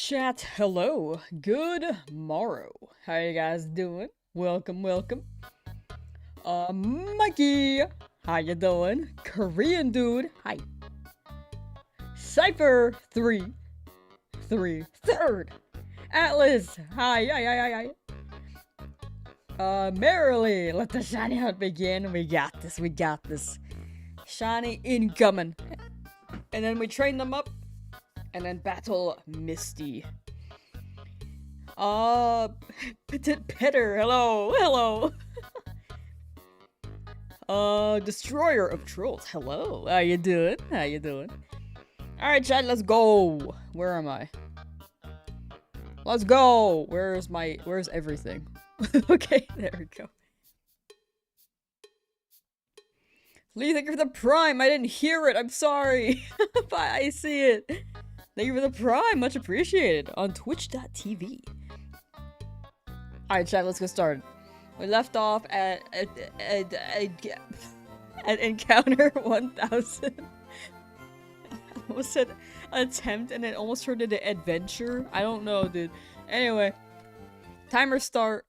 Chat, hello, good morrow. How you guys doing? Welcome, welcome. Mikey, how you doing? Korean dude, hi. Cypher, third. Atlas, hi. Merrily, let the shiny hunt begin. We got this. Shiny incoming. And then we train them up. And then battle Misty. Petter, hello. Destroyer of Trolls, hello. How you doing? Alright, chat, let's go. Where am I? Let's go. Where's everything? Okay, there we go. Lee, thank you for the prime. I didn't hear it. I'm sorry. But I see it. Thank you for the prime. Much appreciated. On twitch.tv. Alright, chat, let's get started. We left off at encounter 1000. I almost said attempt and it almost turned into adventure. I don't know, dude. Anyway. Timer start.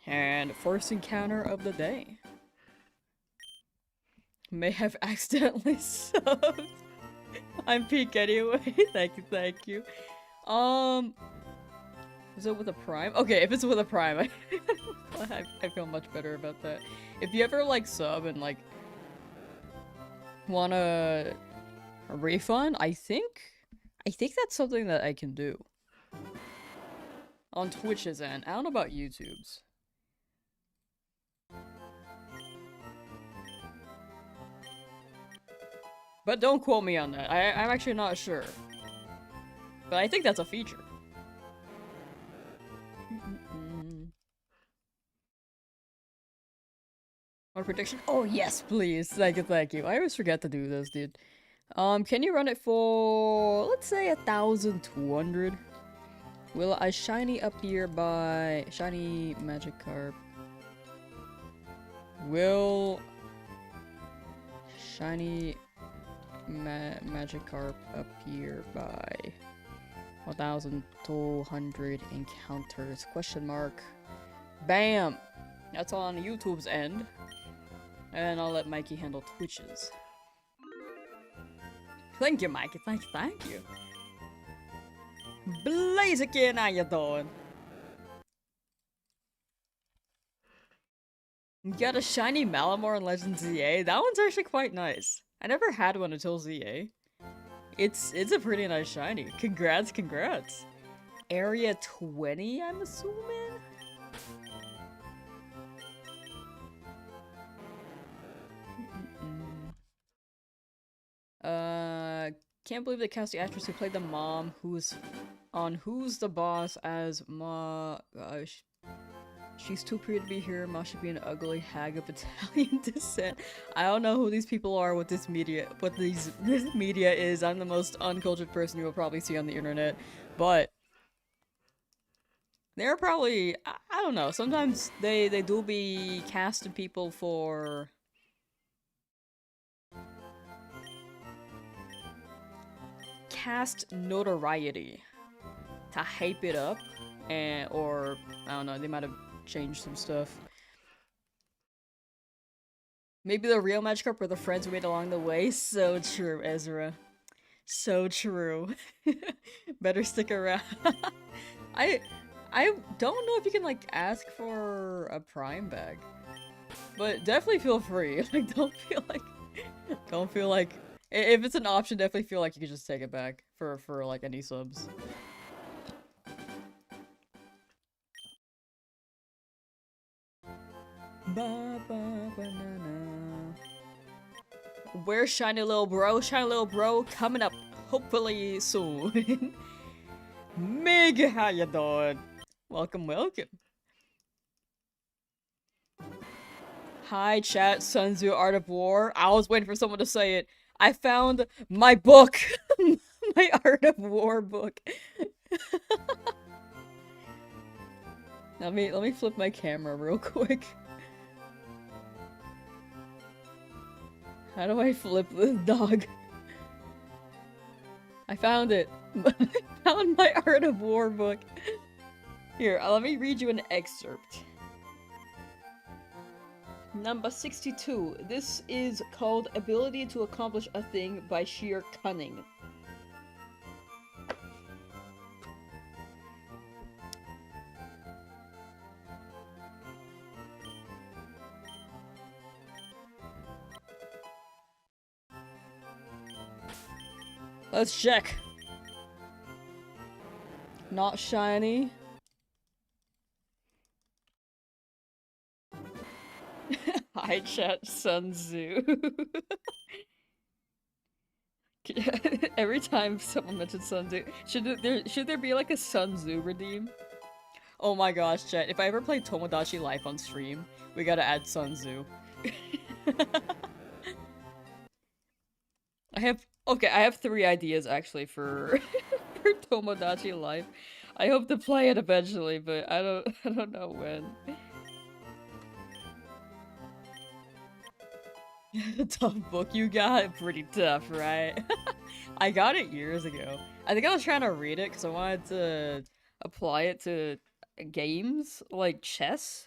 And first encounter of the day. May have accidentally subbed. I'm peak anyway. Thank you. Is it with a prime? Okay, if it's with a prime, I feel much better about that. If you ever like sub and like want a refund, I think that's something that I can do on Twitch's end. I don't know about YouTube's. But don't quote me on that. I'm actually not sure. But I think that's a feature. Or prediction? Oh yes, please. Thank you. I always forget to do this, dude. Can you run it for, let's say 1,200? Will a shiny appear by shiny Magikarp? Will shiny Magikarp appear by 1,200 encounters? Question mark. Bam! That's on YouTube's end. And I'll let Mikey handle Twitch's. Thank you, Mikey. Thank you. Blaziken, how you doing? You got a shiny Malamar in Legend ZA? That one's actually quite nice. I never had one until ZA. It's a pretty nice shiny. Congrats. Area 20, I'm assuming? Can't believe they cast the actress who played the mom, Who's the Boss as Ma. She's too pretty to be here. Ma should be an ugly hag of Italian descent. I don't know who these people are, this media is. I'm the most uncultured person you will probably see on the internet, but they're probably, I don't know, sometimes they do be casting people for cast notoriety to hype it up, or I don't know, they might have changed some stuff. Maybe the real Magikarp were the friends we made along the way. So true, Ezra. So true. Better stick around. I don't know if you can like ask for a prime bag, but definitely feel free. Like don't feel like if it's an option, definitely feel like you could just take it back for like any subs. Where's shiny little bro? Shiny little bro coming up hopefully soon. Mig, how you doing? Welcome. Hi chat, Sun Tzu Art of War. I was waiting for someone to say it. I found my book. My Art of War book. Let me flip my camera real quick. How do I flip this dog? I found it. I found my Art of War book. Here, let me read you an excerpt. Number 62. This is called Ability to Accomplish a Thing by Sheer Cunning. Let's check. Not shiny. Hi chat, Sun Tzu. Every time someone mentions Sun Tzu, should there be like a Sun Tzu redeem? Oh my gosh, chat, if I ever play Tomodachi Life on stream, we gotta add Sun Tzu. I have 3 ideas actually for for Tomodachi Life. I hope to play it eventually, but I don't know when. Tough book you got? Pretty tough, right? I got it years ago. I think I was trying to read it because I wanted to apply it to games like chess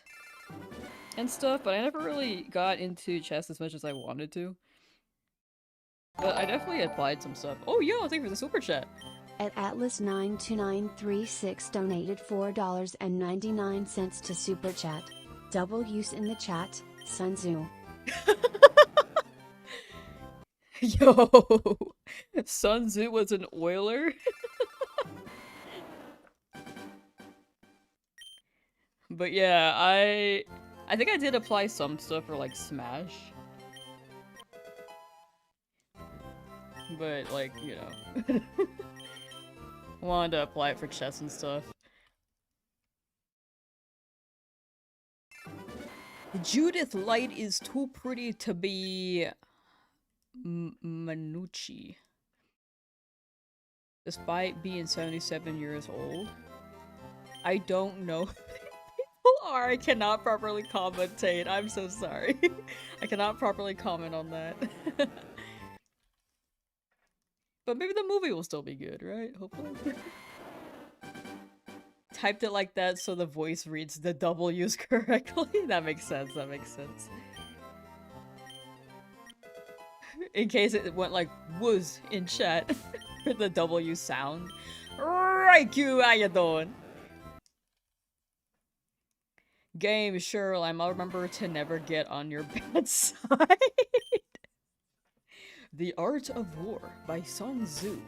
and stuff, but I never really got into chess as much as I wanted to. But I definitely applied some stuff. Oh yo, thank you for the super chat. At Atlas92936 donated $4.99 to Super Chat. Double use in the chat, Sun Tzu. Yo, Sun Tzu was an oiler? But yeah, I think I did apply some stuff for like Smash. But like, you know. Wanted to apply it for chess and stuff. Judith Light is too pretty to be Manucci. Despite being 77 years old. I don't know who people are. I cannot properly commentate. I'm so sorry. I cannot properly comment on that. But maybe the movie will still be good, right? Hopefully. Typed it like that so the voice reads the W's correctly. That makes sense, that makes sense. In case it went like "was" in chat for the W sound. Raikou, how you doing? Game, sure, I'll remember to never get on your bad side. The Art of War by Sun Tzu.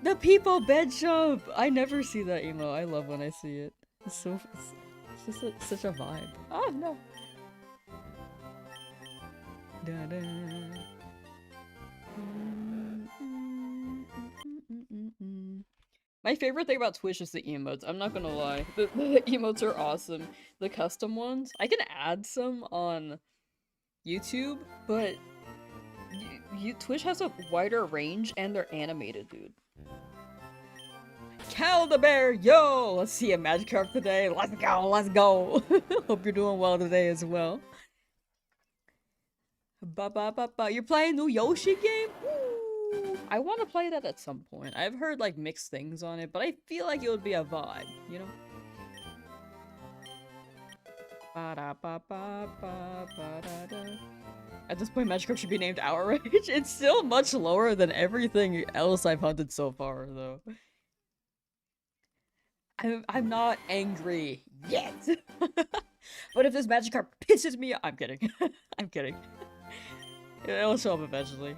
The people bed jump! I never see that emo. I love when I see it. It's just such a vibe. Oh no. Da -da. My favorite thing about Twitch is the emotes. I'm not gonna lie. The emotes are awesome. The custom ones. I can add some on YouTube, but Twitch has a wider range and they're animated, dude. Cal the Bear, yo! Let's see a Magikarp today. Let's go, let's go! Hope you're doing well today as well. You're playing new Yoshi game? Ooh. I want to play that at some point. I've heard like mixed things on it, but I feel like it would be a vibe, you know? At this point, Magikarp should be named Outrage. It's still much lower than everything else I've hunted so far, though. I'm not angry yet. But if this Magikarp pisses me off, I'm kidding. I'm kidding. It'll show up eventually.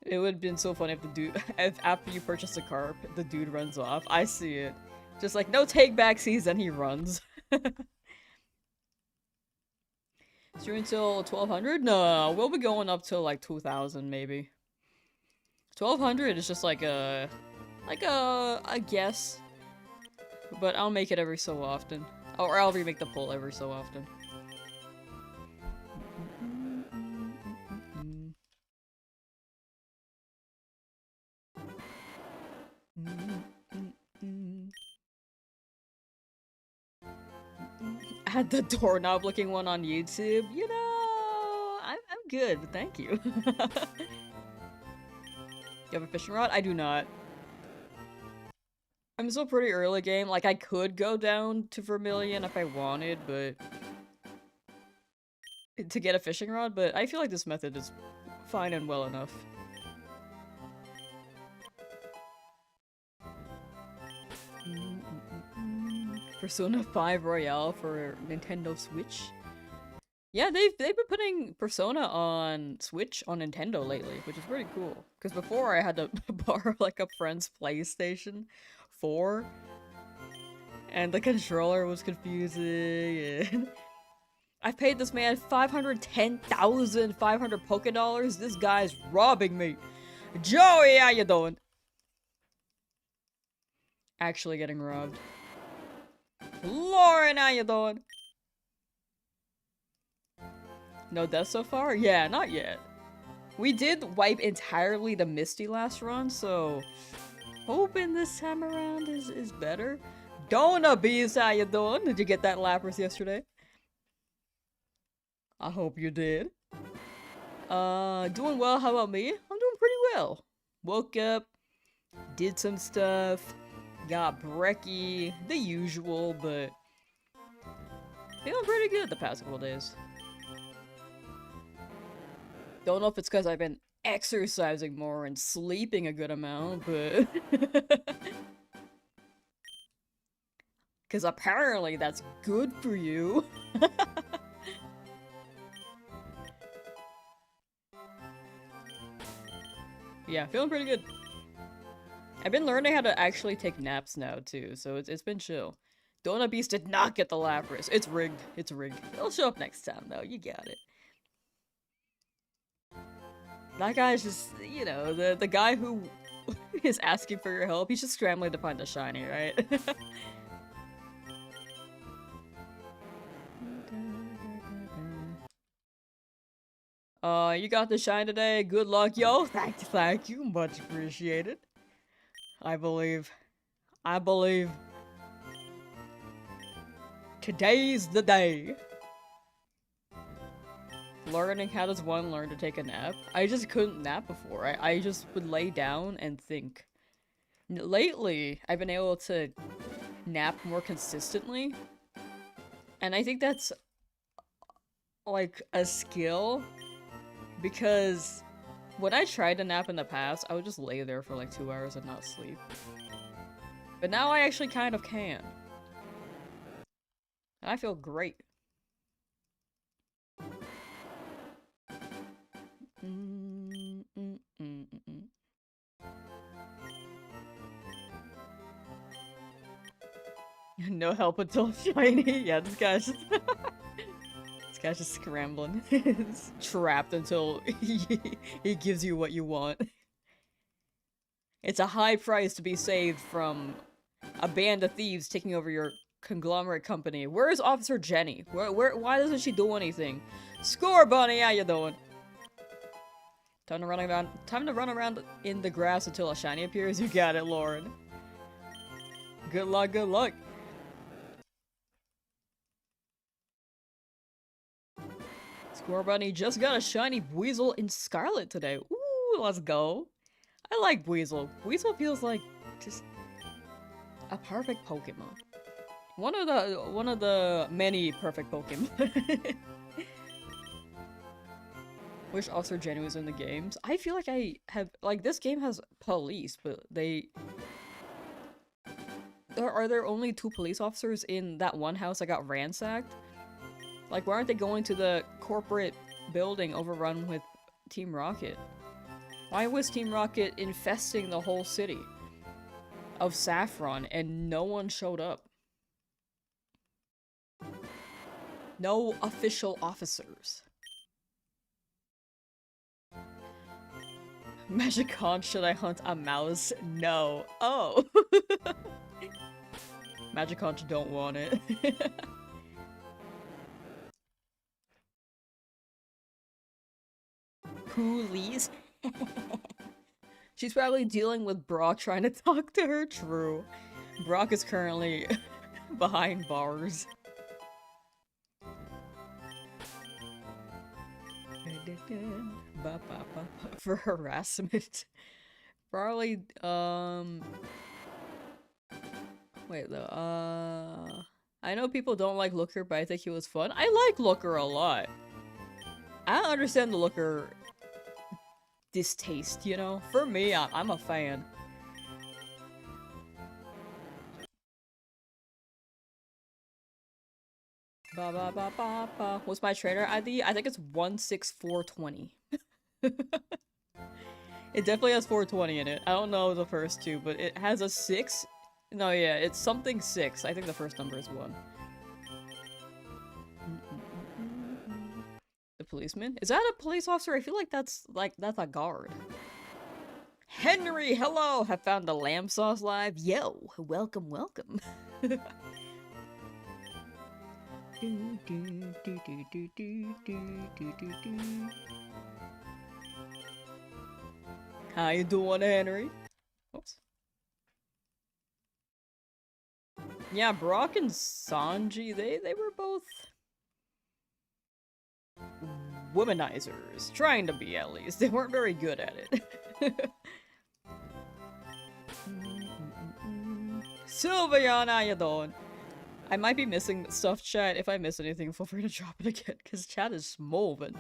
It would have been so funny if the dude, if after you purchase a carp, the dude runs off. I see it. Just like, no take back seas, then he runs. Stream until 1200? No, we'll be going up till like 2000 maybe. 1200 is just like a guess. But I'll make it every so often. Or I'll remake the poll every so often. I had the doorknob looking one on YouTube. You know, I'm good, but thank you. You have a fishing rod? I do not. I'm still pretty early game. Like, I could go down to Vermilion if I wanted, but... to get a fishing rod, but I feel like this method is fine and well enough. Persona 5 Royale for Nintendo Switch. Yeah, they've been putting Persona on Switch on Nintendo lately, which is pretty cool. Because before I had to borrow like a friend's PlayStation 4, and the controller was confusing. And I paid this man 510,500 Poké Dollars. This guy's robbing me. Joey, how you doing? Actually getting robbed. Lauren, how you doing? No deaths so far? Yeah, not yet. We did wipe entirely the Misty last run, so hoping this time around is better. Donut Beast, how you doing? Did you get that Lapras yesterday? I hope you did. Doing well, how about me? I'm doing pretty well. Woke up, did some stuff, got brekkie, the usual, but feeling pretty good the past couple days. Don't know if it's because I've been exercising more and sleeping a good amount, but... because apparently that's good for you. Yeah, feeling pretty good. I've been learning how to actually take naps now, too, so it's been chill. Donut Beast did not get the Lapras. It's rigged. It's rigged. It'll show up next time, though. You got it. That guy's just, you know, the guy who is asking for your help, he's just scrambling to find a shiny, right? You got the shine today. Good luck, yo. Thank you. Much appreciated. I believe. Today's the day. Learning how does one learn to take a nap? I just couldn't nap before. I just would lay down and think. Lately, I've been able to nap more consistently. And I think that's like a skill. Because when I tried to nap in the past, I would just lay there for like 2 hours and not sleep. But now I actually kind of can. And I feel great. No help until shiny. Yeah, this guy's just this guy's just scrambling. He's trapped until he gives you what you want. It's a high price to be saved from a band of thieves taking over your conglomerate company. Where is Officer Jenny? Why doesn't she do anything? Score, Bunny, how you doing? Time to run around in the grass until a shiny appears. You got it, Lauren. Good luck, good luck. Score Bunny just got a shiny Weasel in Scarlet today. Ooh, let's go. I like Weasel. Weasel feels like just a perfect Pokemon. One of the many perfect Pokemon. Wish Officer Jenny was in the games. I feel like I have like this game has police, but are there only 2 police officers in that one house that got ransacked? Like, why aren't they going to the corporate building overrun with Team Rocket? Why was Team Rocket infesting the whole city of Saffron and no one showed up? No official officers. Magicon, should I hunt a mouse? No. Oh. Magicon don't want it. Coolies. She's probably dealing with Brock trying to talk to her. True. Brock is currently behind bars. For harassment. Probably, wait though, I know people don't like Looker, but I think he was fun. I like Looker a lot. I don't understand the Looker distaste, you know? For me, I'm a fan. What's my trainer ID? I think it's 16420. It definitely has 420 in it. I don't know the first two, but it has a 6. No, yeah, it's something 6. I think the first number is 1. The policeman? Is that a police officer? I feel like that's a guard. Henry, hello! Have found the Lamsauce live. Yo, welcome, welcome. How you doing, Henry? Oops. Yeah, Brock and Sanji, they were both womanizers. Trying to be, at least. They weren't very good at it. Sylveon, how you doing? I might be missing stuff, chat. If I miss anything, feel free to drop it again, because chat is moving.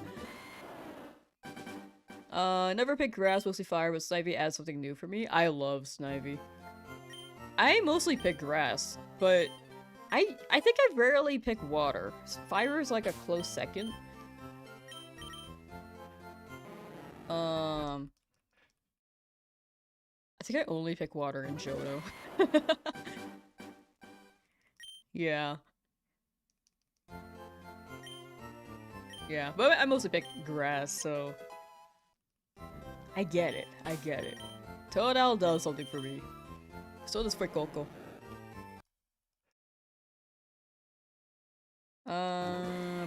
Never pick grass, mostly fire, but Snivy adds something new for me. I love Snivy. I mostly pick grass, but I think I rarely pick water. Fire is like a close second. I think I only pick water in Johto. Yeah. Yeah, but I mostly pick grass, so... I get it, I get it. Totodile does something for me. So does Fuecoco.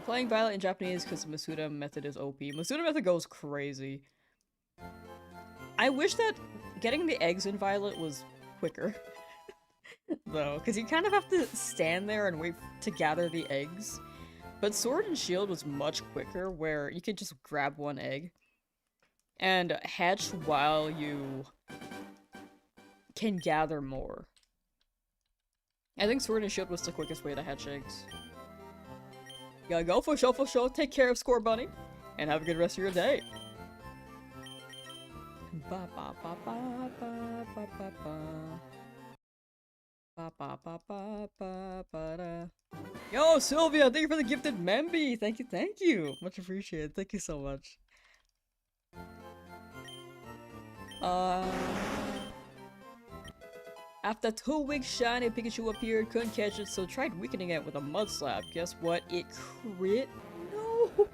Playing Violet in Japanese because Masuda method is OP. Masuda method goes crazy. I wish that getting the eggs in Violet was quicker. Though, because you kind of have to stand there and wait to gather the eggs. But Sword and Shield was much quicker, where you could just grab one egg and hatch while you can gather more. I think Sword and Shield was the quickest way to hatch eggs. Gotta go for show. Take care of Score Bunny, and have a good rest of your day. Ba ba ba ba ba ba ba ba. Ba ba ba ba ba ba da. Yo, Sylvia, thank you for the gifted Memby. Thank you. Much appreciated. Thank you so much. After 2 weeks, shiny Pikachu appeared, couldn't catch it, so tried weakening it with a mud slap. Guess what? It crit? No!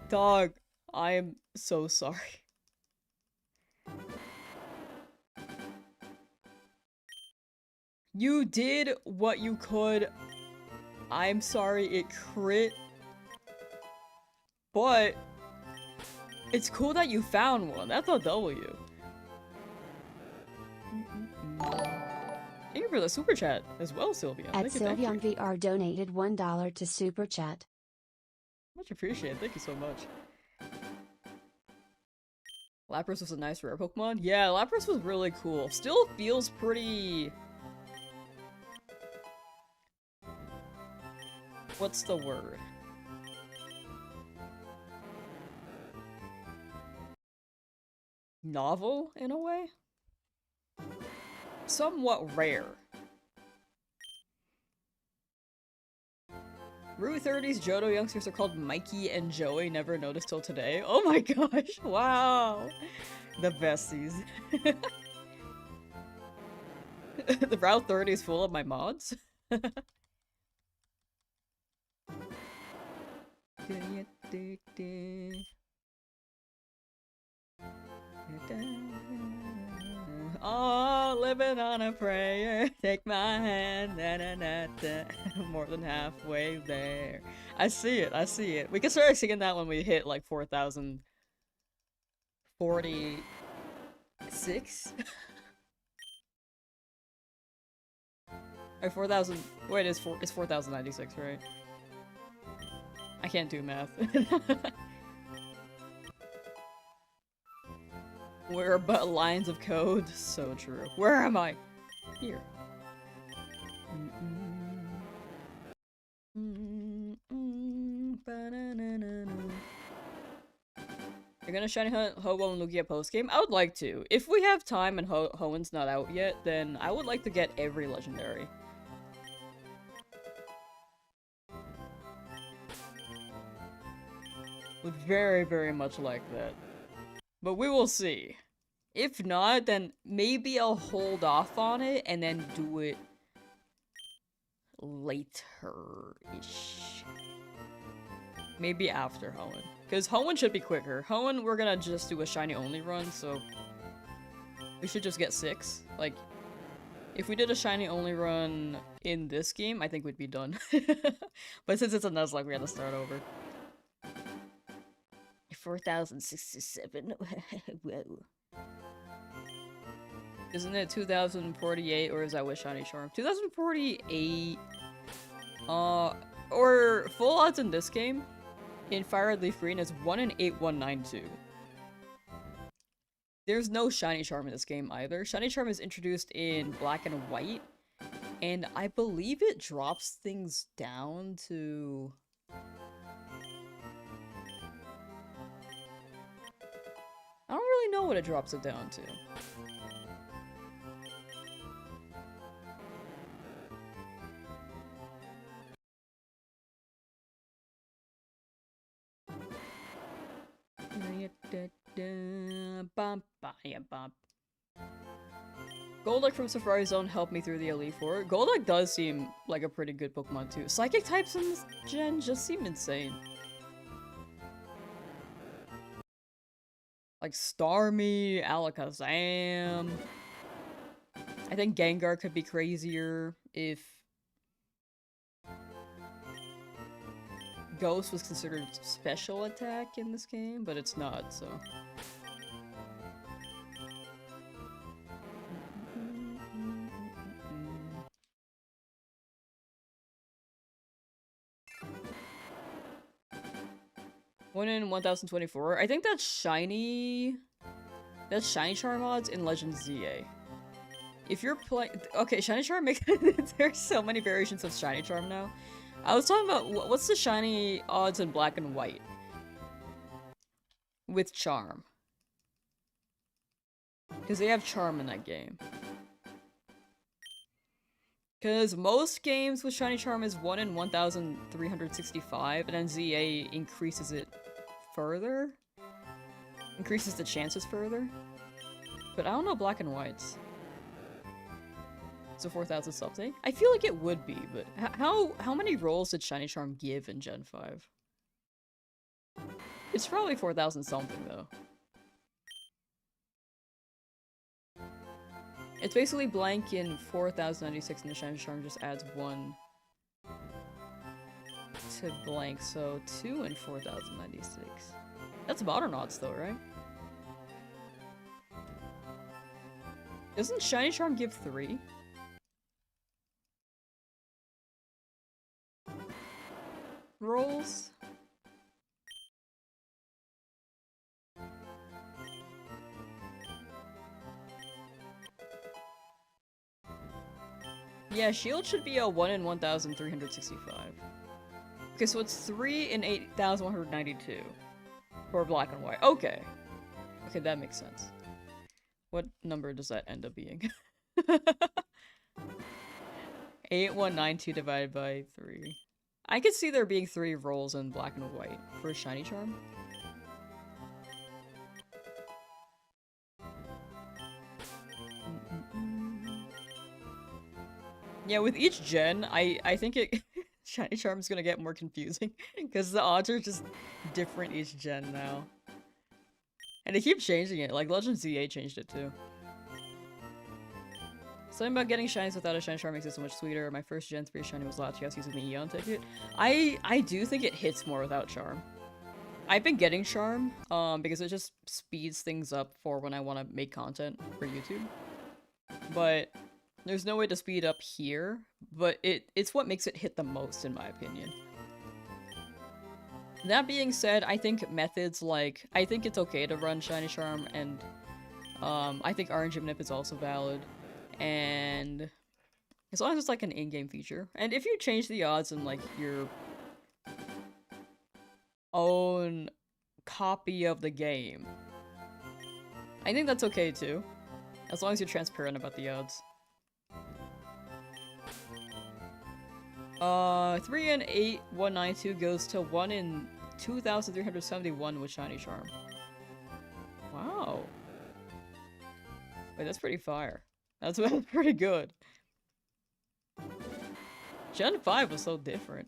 Dog, I am so sorry. You did what you could. I'm sorry it crit. But it's cool that you found one. That's a W. Thank you for the super chat as well, Sylvia. At Sylveon VR donated $1 to super chat. Much appreciated. Thank you so much. Lapras was a nice rare Pokemon. Yeah, Lapras was really cool. Still feels pretty... What's the word? Novel, in a way? Somewhat rare. Route 30's Johto youngsters are called Mikey and Joey, never noticed till today. Oh my gosh, wow! The besties. The Route 30 is full of my mods? Oh, living on a prayer. Take my hand. Da, da, da, da. More than halfway there. I see it. We can start singing that when we hit like 4,046? Or 4,000. Wait, it's 4,096, right? I can't do math. We're but lines of code. So true. Where am I? Here. You're gonna shiny hunt Ho-Oh and Lugia post-game? I would like to. If we have time and Hoenn not out yet, then I would like to get every legendary. Would very, very much like that. But we will see. If not, then maybe I'll hold off on it and then do it later-ish. Maybe after Hoenn. Because Hoenn should be quicker. Hoenn, we're gonna just do a shiny only run, so we should just get 6. Like, if we did a shiny only run in this game, I think we'd be done. But since it's a Nuzlocke, we gotta start over. 4067. Whoa. Isn't it 2048 or is that with Shiny Charm? 2048. Or full odds in this game in FireRed LeafGreen is 1 in 8192. There's no Shiny Charm in this game either. Shiny Charm is introduced in Black and White, and I believe it drops things down to... I don't really know what it drops it down to. Golduck from Safari Zone helped me through the Elite Four. Golduck does seem like a pretty good Pokemon too. Psychic types in this gen just seem insane. Like Starmie, Alakazam. I think Gengar could be crazier if Ghost was considered special attack in this game, but it's not, so. 1 in 1024. I think that's shiny. That's shiny charm odds in Legend ZA. If you're playing, okay, shiny charm makes. There's so many variations of shiny charm now. I was talking about what's the shiny odds in Black and White with charm, because they have charm in that game. Because most games with shiny charm is 1 in 1365, and then ZA increases it further. Increases the chances further. But I don't know Black and Whites. So 4,000 something? I feel like it would be, but how many rolls did shiny charm give in Gen 5? It's probably 4,000 something though. It's basically blank in 4096 and the shiny charm just adds 1 to blank, so 2 in 4096. That's modern odds though, right? Doesn't shiny charm give 3? Rolls? Yeah, shield should be a 1 in 1365. Okay, so it's 3 in 8192 for Black and White. Okay. Okay, that makes sense. What number does that end up being? 8192 divided by 3. I could see there being 3 rolls in Black and White for a shiny charm. Yeah, with each gen, I think it shiny charm is gonna get more confusing because the odds are just different each gen now. And they keep changing it, like Legend ZA changed it too. Something about getting shinies without a shiny charm makes it so much sweeter. My first Gen 3 shiny was Latias using the Eon ticket. I do think it hits more without charm. I've been getting charm, because it just speeds things up for when I want to make content for YouTube. But there's no way to speed up here, but it's what makes it hit the most in my opinion. That being said, I think methods like, I think it's okay to run Shiny Charm and I think RNG Manip is also valid. And as long as it's like an in-game feature. And if you change the odds in like your own copy of the game, I think that's okay too. As long as you're transparent about the odds. 3 in 8192 goes to 1 in 2371 with Shiny Charm. Wow. Wait, that's pretty fire. That's pretty good. Gen 5 was so different.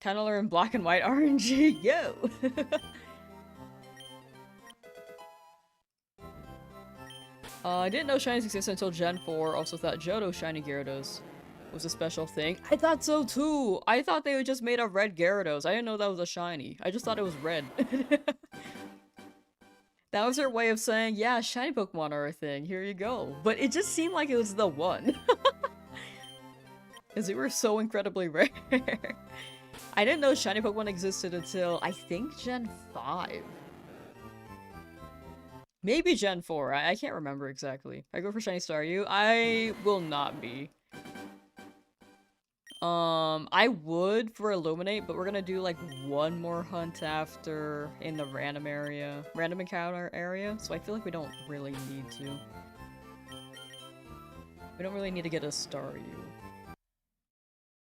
Tunneler in black and white RNG, yo! I didn't know shinies existed until Gen 4, also thought Johto shiny Gyarados was a special thing. I thought so too! I thought they just made a red Gyarados. I didn't know that was a shiny. I just thought it was red. That was their way of saying, yeah, shiny Pokemon are a thing, here you go. But it just seemed like it was the one. Because they were so incredibly rare. I didn't know shiny Pokemon existed until, I think, Gen 5. Maybe Gen 4, I can't remember exactly. I go for Shiny Staryu. I will not be. I would for Illuminate, but we're gonna do like one more hunt after in the random encounter area, so I feel like we don't really need to. We don't really need to get a Staryu.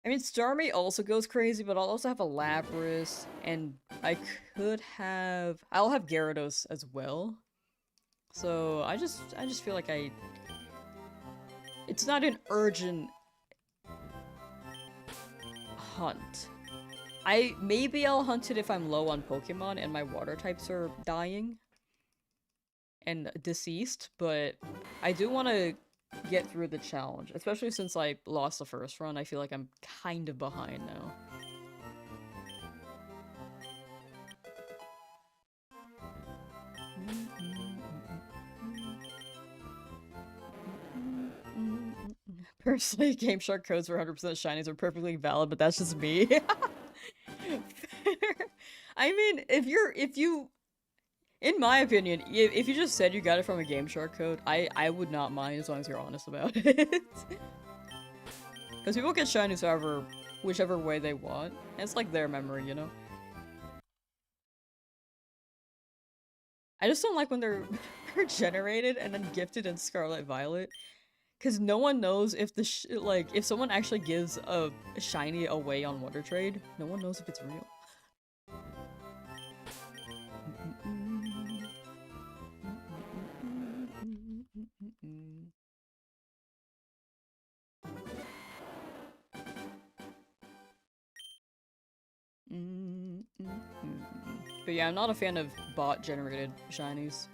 I mean, Starmie also goes crazy, but I'll also have a Lapras, and I'll have Gyarados as well. So I just feel like it's not an urgent hunt. Maybe I'll hunt it if I'm low on Pokemon and my water types are dying and deceased, but I do want to get through the challenge, especially since I lost the first run. I feel like I'm kind of behind now. Personally, Game Shark codes for 100% shinies are perfectly valid, but that's just me. I mean, in my opinion, if you just said you got it from a Game Shark code, I would not mind as long as you're honest about it. Because people get shinies whichever way they want. And it's like their memory, you know? I just don't like when they're generated and then gifted in Scarlet Violet. Because no one knows if if someone actually gives a shiny away on Wonder Trade, no one knows if it's real. But yeah, I'm not a fan of bot-generated shinies.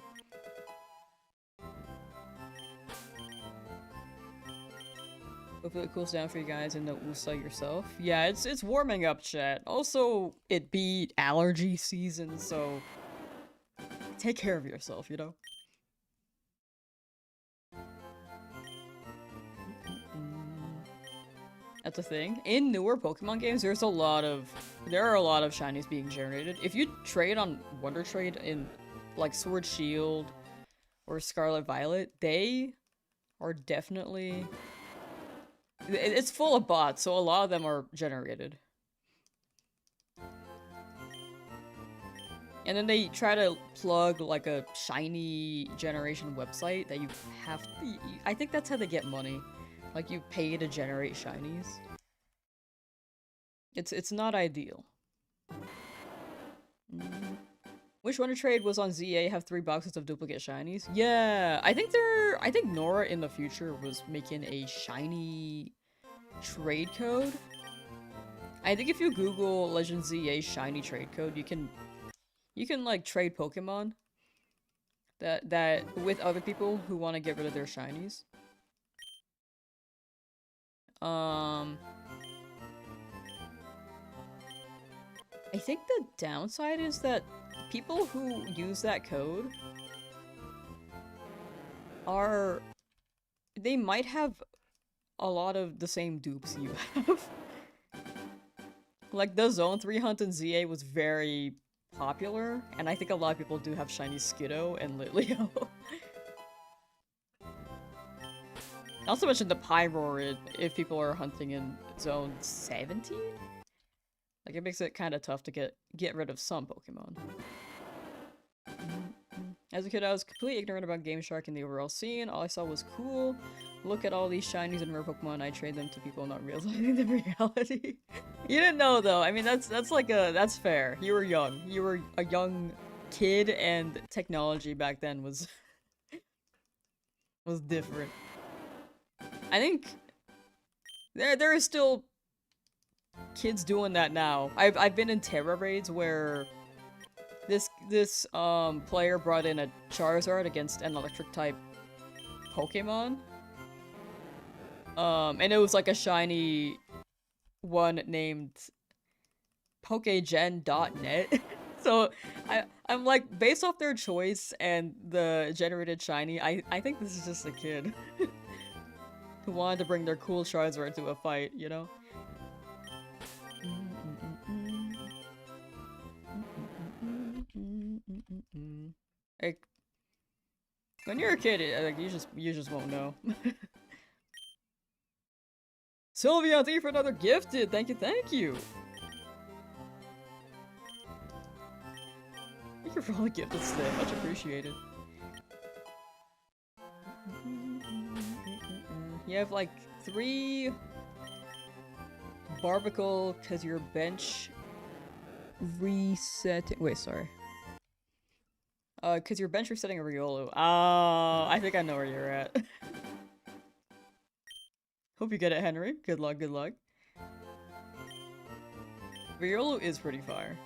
Hopefully it cools down for you guys and don't Usa yourself. Yeah, it's warming up, chat. Also, it be allergy season, so take care of yourself, you know? That's a thing. In newer Pokemon games, there are a lot of shinies being generated. If you trade on Wonder Trade in like Sword Shield or Scarlet Violet, they are definitely... It's full of bots, so a lot of them are generated. And then they try to plug like a shiny generation website that you have to... I think that's how they get money. Like you pay to generate shinies. It's not ideal. Which Wonder Trade was on ZA have 3 boxes of duplicate shinies? Yeah, I think Nora in the future was making a shiny trade code. I think if you Google Legend ZA shiny trade code, you can like trade Pokemon that with other people who want to get rid of their shinies. I think the downside is that people who use that code they might have a lot of the same dupes you have. Like the Zone 3 hunt in ZA was very popular, and I think a lot of people do have shiny Skiddo and Litleo. Not so much in the Pyroid if people are hunting in zone 17? Like, it makes it kind of tough to get rid of some Pokemon. As a kid, I was completely ignorant about Game Shark and the overall scene. All I saw was cool. Look at all these shinies and rare Pokemon. I trade them to people not realizing the reality. You didn't know though. I mean, that's that's fair. You were young. You were a young kid, and technology back then was was different. I think there is still kids doing that now. I've been in Terra raids where this player brought in a Charizard against an electric type Pokemon. And it was like a shiny one named Pokegen.net. So I'm like, based off their choice and the generated shiny, I think this is just a kid who wanted to bring their cool Charizard to a fight, you know? Like, when you're a kid, like, you just won't know. Sylvia, thank you for another gifted. Thank you, thank you. Thank you for all the gifts today. Much appreciated. You have like 3 Barbicle because your bench reset. Wait, sorry. Because your bench resetting a Riolu. I think I know where you're at. Hope you get it, Henry. Good luck, good luck. Riolu is pretty fire.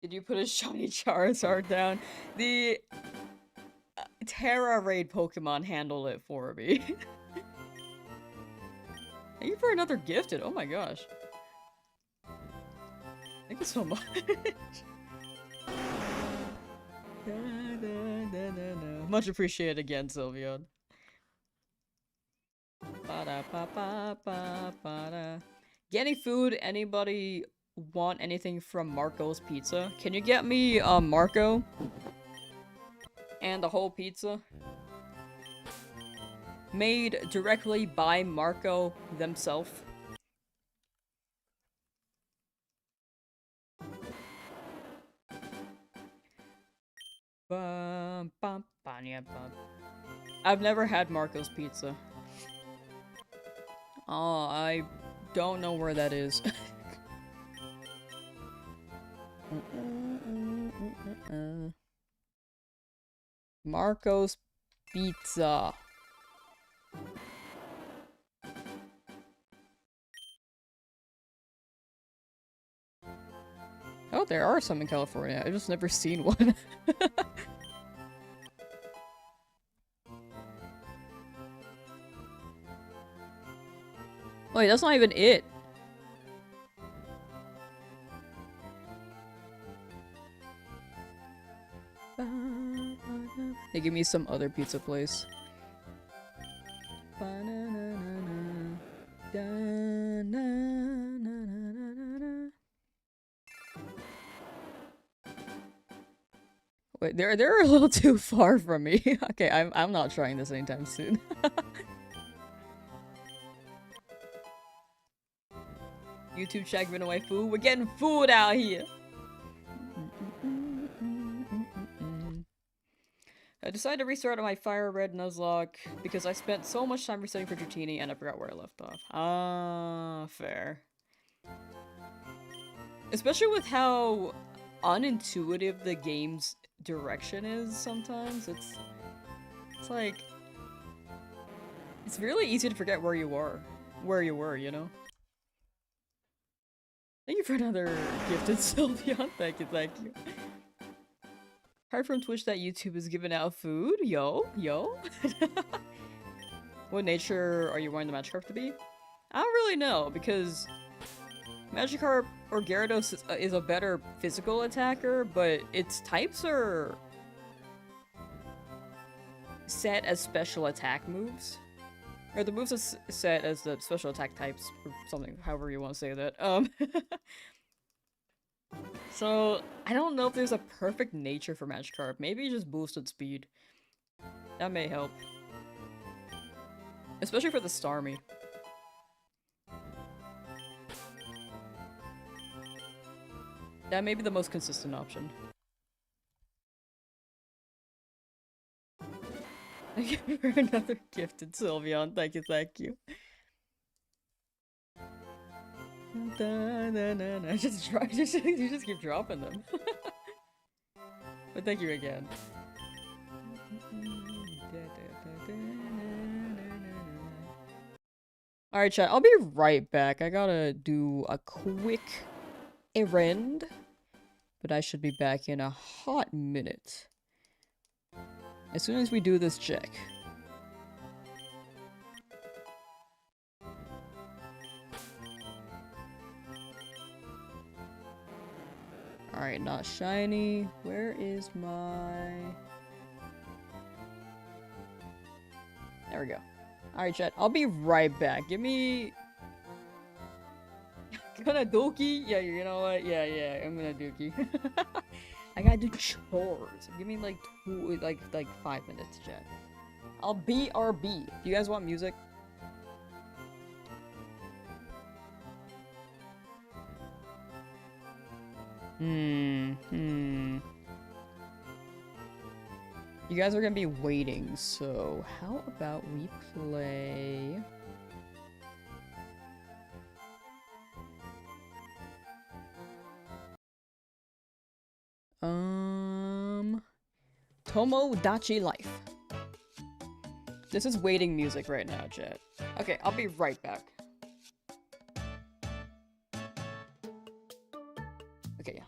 Did you put a shiny Charizard down? The Terra raid Pokemon handled it for me. Thank you for another gifted. Oh my gosh. Thank you so much. Much appreciated again, Sylvia. Getting food. Anybody want anything from Marco's Pizza? Can you get me Marco and the whole pizza made directly by Marco themselves? I've never had Marco's Pizza. Oh, I don't know where that is. Marco's Pizza. Oh, there are some in California. I've just never seen one. Wait, that's not even it. They give me some other pizza place. Wait, they're a little too far from me. Okay, I'm not trying this anytime soon. YouTube chat giving away food. We're getting food out here. I decided to restart on my FireRed Nuzlocke because I spent so much time resetting for Dratini and I forgot where I left off. Ah, fair. Especially with how unintuitive the game's direction is sometimes. It's like, it's really easy to forget where you were, you know? Thank you for another gifted Sylveon. Thank you, thank you. Heard from Twitch that YouTube is giving out food. Yo. What nature are you wanting the Magikarp to be? I don't really know, because Magikarp or Gyarados is a better physical attacker, but its types are set as special attack moves. Or the moves are set as the special attack types, or something, however you want to say that. So, I don't know if there's a perfect nature for Magikarp. Maybe just boosted speed. That may help. Especially for the Starmie. That may be the most consistent option. Thank you for another gifted Sylveon. Thank you, thank you. Just try, you just keep dropping them. But thank you again. Alright, chat, I'll be right back. I gotta do a quick errand. But I should be back in a hot minute. As soon as we do this check. Alright, not shiny. Where is my... There we go. Alright, chat. I'll be right back. Give me... Gonna dookie? Yeah, you know what? Yeah, I'm gonna dookie. I gotta do chores. Give me like 5 minutes, chat. I'll BRB. Do you guys want music? You guys are gonna be waiting, so how about we play... Tomodachi Life. This is waiting music right now, chat. Okay, I'll be right back. Okay, yeah.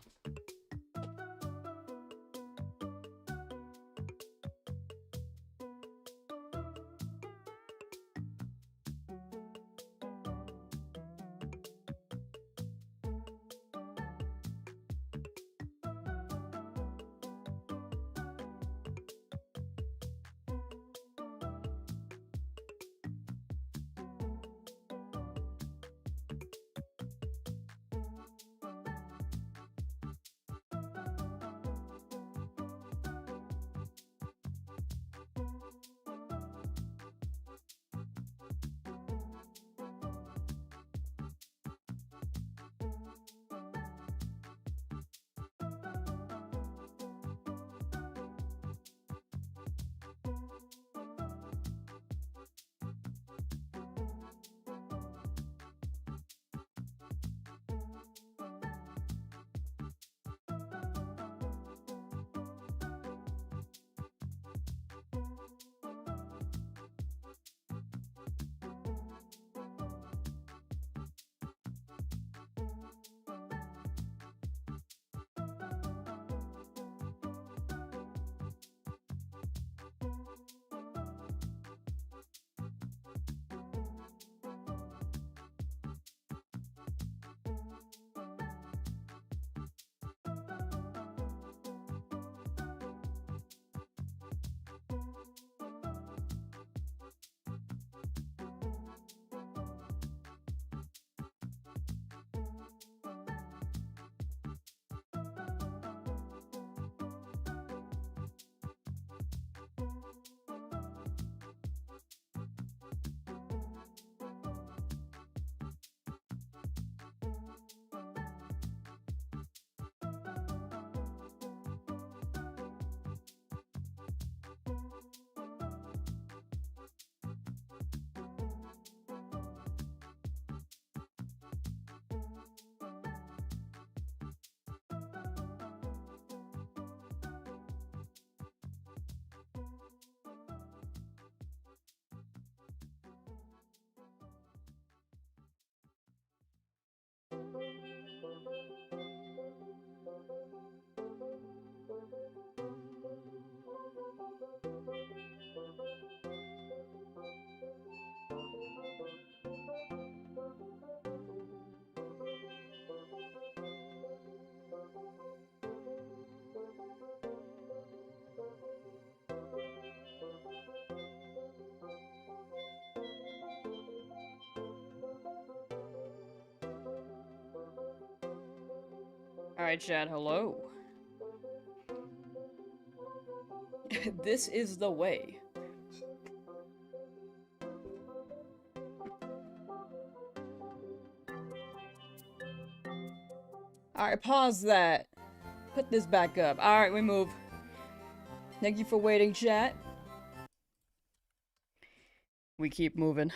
Alright, chat, hello. This is the way. Alright, pause that. Put this back up. Alright, we move. Thank you for waiting, chat. We keep moving.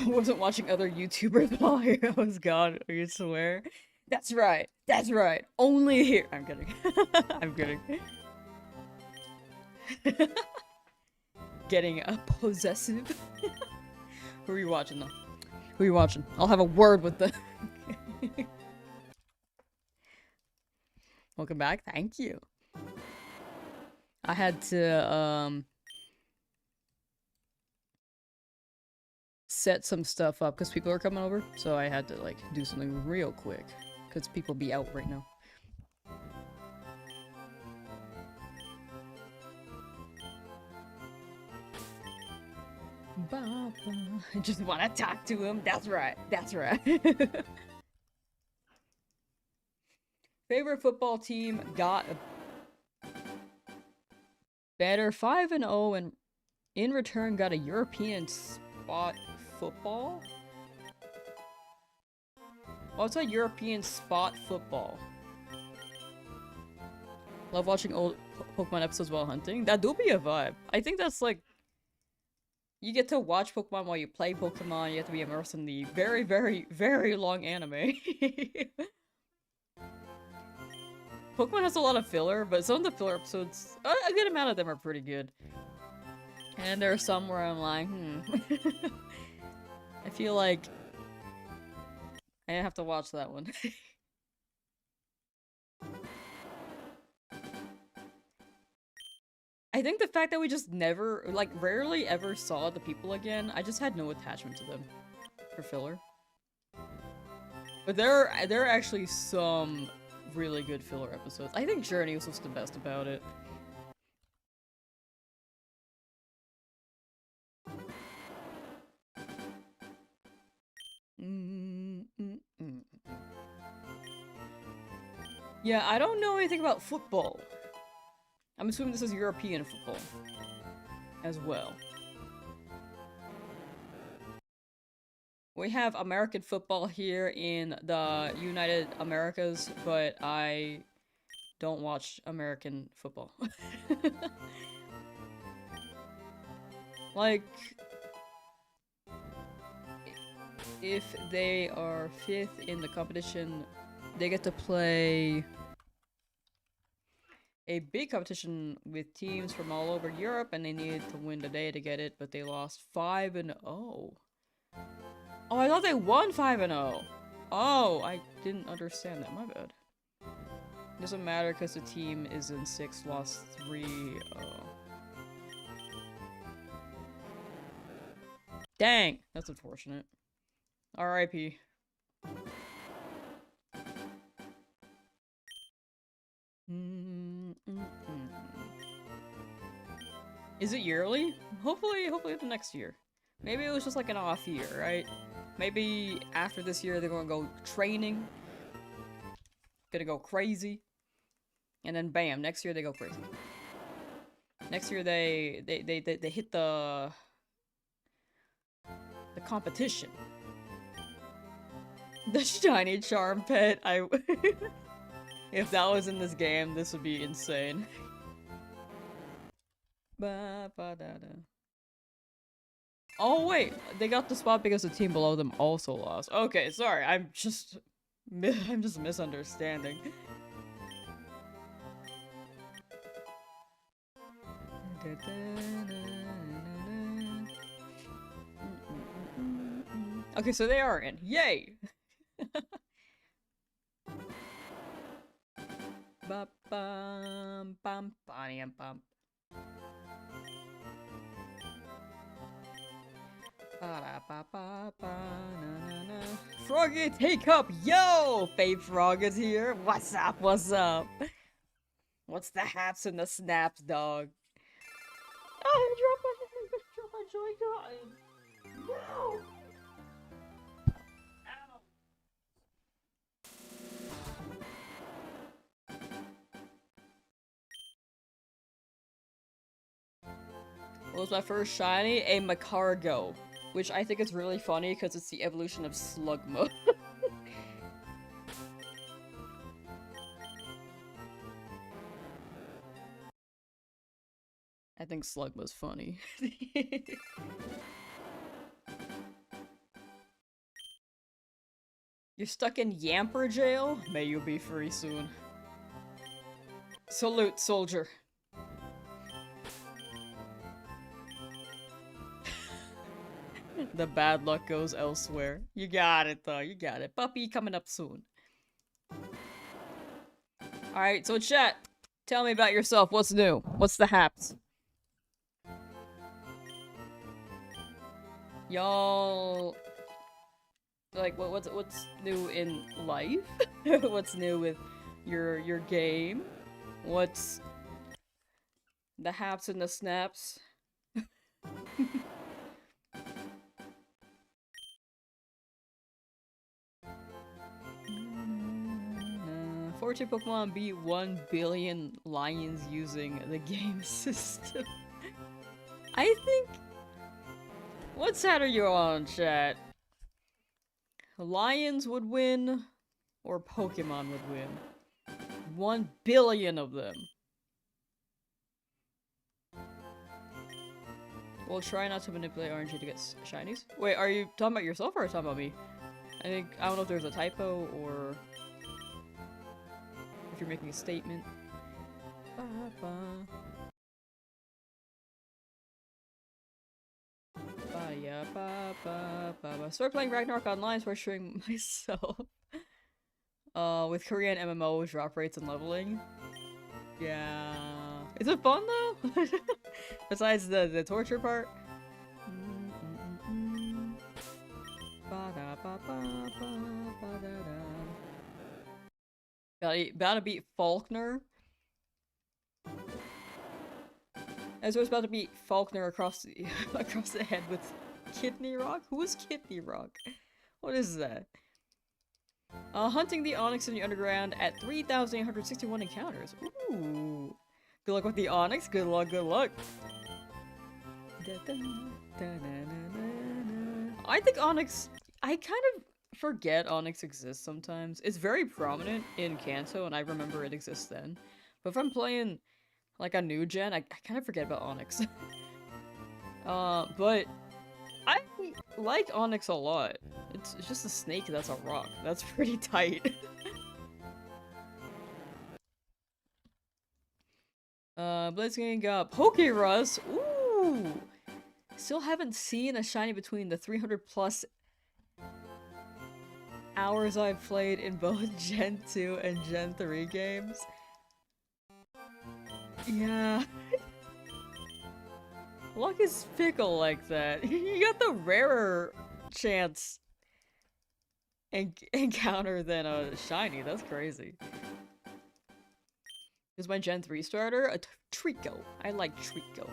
Wasn't watching other YouTubers while I was gone, I swear. That's right. That's right. Only here. I'm kidding. I'm kidding. Getting possessive. Who are you watching though? Who are you watching? I'll have a word with them. Welcome back. Thank you. I had to set some stuff up because people are coming over, so I had to like do something real quick because people be out right now. I just want to talk to him. That's right. That's right. Favorite football team got a better 5-0 and in return got a European spot football? What's a European spot football? Love watching old Pokemon episodes while hunting. That do be a vibe. I think that's like you get to watch Pokemon while you play Pokemon. You have to be immersed in the very, very, very long anime. Pokemon has a lot of filler, but some of the filler episodes, a good amount of them are pretty good. And there are some where I'm like, I feel like I have to watch that one. I think the fact that we just never, like, rarely ever saw the people again, I just had no attachment to them for filler. But there are actually some really good filler episodes. I think Journey was the best about it. Yeah, I don't know anything about football. I'm assuming this is European football as well. We have American football here in the United Americas, but I don't watch American football. Like, if they are 5th in the competition, they get to play a big competition with teams from all over Europe, and they needed to win today to get it, but they lost 5-0. Oh, I thought they won 5-0. Oh, I didn't understand that. My bad. Doesn't matter because the team is in 6th, lost 3-0. Dang, that's unfortunate. R.I.P. Is it yearly? Hopefully the next year. Maybe it was just like an off year, right? Maybe after this year they're gonna go training. Gonna go crazy. And then bam, next year they go crazy. Next year they hit the competition. The shiny charm pet. If that was in this game, this would be insane. Oh wait, they got the spot because the team below them also lost. Okay, sorry, I'm just misunderstanding. Okay, so they are in. Yay! Ba-da-ba-ba-ba-na-na-na. Froggy, take up! Yo! Babe Frog is here. What's up? What's up? What's the haps and the snaps, dog? Oh, I dropped my Joy-Con! No! What was my first shiny? A Macargo. Which I think is really funny because it's the evolution of Slugma. I think Slugma's funny. You're stuck in Yamper jail? May you be free soon. Salute, soldier. The bad luck goes elsewhere. You got it, though. You got it. Puppy coming up soon. Alright, so chat. Tell me about yourself. What's new? What's the haps? Y'all... Like, what's new in life? What's new with your game? What's the haps and the snaps? 14 Pokemon beat 1 billion lions using the game system. I think... What side are you on, chat? Lions would win, or Pokemon would win? 1 billion of them. We'll try not to manipulate RNG to get shinies. Wait, are you talking about yourself or are you talking about me? I don't know if there's a typo or... if you're making a statement. Start playing Ragnarok Online, so I'm showing myself. With Korean MMO drop rates and leveling. Yeah. Is it fun though? Besides the torture part? About to beat Faulkner. As I was about to beat Faulkner across the across the head with Kidney Rock? Who is Kidney Rock? What is that? Hunting the Onyx in the underground at 3,861 encounters. Ooh. Good luck with the Onyx. Good luck, good luck. I think Onyx... I kind of forget Onyx exists sometimes. It's very prominent in Kanto, and I remember it exists then. But if I'm playing, like, a new gen, I kind of forget about Onyx. But... I like Onyx a lot. It's just a snake that's a rock. That's pretty tight. Blitzking got Pokerus. Ooh! Still haven't seen a shiny between the 300 plus hours I've played in both Gen 2 and Gen 3 games. Yeah. Luck is fickle like that. You got the rarer chance encounter than a shiny. That's crazy. Is my Gen 3 starter a Trico? I like Trico.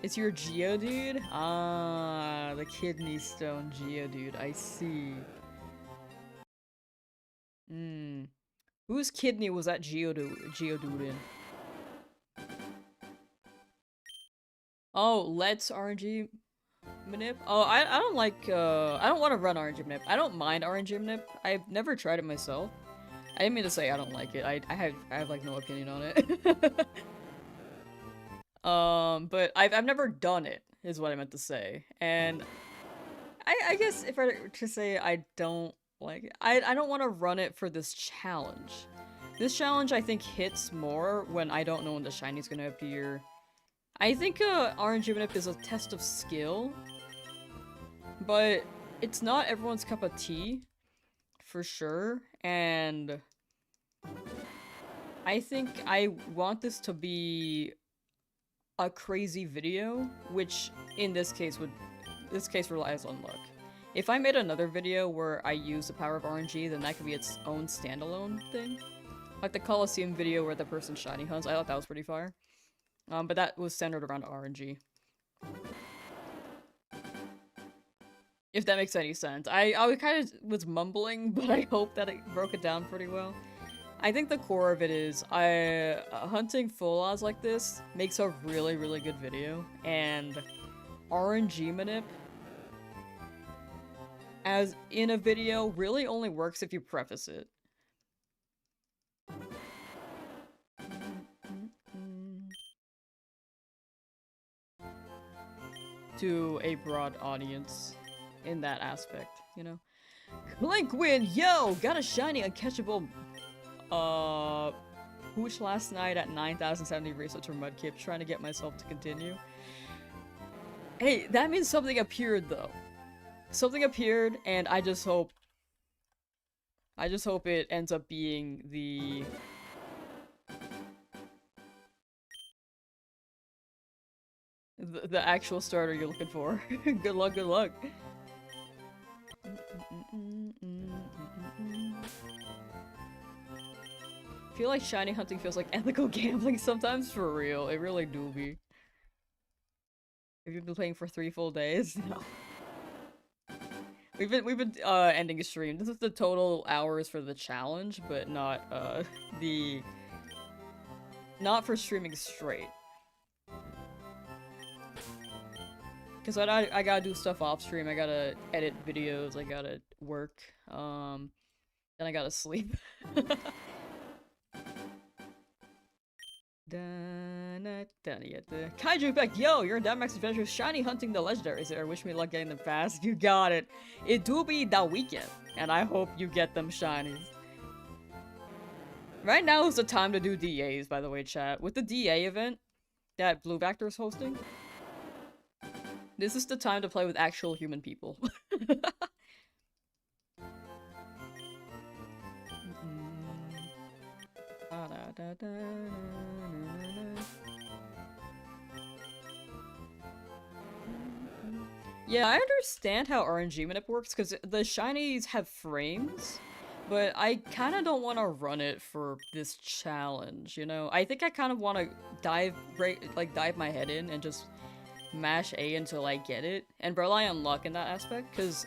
It's your Geodude? Ah, the Kidney Stone Geodude. I see. Whose kidney was that Geodude in? Oh, let's RNG manip? Oh, I don't like, I don't want to run RNG manip. I don't mind RNG manip. I've never tried it myself. I didn't mean to say I don't like it. I have like no opinion on it. But I've never done it, is what I meant to say. And I guess if I were to say I don't like it, I don't want to run it for this challenge. This challenge I think hits more when I don't know when the shiny's gonna appear. I think RNG manip is a test of skill, but it's not everyone's cup of tea, for sure, and I think I want this to be a crazy video, which in this case relies on luck. If I made another video where I use the power of RNG, then that could be its own standalone thing. Like the Coliseum video where the person shiny hunts, I thought that was pretty fire. But that was centered around RNG. If that makes any sense. I kind of was mumbling, but I hope that it broke it down pretty well. I think the core of it is, hunting full odds like this makes a really, really good video, and RNG manip as in a video really only works if you preface it. To a broad audience in that aspect, you know? Clinkwin, yo! Got a shiny uncatchable pooch last night at 9,070 research for Mudkip, trying to get myself to continue. Hey, that means something appeared though. Something appeared, and I just hope it ends up being the actual starter you're looking for. Good luck, good luck. I feel like shiny hunting feels like ethical gambling sometimes, for real. It really do be. Have you been playing for 3 full days? No. We've been ending a stream. This is the total hours for the challenge, but not not for streaming straight. Cause I gotta do stuff off stream. I gotta edit videos. I gotta work. Then I gotta sleep. Kaiju back, yo, you're in Dynamax Adventure shiny hunting the legendaries there. Wish me luck getting them fast. You got it. It do be that weekend, and I hope you get them shinies. Right now is the time to do DAs, by the way, chat. With the DA event that Blue Vector is hosting, this is the time to play with actual human people. Yeah, I understand how RNG manip works, because the shinies have frames, but I kind of don't want to run it for this challenge, you know? I think I kind of want to dive my head in and just mash A until I get it, and rely on luck in that aspect, because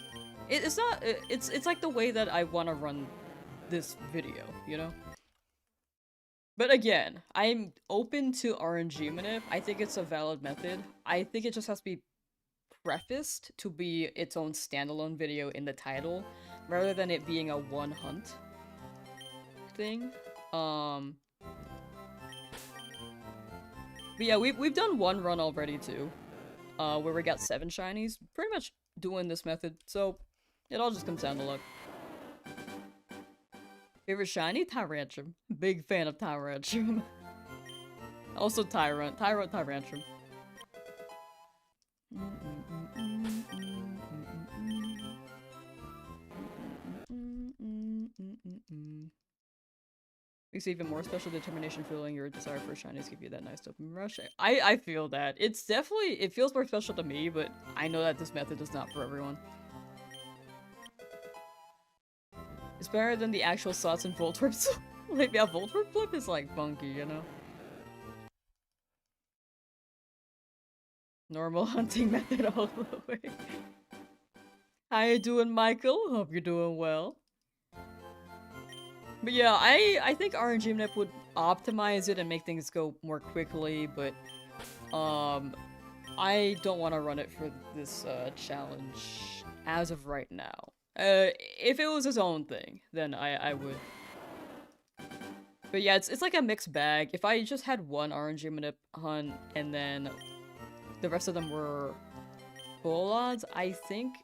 it's like the way that I want to run this video, you know? But again, I'm open to RNG manip. I think it's a valid method. I think it just has to be prefaced to be its own standalone video in the title, rather than it being a one hunt thing. But yeah, we've done one run already too, where we got 7 shinies, pretty much doing this method, so it all just comes down to luck. Favorite shiny? Tyrantrum. Big fan of Tyrantrum. Also Tyrantrum. Makes it even more special. Determination, feeling your desire for shinies give you that nice dopamine rush. I feel that. It's definitely, it feels more special to me, but I know that this method is not for everyone. It's better than the actual slots and Voltorb. Like, yeah, Voltorb flip is like funky, you know? Normal hunting method all the way. How you doing, Michael? Hope you're doing well. But yeah, I think RNG manip would optimize it and make things go more quickly, but I don't want to run it for this challenge as of right now. If it was his own thing, then I would. But yeah, it's like a mixed bag. If I just had one RNG manip hunt and then the rest of them were full odds, I think,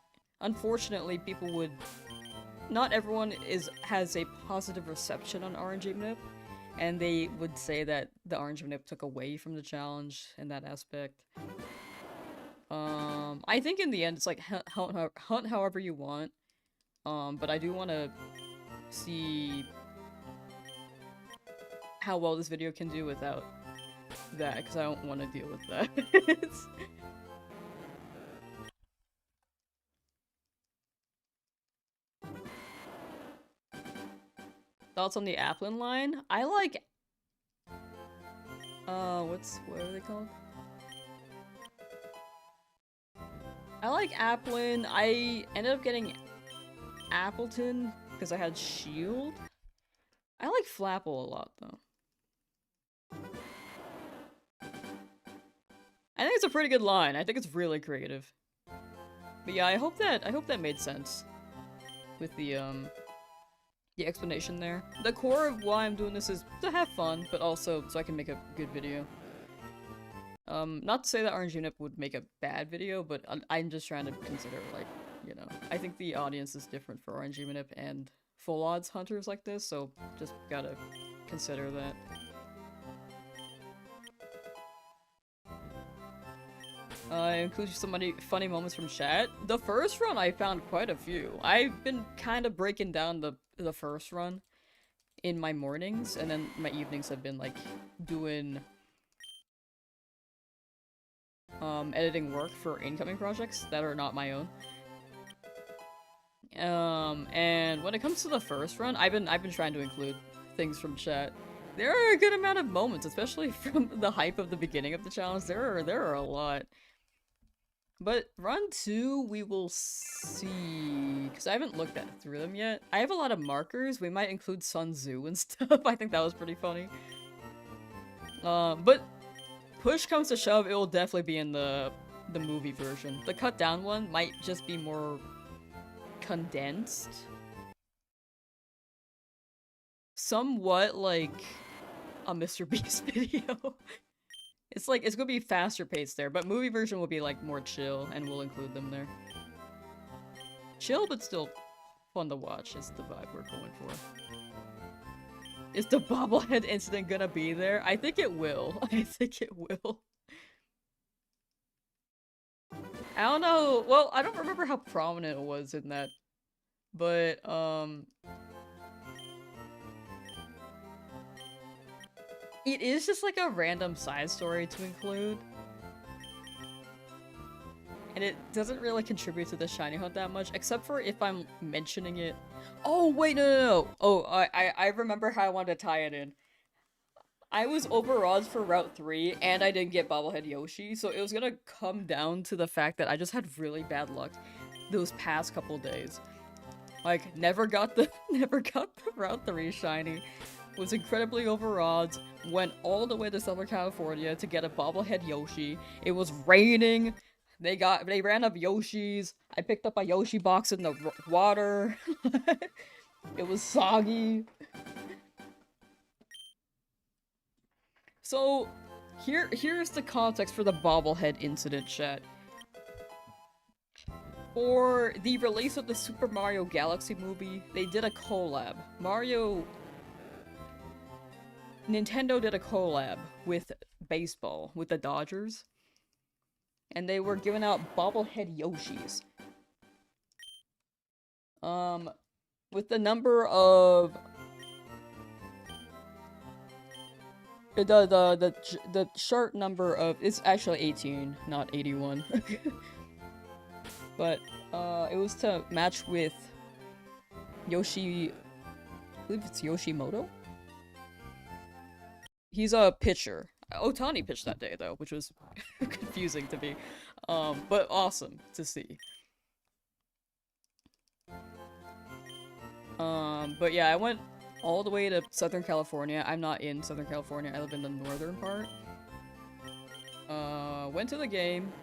unfortunately, people would... Not everyone has a positive reception on RNG manip, and they would say that the RNG manip took away from the challenge in that aspect. I think in the end, it's like hunt however you want. But I do want to see how well this video can do without that because I don't want to deal with that. Thoughts on the Applin line? I like... what are they called? I like Applin. I ended up getting Appleton because I had Shield. I like Flapple a lot, though. I think it's a pretty good line. I think it's really creative. But yeah, I hope that made sense with the explanation there. The core of why I'm doing this is to have fun, but also so I can make a good video. Not to say that RNG Nip would make a bad video, but I'm just trying to consider, like, you know, I think the audience is different for RNG Nip and full odds hunters like this, so just gotta consider that. Include some funny moments from chat. The first run, I found quite a few. I've been kind of breaking down the first run in my mornings, and then my evenings have been, like, doing editing work for incoming projects that are not my own. And when it comes to the first run, I've been trying to include things from chat. There are a good amount of moments, especially from the hype of the beginning of the challenge. There are a lot. But run 2, we will see, because I haven't looked through them yet. I have a lot of markers. We might include Sun Tzu and stuff. I think that was pretty funny. But push comes to shove, it will definitely be in the movie version. The cut down one might just be more condensed. Somewhat like a Mr. Beast video. It's like, it's gonna be faster paced there, but movie version will be like more chill, and we'll include them there. Chill, but still fun to watch is the vibe we're going for. Is the bobblehead incident gonna be there? I think it will. I think it will. I don't know. Well, I don't remember how prominent it was in that, but, it is just like a random side story to include. And it doesn't really contribute to the shiny hunt that much, except for if I'm mentioning it. Oh, wait, no. Oh, I remember how I wanted to tie it in. I was over odds for Route 3, and I didn't get Bobblehead Yoshi, so it was gonna come down to the fact that I just had really bad luck those past couple days. Like, never got the Route 3 shiny. Was incredibly over odds, went all the way to Southern California to get a bobblehead Yoshi. It was raining. They ran up Yoshis. I picked up a Yoshi box in the water. It was soggy. So, here's the context for the bobblehead incident, chat. For the release of the Super Mario Galaxy movie, they did a collab. Nintendo did a collab with baseball, with the Dodgers. And they were giving out bobblehead Yoshis. With the number of... The chart number of... It's actually 18, not 81. But, it was to match with Yoshi... I believe it's Yoshimoto? He's a pitcher. Otani pitched that day, though, which was confusing to me. But awesome to see. But yeah, I went all the way to Southern California. I'm not in Southern California, I live in the northern part. Went to the game.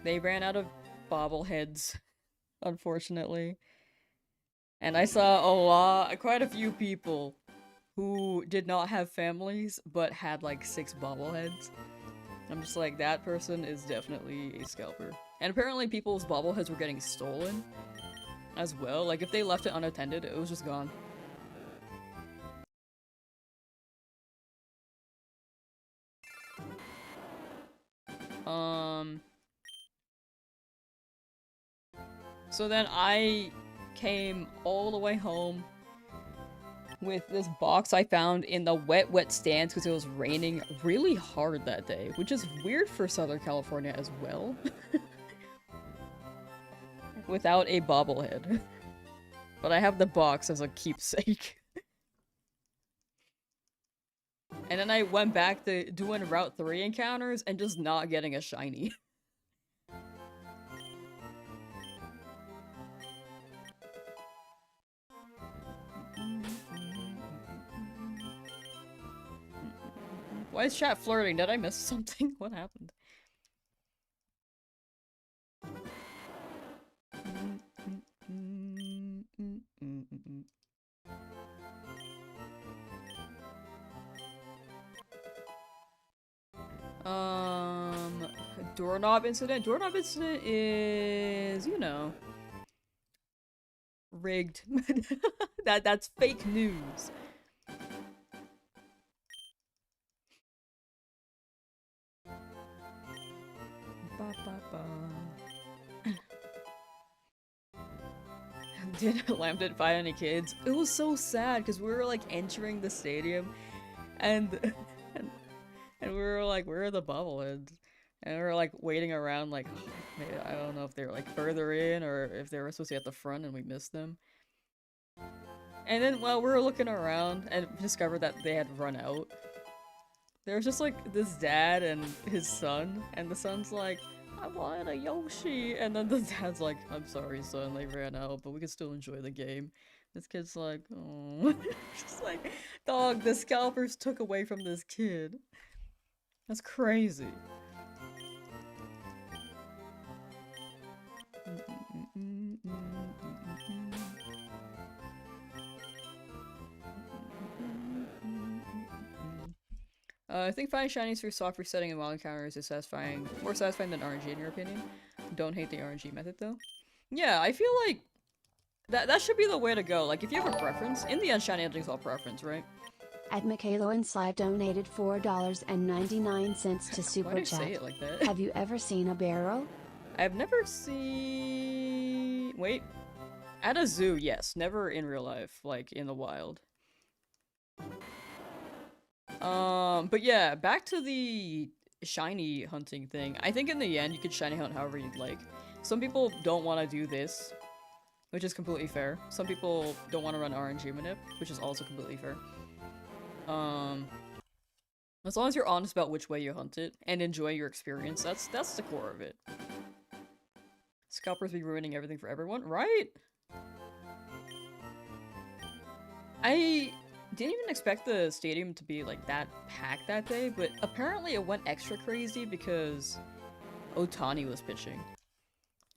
They ran out of bobbleheads, unfortunately. And I saw quite a few people who did not have families, but had like 6 bobbleheads. I'm just like, that person is definitely a scalper. And apparently people's bobbleheads were getting stolen as well. Like, if they left it unattended, it was just gone. So then I came all the way home, with this box I found in the wet stands because it was raining really hard that day, which is weird for Southern California as well. Without a bobblehead. But I have the box as a keepsake. And then I went back to doing Route 3 encounters and just not getting a shiny. Why is chat flirting? Did I miss something? What happened? Doorknob incident? Doorknob incident is, you know, rigged. That's fake news. Ba, ba, ba. Lamb didn't find any kids. It was so sad because we were like entering the stadium and we were like, where are the bobbleheads? And we were like waiting around like, maybe, I don't know if they were like further in or if they were supposed to be at the front and we missed them. And then while we were looking around and discovered that they had run out, there was just like this dad and his son, and the son's like, I wanted a Yoshi, and then the dad's like, I'm sorry son, they ran out, but we can still enjoy the game. This kid's like, oh. Just like, dog, the scalpers took away from this kid. That's crazy. I think finding shinies through soft resetting and wild encounters is more satisfying than RNG in your opinion. Don't hate the RNG method though. Yeah, I feel like that should be the way to go. Like if you have a preference, in the end shiny hunting's all preference, right? At Michaelo and Slive donated $4.99 to Super Why do you Chat. say it like that? Have you ever seen a barrel? I've never seen... Wait. At a zoo, yes. Never in real life, like in the wild. But yeah, back to the shiny hunting thing. I think in the end, you could shiny hunt however you'd like. Some people don't want to do this, which is completely fair. Some people don't want to run RNG manip, which is also completely fair. As long as you're honest about which way you hunt it and enjoy your experience, that's the core of it. Scalpers be ruining everything for everyone, right? I didn't even expect the stadium to be like that packed that day, but apparently it went extra crazy because Ohtani was pitching.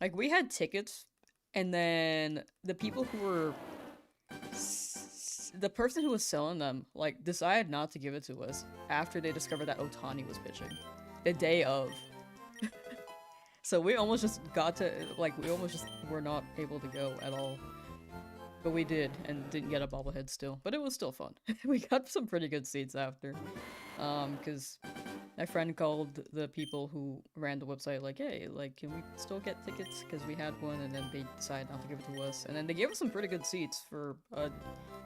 Like we had tickets, and then the people who were the person who was selling them like decided not to give it to us after they discovered that Ohtani was pitching the day of. So we almost just got to like we almost just were not able to go at all. But we did, and didn't get a bobblehead still. But it was still fun. We got some pretty good seats after. Because my friend called the people who ran the website like, hey, like, can we still get tickets? Because we had one, and then they decided not to give it to us. And then they gave us some pretty good seats for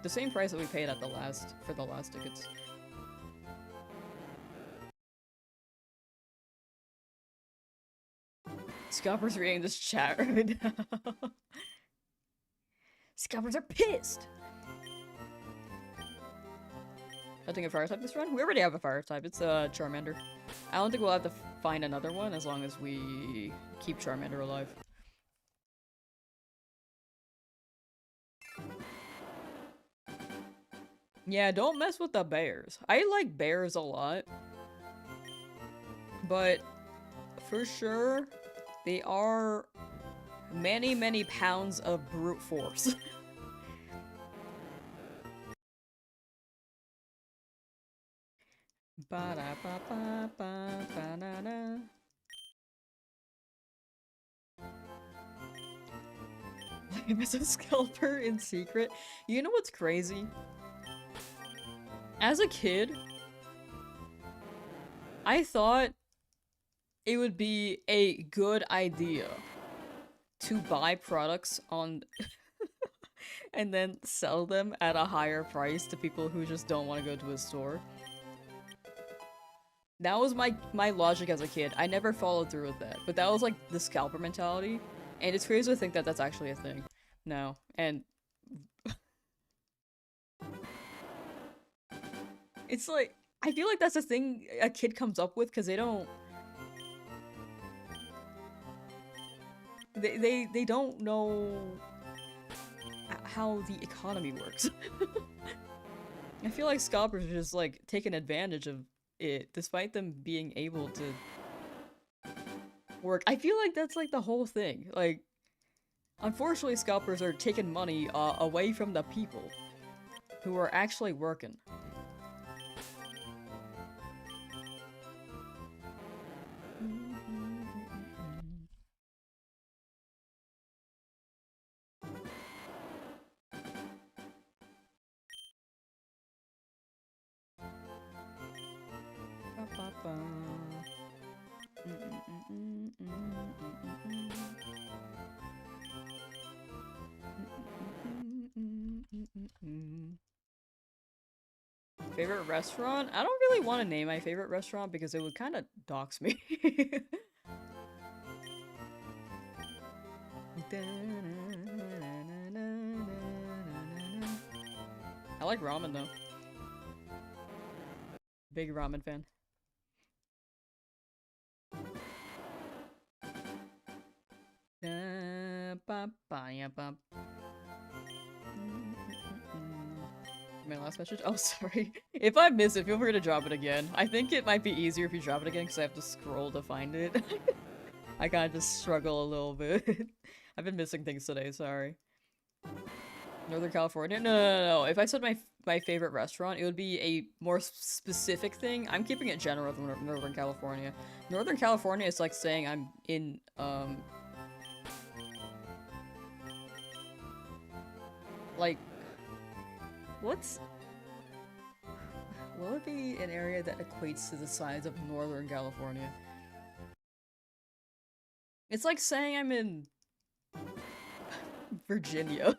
the same price that we paid at for the last tickets. Scalpers reading this chat right now. Scalpers are pissed! Hunting a fire type this run? We already have a fire type. It's a Charmander. I don't think we'll have to find another one as long as we keep Charmander alive. Yeah, don't mess with the bears. I like bears a lot. But for sure, they are many, many pounds of brute force. Ba-da-ba-ba-ba-ba-na-na. I'm a scalper in secret. You know what's crazy? As a kid, I thought it would be a good idea to buy products on and then sell them at a higher price to people who just don't want to go to a store. That was my logic as a kid. I never followed through with that, but that was like the scalper mentality, and it's crazy to think that that's actually a thing now. And it's like, I feel like that's a thing a kid comes up with because they don't they don't know how the economy works. I feel like scalpers are just like taking advantage of it despite them being able to work. I feel like that's like the whole thing. Like, unfortunately scalpers are taking money away from the people who are actually working. Favorite restaurant? I don't really want to name my favorite restaurant because it would kind of dox me. I like ramen though. Big ramen fan. My last message? Oh, sorry. If I miss it, feel free to drop it again. I think it might be easier if you drop it again because I have to scroll to find it. I kind of just struggle a little bit. I've been missing things today, sorry. Northern California? No. If I said my favorite restaurant, it would be a more specific thing. I'm keeping it general with Northern California. Northern California is like saying I'm in, like, will it be an area that equates to the size of Northern California? It's like saying I'm in Virginia.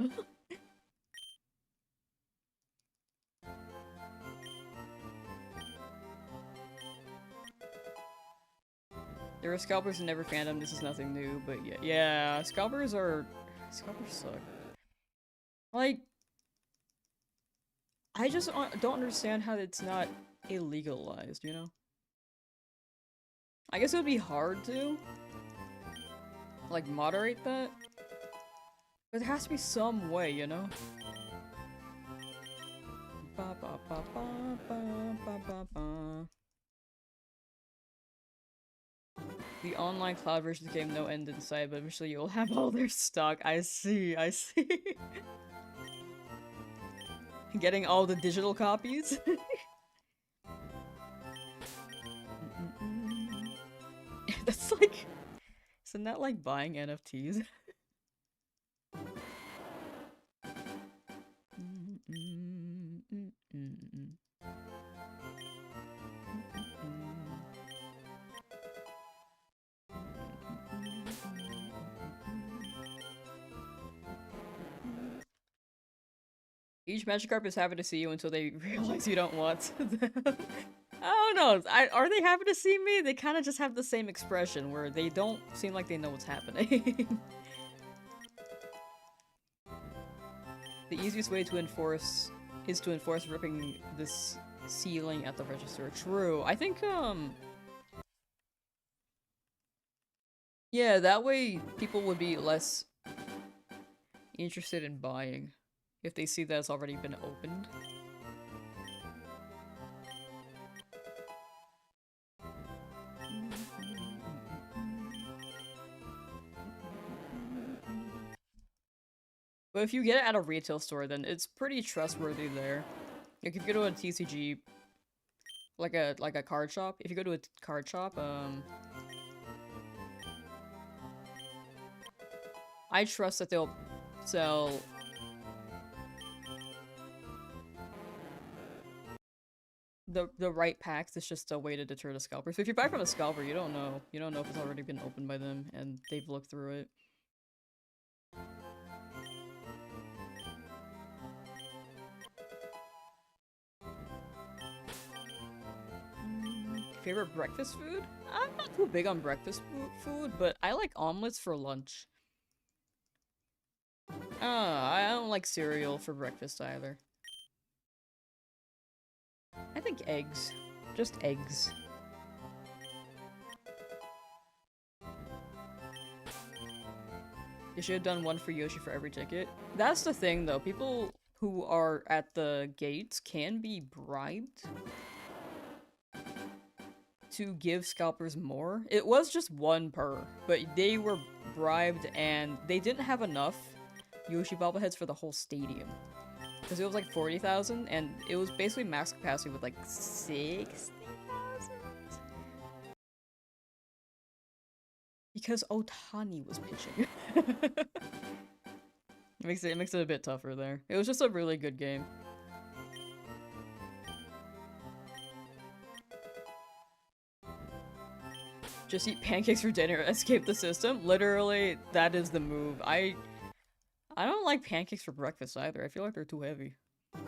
There are scalpers in every fandom, this is nothing new, but yeah, scalpers suck. Like, I just don't understand how it's not illegalized, you know? I guess it would be hard to, like, moderate that, but there has to be some way, you know? Ba ba ba ba ba ba ba ba. The online cloud version of the game, no end in sight, but eventually you'll have all their stock. I see. Getting all the digital copies? That's like... Isn't that like buying NFTs? Each Magikarp is happy to see you until they realize you don't want them. I don't know. Are they happy to see me? They kind of just have the same expression where they don't seem like they know what's happening. The easiest way to enforce is to enforce ripping this ceiling at the register. True. I think, yeah, that way people would be less interested in buying if they see that it's already been opened. But if you get it at a retail store, then it's pretty trustworthy there. Like if you go to a TCG, like a card shop, if you go to a card shop, I trust that they'll sell the right packs. It's just a way to deter the scalper. So if you buy from a scalper, you don't know if it's already been opened by them and they've looked through it. Favorite breakfast food? I'm not too big on breakfast food, but I like omelets for lunch. I don't like cereal for breakfast either. I think eggs. Just eggs. You should have done one for Yoshi for every ticket. That's the thing though, people who are at the gates can be bribed to give scalpers more. It was just one per, but they were bribed and they didn't have enough Yoshi bobbleheads for the whole stadium. Because it was like 40,000 and it was basically max capacity with like 60,000. Because Otani was pitching. It makes it a bit tougher there. It was just a really good game. Just eat pancakes for dinner, escape the system. Literally, that is the move. I don't like pancakes for breakfast either. I feel like they're too heavy. I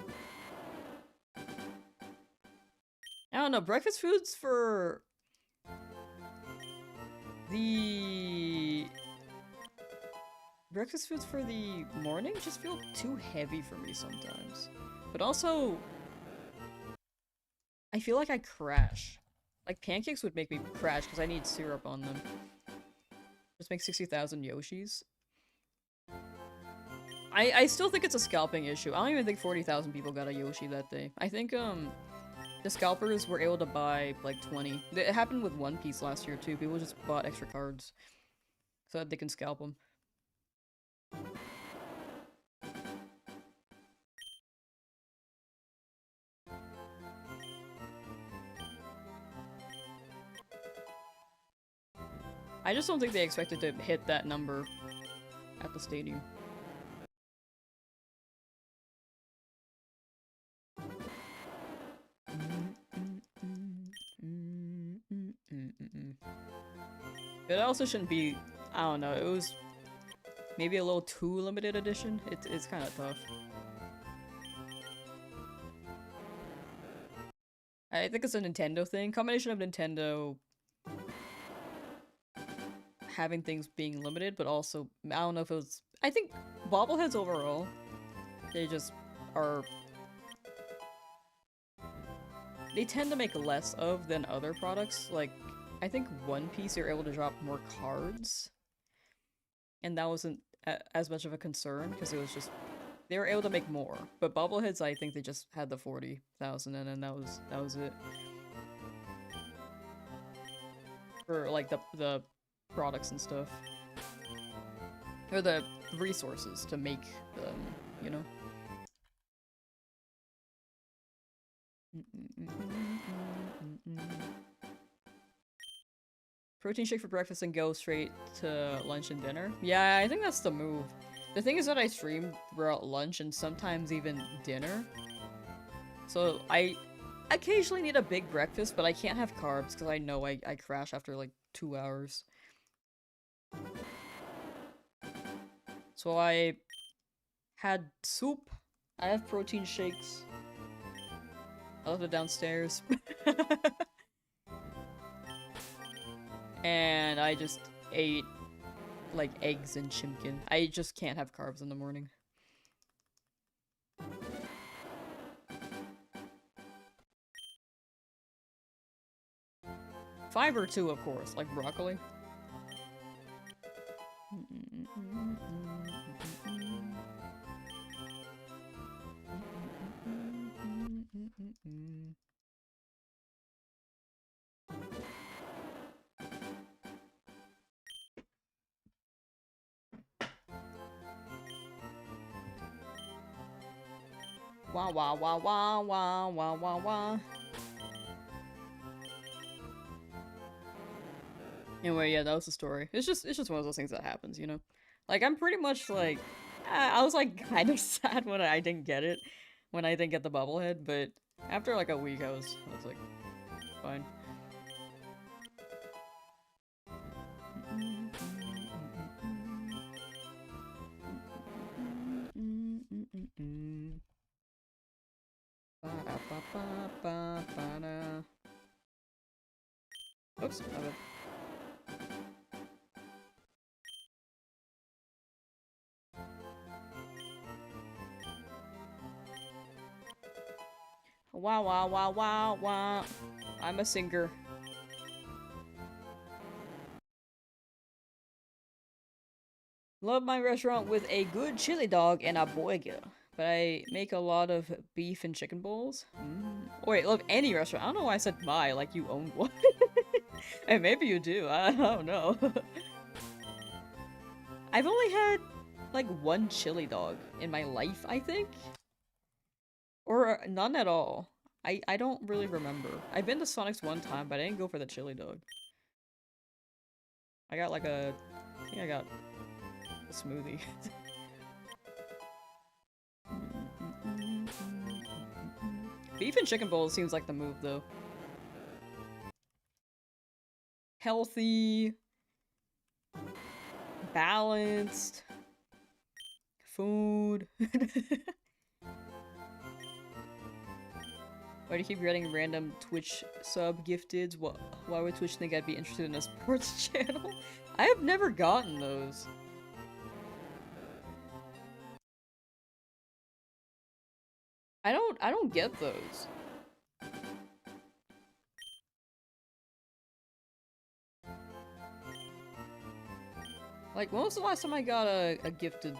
don't know, breakfast foods for the morning just feel too heavy for me sometimes. But also, I feel like I crash. Like, pancakes would make me crash because I need syrup on them. Just make 60,000 Yoshis. I still think it's a scalping issue. I don't even think 40,000 people got a Yoshi that day. I think, the scalpers were able to buy, like, 20. It happened with One Piece last year, too. People just bought extra cards so that they can scalp them. I just don't think they expected to hit that number at the stadium. It also shouldn't be, I don't know, it was maybe a little too limited edition. It's kind of tough. I think it's a Nintendo thing. Combination of Nintendo having things being limited, but also, I don't know if it was, I think bobbleheads overall, they just are, they tend to make less of than other products. Like, I think One Piece you're able to drop more cards, and that wasn't as much of a concern because it was just, they were able to make more. But bobbleheads, I think they just had the 40,000 and then that was it. For like the products and stuff. Or the resources to make them, you know? Protein shake for breakfast and go straight to lunch and dinner. Yeah, I think that's the move. The thing is that I stream throughout lunch and sometimes even dinner. So I occasionally need a big breakfast, but I can't have carbs because I know I crash after like 2 hours. So I had soup. I have protein shakes. I left it downstairs. And I just ate like eggs and chimkin. I just can't have carbs in the morning. Fiber too, of course, like broccoli. Wah wah wah wah wah wah wah wah. Anyway, yeah, that was the story. It's just one of those things that happens, you know? Like, I'm pretty much like, I was like kind of sad when I didn't get it, when I didn't get the bobblehead, but after like a week I was like, fine. Ba-da-ba-ba-ba-ba-da. Oops, my bad. Wow, wow, wow, wow, wow. I'm a singer. Love my restaurant with a good chili dog and a burger. But I make a lot of beef and chicken bowls. Oh, wait, love any restaurant. I don't know why I said my, like you own one. And maybe you do. I don't know. I've only had like one chili dog in my life, I think. Or none at all. I don't really remember. I've been to Sonic's one time, but I didn't go for the chili dog. I got like a... I think I got a smoothie. Beef and chicken bowl seems like the move, though. Healthy. Balanced. Food. Why do you keep getting random Twitch sub gifteds? Why would Twitch think I'd be interested in a sports channel? I have never gotten those. I don't get those. Like, when was the last time I got a gifted?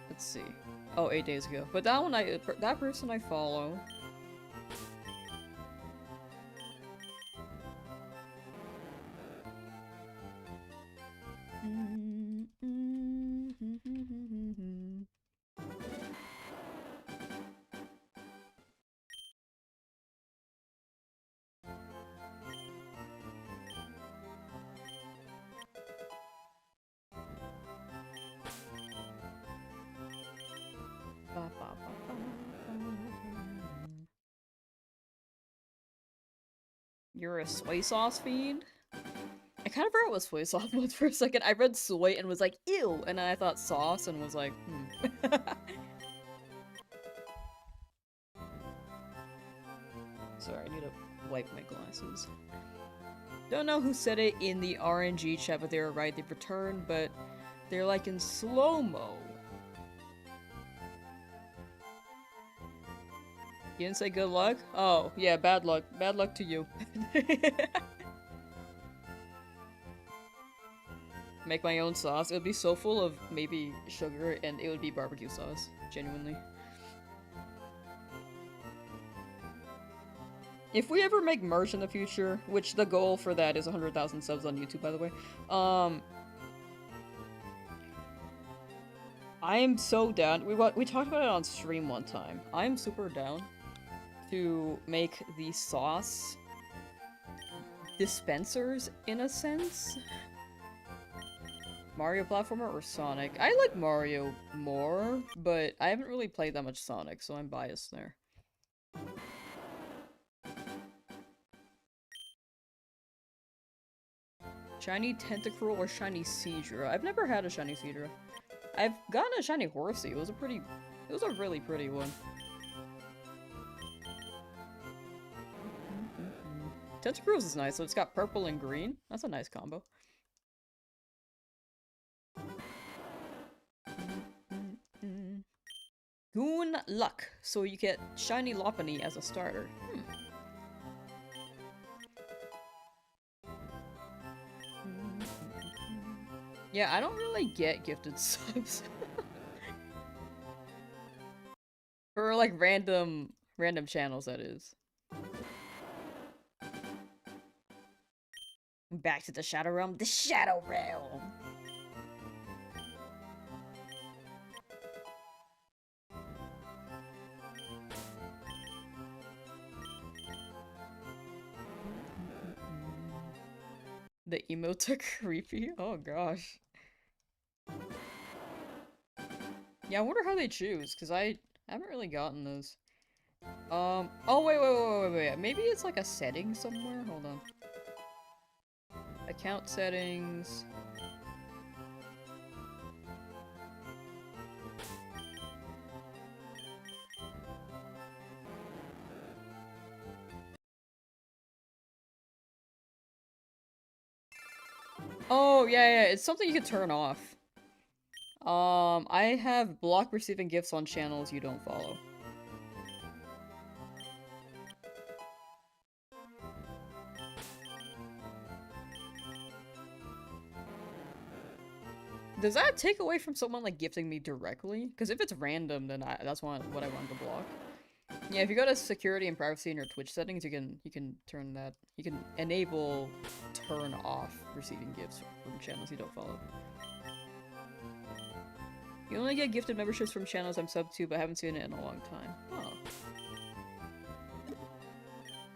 Let's see. Oh, 8 days ago. But that one that person I follow. You're a soy sauce fiend? I kind of forgot what soy sauce was for a second. I read soy and was like, ew! And then I thought sauce and was like, Sorry, I need to wipe my glasses. Don't know who said it in the RNG chat, but they were right. They've returned, but they're like in slow-mo. You didn't say good luck? Oh, yeah, bad luck. Bad luck to you. Make my own sauce. It would be so full of maybe sugar and it would be barbecue sauce. Genuinely. If we ever make merch in the future, which the goal for that is 100,000 subs on YouTube, by the way, I am so down. We talked about it on stream one time. I'm super down to make the sauce dispensers, in a sense. Mario platformer or Sonic? I like Mario more, but I haven't really played that much Sonic, so I'm biased there. Shiny Tentacruel or Shiny Seadra? I've never had a Shiny Seadra. I've gotten a Shiny Horsey. It was a really pretty one. Tentacruels is nice, so it's got purple and green. That's a nice combo. Goon Luck, so you get Shiny Lopunny as a starter. Yeah, I don't really get gifted subs. For like random channels, that is. Back to the Shadow Realm. The Shadow Realm! The emotes are creepy? Oh gosh. Yeah, I wonder how they choose, because I haven't really gotten those. Oh wait. Maybe it's like a setting somewhere? Hold on. Account settings. Oh, yeah, it's something you can turn off. I have block receiving gifts on channels you don't follow. Does that take away from someone, like, gifting me directly? Because if it's random, then that's what I want to block. Yeah, if you go to security and privacy in your Twitch settings, you can turn that. You can enable turn off receiving gifts from channels you don't follow. You only get gifted memberships from channels I'm sub to, but haven't seen it in a long time. Oh.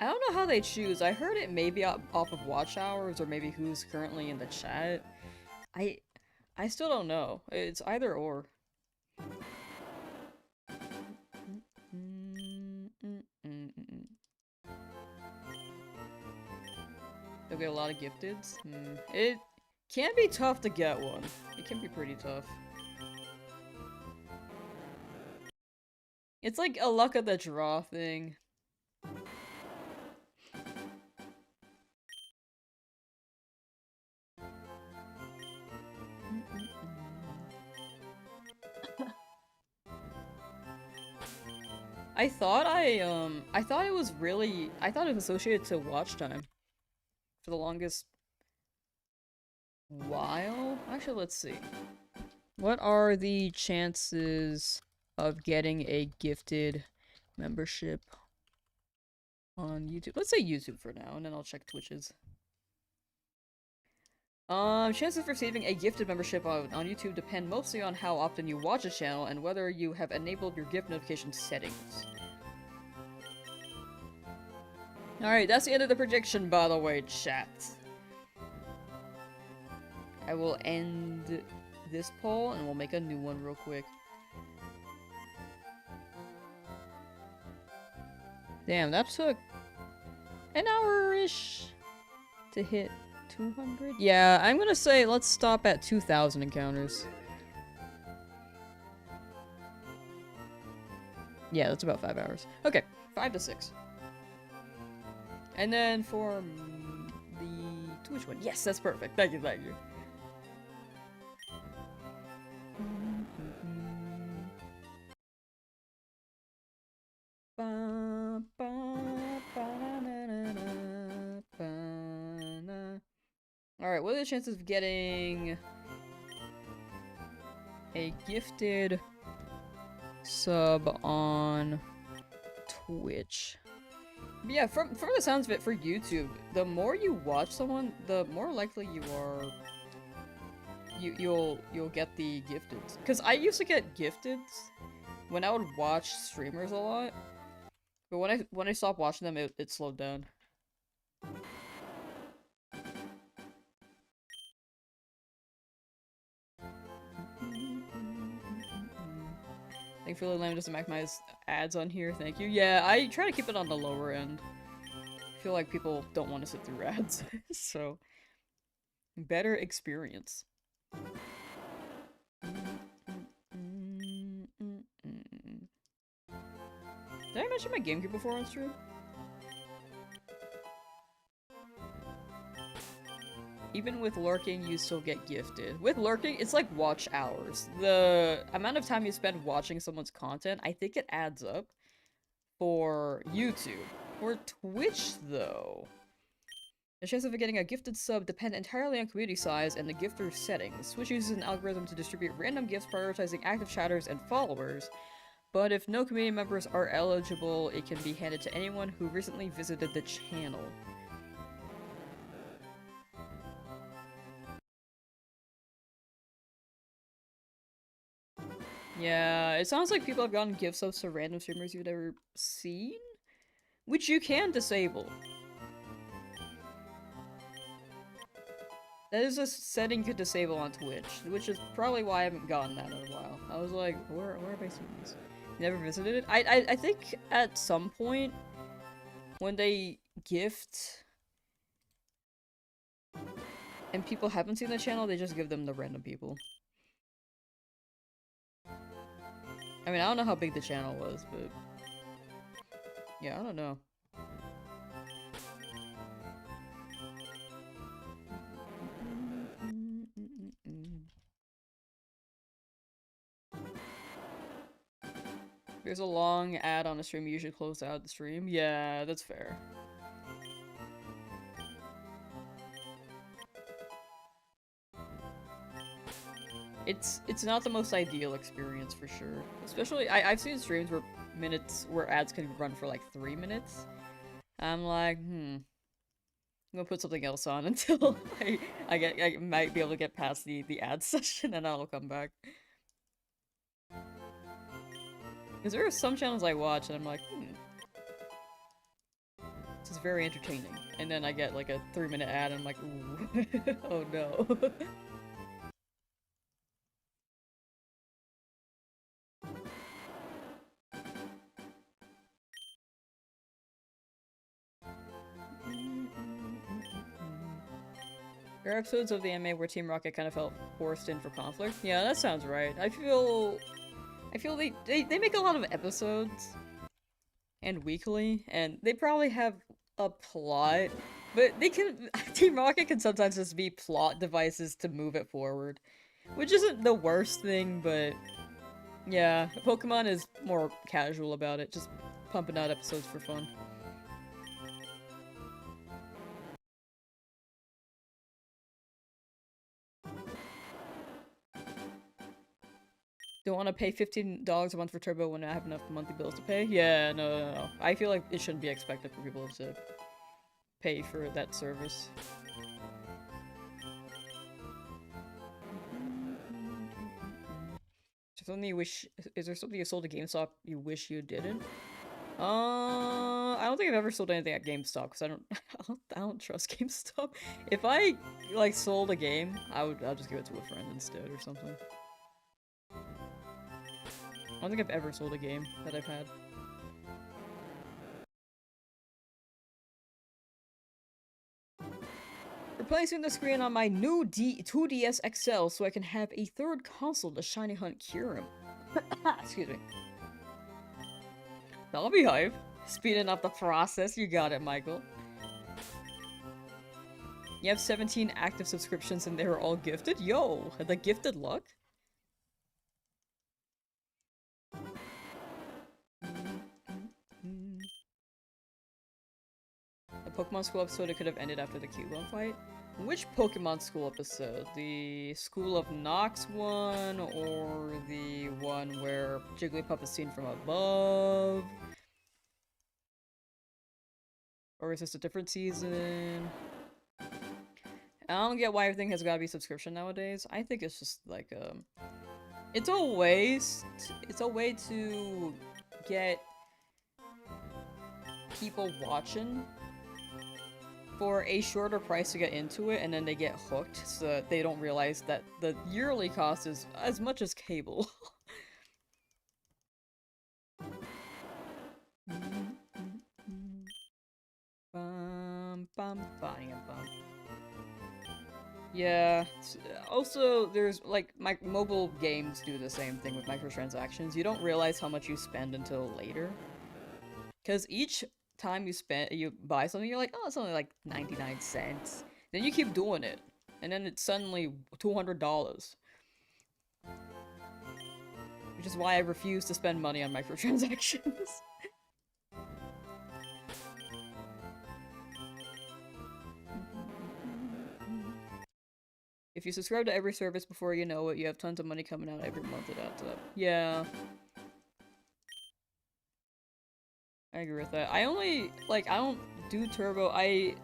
I don't know how they choose. I heard it may be off of watch hours or maybe who's currently in the chat. I still don't know. It's either or. They'll get a lot of gifteds. It can be tough to get one. It can be pretty tough. It's like a luck of the draw thing. I thought it was associated to watch time for the longest while. Actually, let's see. What are the chances of getting a gifted membership on YouTube? Let's say YouTube for now, and then I'll check Twitch's. Chances of receiving a gifted membership on YouTube depend mostly on how often you watch a channel and whether you have enabled your gift notification settings. Alright, that's the end of the prediction, by the way, chat. I will end this poll and we'll make a new one real quick. Damn, that took an hour-ish to hit 200? Yeah, I'm gonna say let's stop at 2,000 encounters. Yeah, that's about 5 hours. Okay, 5 to 6. And then for the Twitch one. Yes, that's perfect. Thank you, thank you. Alright, what are the chances of getting a gifted sub on Twitch? But yeah, from the sounds of it, for YouTube, the more you watch someone, the more likely you are you'll get the gifted. Because I used to get gifted when I would watch streamers a lot, but when I stopped watching them, it slowed down. Thankfully, Lamb doesn't maximize ads on here. Thank you. Yeah, I try to keep it on the lower end. I feel like people don't want to sit through ads, so better experience. Did I mention my GameCube before on stream? Even with lurking, you still get gifted. With lurking, it's like watch hours. The amount of time you spend watching someone's content, I think it adds up for YouTube. For Twitch, though, the chances of getting a gifted sub depend entirely on community size and the gifter settings. Twitch uses an algorithm to distribute random gifts prioritizing active chatters and followers, but if no community members are eligible, it can be handed to anyone who recently visited the channel. Yeah, it sounds like people have gotten gift subs to random streamers you've never seen? Which you can disable. That is a setting you could disable on Twitch, which is probably why I haven't gotten that in a while. I was like, where have I seen these? Never visited it? I think at some point, when they gift and people haven't seen the channel, they just give them to random people. I mean, I don't know how big the channel was, but yeah, I don't know. There's a long ad on the stream, you usually close out the stream. Yeah, that's fair. It's not the most ideal experience for sure. Especially, I've seen streams where ads can run for like 3 minutes. I'm like, I'm gonna put something else on until I might be able to get past the ad session, and I'll come back. Because there are some channels I watch and I'm like, this is very entertaining. And then I get like a 3-minute ad and I'm like, ooh, oh no. There are episodes of the anime where Team Rocket kind of felt forced in for conflict. Yeah, that sounds right. I feel they make a lot of episodes and weekly, and they probably have a plot, but Team Rocket can sometimes just be plot devices to move it forward, which isn't the worst thing, but yeah, Pokemon is more casual about it, just pumping out episodes for fun. Don't want to pay $15 a month for Turbo when I have enough monthly bills to pay? Yeah, no. I feel like it shouldn't be expected for people to pay for that service. Is there something you sold to GameStop you wish you didn't? I don't think I've ever sold anything at GameStop because I don't trust GameStop. If I like sold a game, I'll just give it to a friend instead or something. I don't think I've ever sold a game that I've had. Replacing the screen on my new 2DS XL so I can have a third console to shiny hunt Kyurem. Excuse me. That'll be hype. Speeding up the process. You got it, Michael. You have 17 active subscriptions and they were all gifted? Yo, the gifted luck? The Pokemon School episode, it could have ended after the Cubone fight. Which Pokemon School episode? The School of Nox one, or the one where Jigglypuff is seen from above? Or is this a different season? I don't get why everything has gotta be subscription nowadays. I think it's just like, it's a way to get people watching for a shorter price to get into it, and then they get hooked so that they don't realize that the yearly cost is as much as cable. Yeah, also there's like mobile games do the same thing with microtransactions. You don't realize how much you spend until later. Because each time you buy something, you're like, oh, it's only like 99 cents. Then you keep doing it, and then it's suddenly $200. Which is why I refuse to spend money on microtransactions. If you subscribe to every service before you know it, you have tons of money coming out every month. It adds up. Yeah. I agree with that. I don't do Turbo. I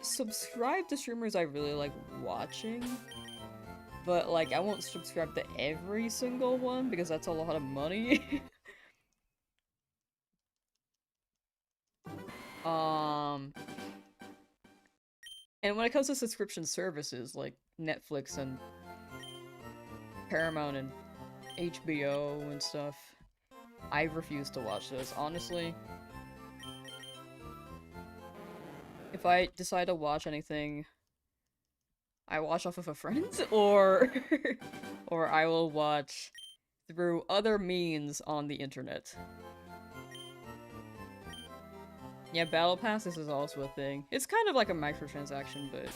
subscribe to streamers I really like watching. But, like, I won't subscribe to every single one because that's a lot of money. And when it comes to subscription services, like Netflix and Paramount and HBO and stuff, I refuse to watch those, honestly. If I decide to watch anything, I watch off of a friend, or I will watch through other means on the internet. Yeah, Battle Passes is also a thing. It's kind of like a microtransaction, but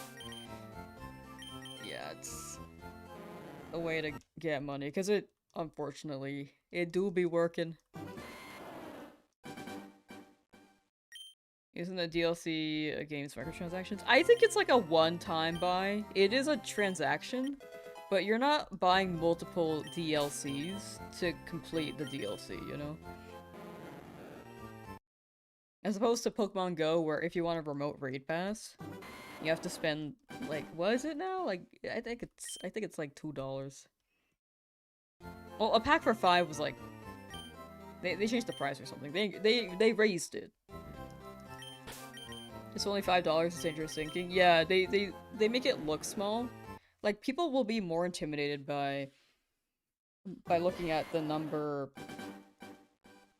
yeah, it's a way to get money, because it Unfortunately, it do be working. Isn't the DLC a game's microtransactions? I think it's like a one-time buy. It is a transaction, but you're not buying multiple DLCs to complete the DLC, you know? As opposed to Pokemon Go, where if you want a remote raid pass, you have to spend, like, what is it now? Like, I think it's like $2. Well, a pack for 5 was like, they changed the price or something. They raised it. It's only $5, it's dangerous thinking. Yeah, they make it look small. Like, people will be more intimidated by looking at the number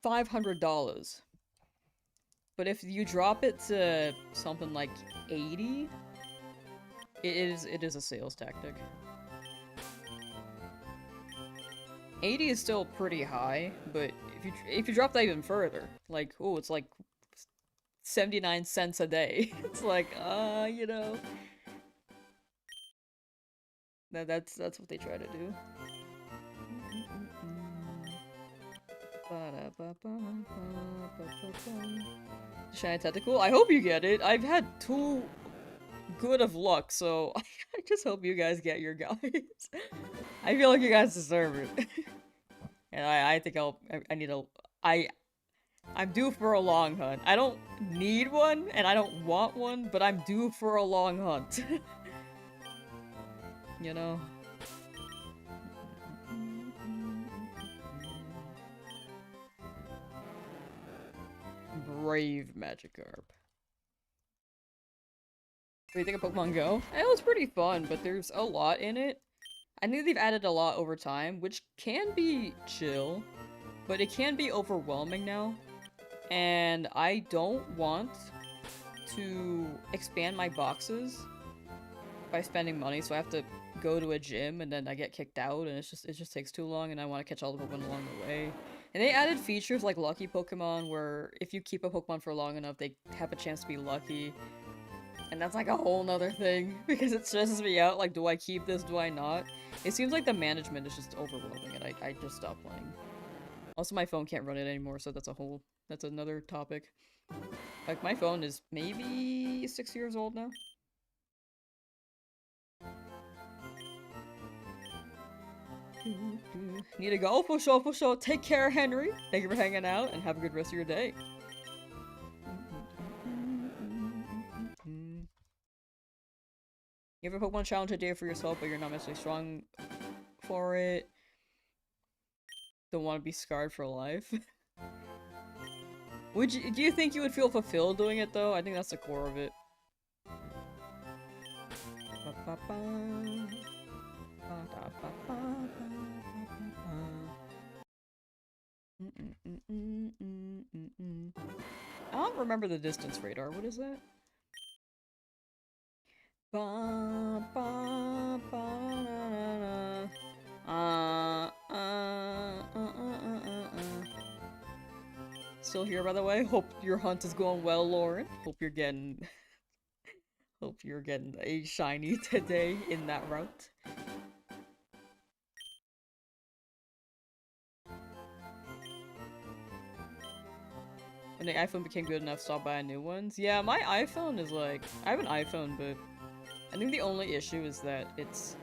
$500. But if you drop it to something like 80, it is a sales tactic. 80 is still pretty high, but if you drop that even further, like, oh, it's like 79 cents a day. It's like, you know. That's what they try to do. Shiny Tentacle? I hope you get it. I've had 2 good of luck, so I just hope you guys get your guys. I feel like you guys deserve it. And I think I need a... I'm due for a long hunt. I don't need one, and I don't want one, but I'm due for a long hunt. You know? Brave Magikarp. What do you think of Pokemon Go? It was pretty fun, but there's a lot in it. I think they've added a lot over time, which can be chill, but it can be overwhelming now. And I don't want to expand my boxes by spending money, so I have to go to a gym and then I get kicked out, and it just takes too long, and I want to catch all the Pokemon along the way. And they added features like Lucky Pokemon, where if you keep a Pokemon for long enough, they have a chance to be lucky. And that's like a whole nother thing, because it stresses me out, like, do I keep this, do I not? It seems like the management is just overwhelming, and I just stopped playing. Also, my phone can't run it anymore, so that's another topic. Like, my phone is maybe 6 years old now. Need to go? For sure, for sure. Take care, Henry. Thank you for hanging out, and have a good rest of your day. You have a Pokemon challenge idea for yourself, but you're not necessarily strong for it. Don't want to be scarred for life. Do you think you would feel fulfilled doing it, though? I think that's the core of it. I don't remember the distance radar. What is that? Still here, by the way. Hope your hunt is going well, Lauren. Hope you're getting a shiny today in that route. When the iPhone became good enough, stop buying new ones. Yeah, my iPhone is like, I have an iPhone, but I think the only issue is that it's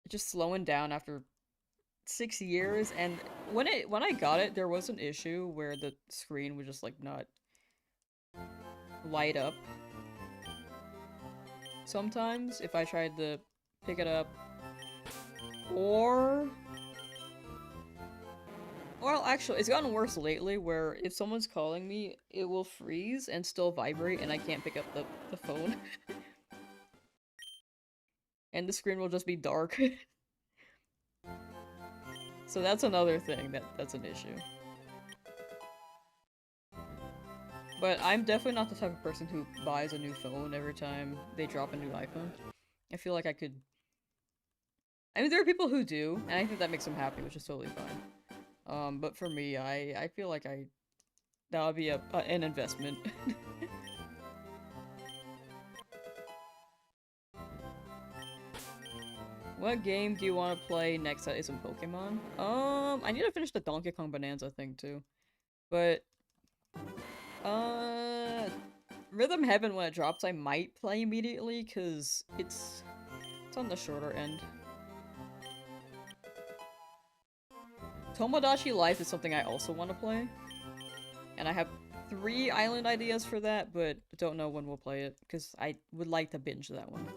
just slowing down after 6 years, and when I got it, there was an issue where the screen would just like not light up sometimes if I tried to pick it up, or well, actually, it's gotten worse lately, where if someone's calling me, it will freeze and still vibrate, and I can't pick up the phone. And the screen will just be dark. So that's another thing that's an issue. But I'm definitely not the type of person who buys a new phone every time they drop a new iPhone. I feel like I could... I mean, there are people who do, and I think that makes them happy, which is totally fine. But for me, I feel like that would be an investment. What game do you want to play next that isn't Pokemon? I need to finish the Donkey Kong Bonanza thing too. But, Rhythm Heaven when it drops I might play immediately, cause it's on the shorter end. Tomodachi Life is something I also want to play. And I have 3 island ideas for that, but don't know when we'll play it, because I would like to binge that one.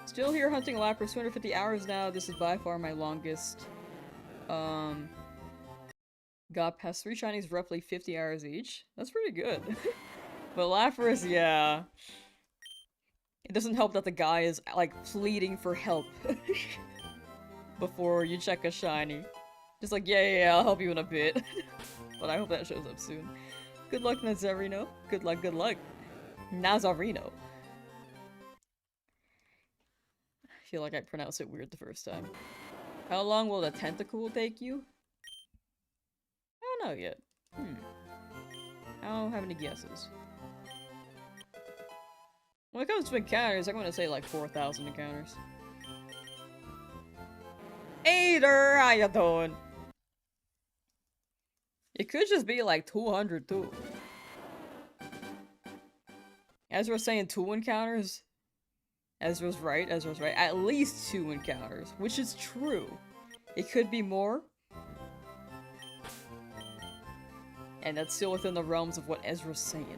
Still here hunting Lapras, 250 hours now. This is by far my longest. Got past 3 shinies, roughly 50 hours each. That's pretty good. But Lapras, yeah. It doesn't help that the guy is, like, pleading for help before you check a shiny. Just like, yeah, I'll help you in a bit. But I hope that shows up soon. Good luck, Nazareno. Good luck, good luck. Nazareno. I feel like I pronounced it weird the first time. How long will the tentacle take you? I don't know yet. I don't have any guesses. When it comes to encounters, I'm gonna say like 4,000 encounters. Hey there, how you doing? It could just be like 200 too. Ezra's saying 2 encounters. Ezra's right, Ezra's right. At least 2 encounters, which is true. It could be more. And that's still within the realms of what Ezra's saying.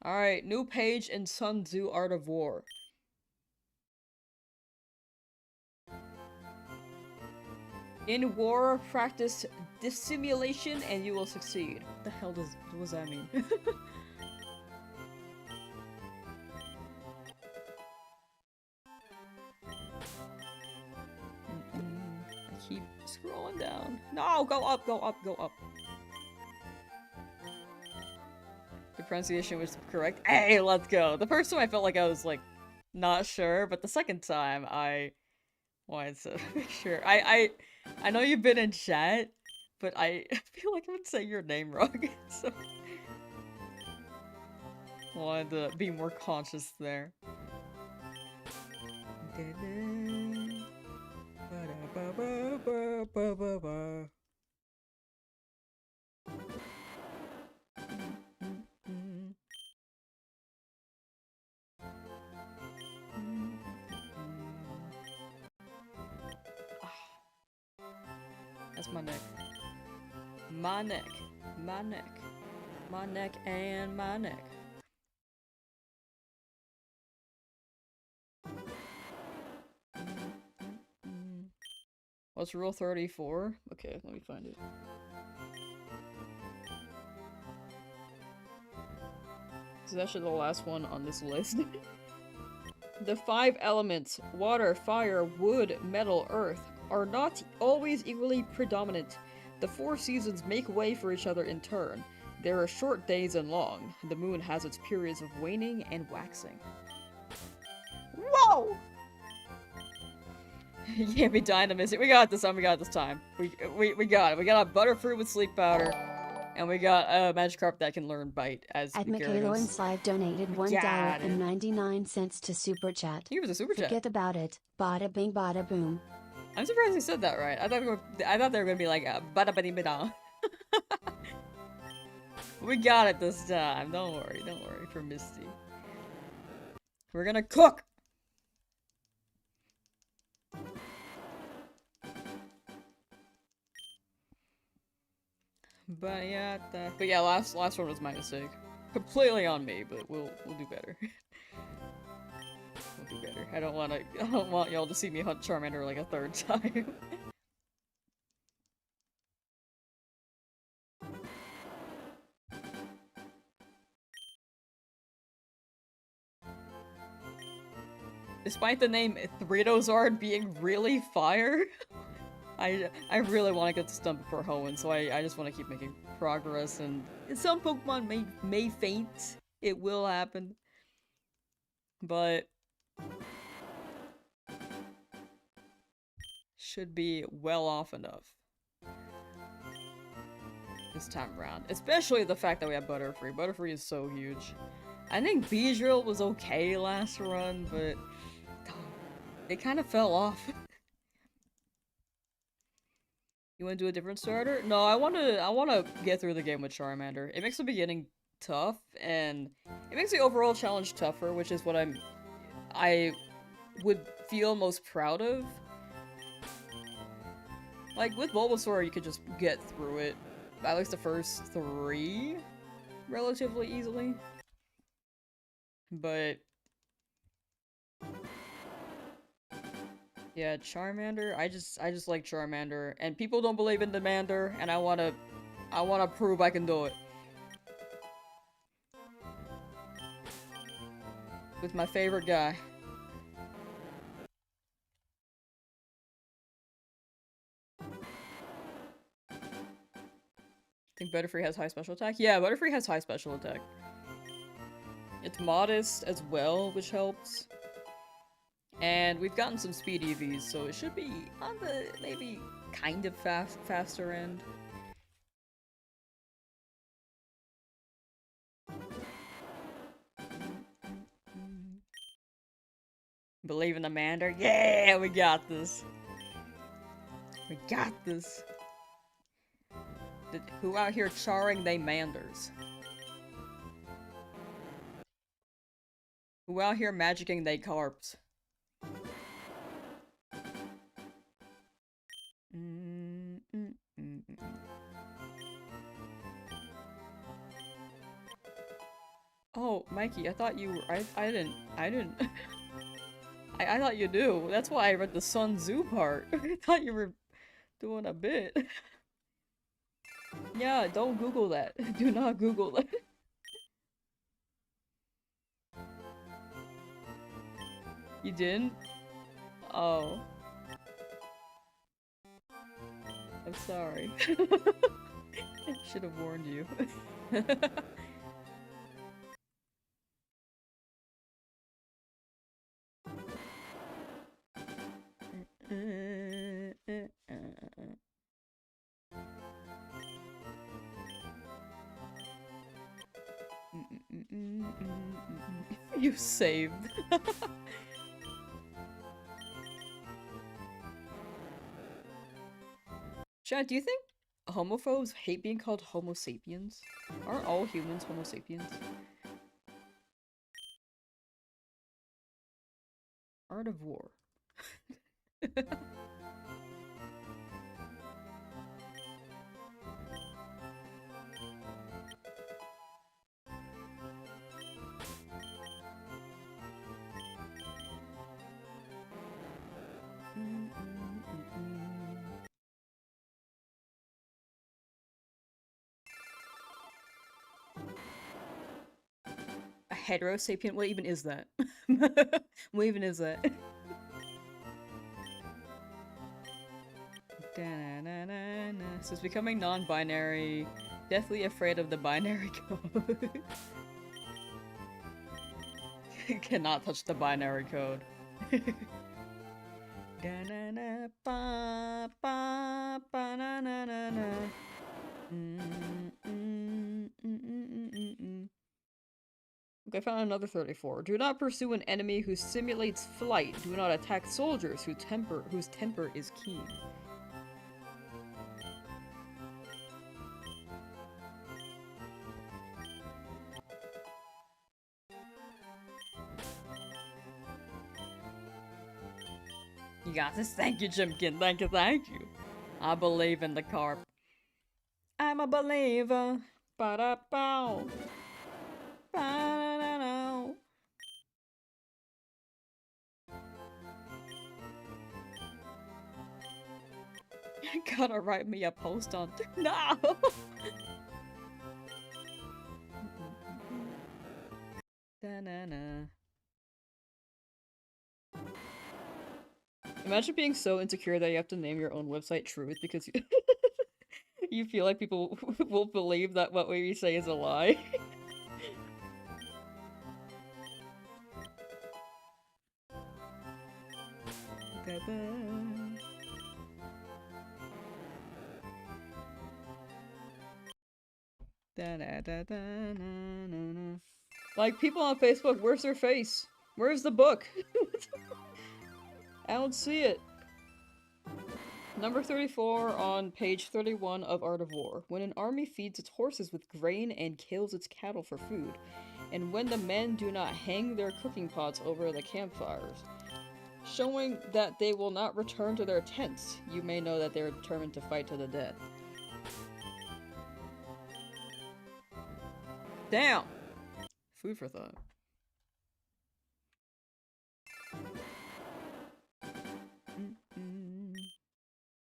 Alright, new page in Sun Tzu Art of War. In war, practice dissimulation and you will succeed. What the hell does that mean? I keep scrolling down. No, go up, go up, go up. The pronunciation was correct. Hey, let's go. The first time I felt like I was like not sure, but the second time I wanted to make sure. I know you've been in chat, but I feel like I'm gonna say your name wrong, so wanted to be more conscious there. That's my neck. My neck. My neck. My neck and my neck. What's rule 34? Okay, let me find it. This is actually the last one on this list. The 5 elements, water, fire, wood, metal, earth, are not always equally predominant. The 4 seasons make way for each other in turn. There are short days and long. The moon has its periods of waning and waxing. Whoa! You can't be dying to miss it. We got this time, we got this time. We got it. We got a butterfruit with sleep powder. And we got a Magikarp that can learn Bite as Michaelo and Slive donated $1.99 to Super Chat. He was a Super Chat. Forget about it. Bada bing bada boom. I'm surprised he said that right. I thought they were gonna be like bada bada bada. We got it this time. Don't worry for Misty. We're gonna cook. But yeah, last one was my mistake. Completely on me, but we'll do better. We'll do better. I don't want y'all to see me hunt Charmander like a 3rd time. Despite the name Thridozard being really fire, I really want to get this done before Hoenn, so I just want to keep making progress, and some Pokemon may faint. It will happen. But should be well off enough this time around. Especially the fact that we have Butterfree. Butterfree is so huge. I think Beedrill was okay last run, but it kind of fell off. You want to do a different starter? No, I want to get through the game with Charmander. It makes the beginning tough, and it makes the overall challenge tougher, which is what I would feel most proud of. Like, with Bulbasaur, you could just get through it, at least the first 3, relatively easily. But yeah, Charmander, I just like Charmander, and people don't believe in Demander, and I wanna prove I can do it. With my favorite guy. I think Butterfree has high special attack? Yeah, Butterfree has high special attack. It's modest as well, which helps. And we've gotten some speed EVs, so it should be on the maybe kind of faster end. Believe in the Mander? Yeah, we got this. We got this. Who out here charring they Manders? Who out here magicking they Carps? Oh, Mikey, I thought you were- I didn't- I thought you knew. That's why I read the Sun Tzu part. I thought you were doing a bit. Yeah, don't Google that. Do not Google that. You didn't? Oh. I'm sorry. Should have warned you. You saved. Chad, do you think homophobes hate being called Homo sapiens? Aren't all humans Homo sapiens? Art of War. A heterosapien? What even is that? What even is that? So it's becoming non-binary, deathly afraid of the binary code. Cannot touch the binary code. Okay, I found another 34. Do not pursue an enemy who simulates flight. Do not attack soldiers whose temper is keen. You got this. Thank you, Jimkin. Thank you, thank you. I believe in the carp. I'm a believer. Ba-da-bow. Ba-da-da-dow. You gotta write me a post on. No! Da-na-na. Imagine being so insecure that you have to name your own website Truth because you, you feel like people will believe that what we say is a lie. Da, da, da, da, na, na, na. Like, people on Facebook, where's their face? Where's the book? I don't see it. Number 34 on page 31 of Art of War. When an army feeds its horses with grain and kills its cattle for food, and when the men do not hang their cooking pots over the campfires, showing that they will not return to their tents, you may know that they are determined to fight to the death. Damn! Food for thought.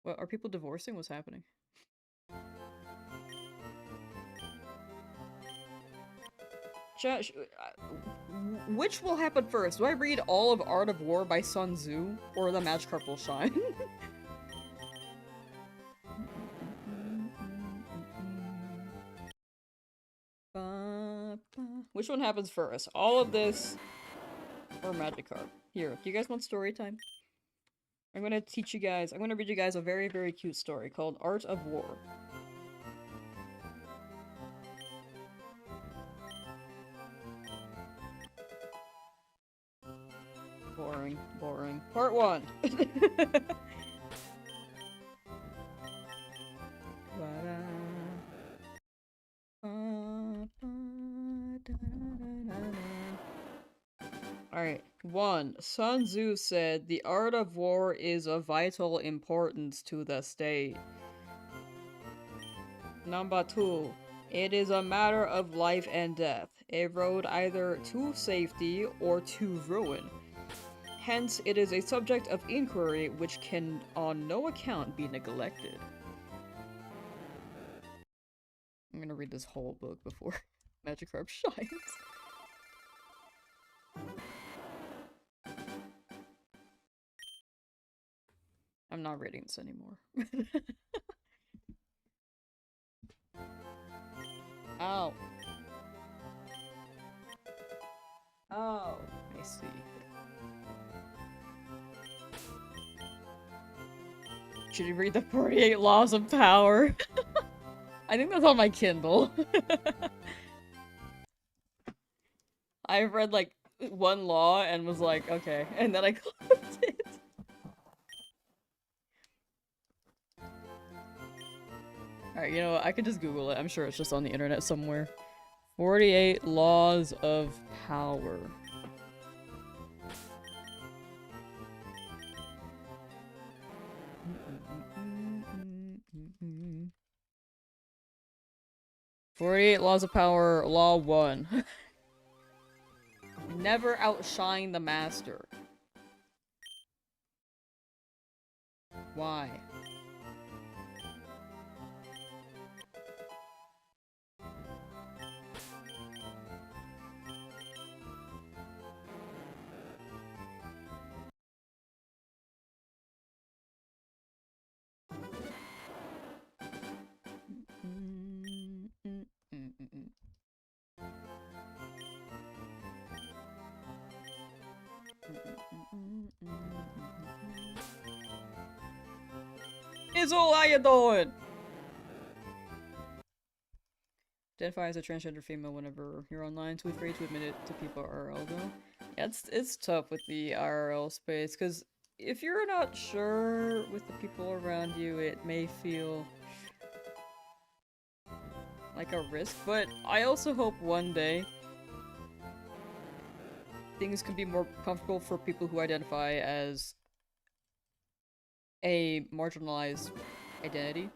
What, are people divorcing? What's happening? Chat, which will happen first? Do I read all of Art of War by Sun Tzu, or the Magikarp will shine? Which one happens first? All of this, or Magikarp? Here, do you guys want story time? I'm gonna teach you guys, I'm gonna read you guys a very, very cute story called Art of War. Boring, boring. Part 1! Alright, 1. Sun Tzu said, "The art of war is of vital importance to the state." Number 2. It is a matter of life and death, a road either to safety or to ruin. Hence, it is a subject of inquiry which can on no account be neglected. I'm gonna read this whole book before Magikarp shines. I'm not reading this anymore. Ow. Oh, I see. Should you read the 48 Laws of Power? I think that's on my Kindle. I've read like one law and was like, okay, and then I closed it. Alright, you know what? I could just Google it. I'm sure it's just on the internet somewhere. 48 Laws of Power. Mm-mm-mm-mm-mm-mm. 48 Laws of Power, Law 1. Never outshine the master. Why? Izzle, how you doing? Identify as a transgender female whenever you're online. Too afraid to admit it to people IRL though. Yeah, it's tough with the IRL space, because if you're not sure with the people around you, it may feel like a risk, but I also hope one day things can be more comfortable for people who identify as a marginalized identity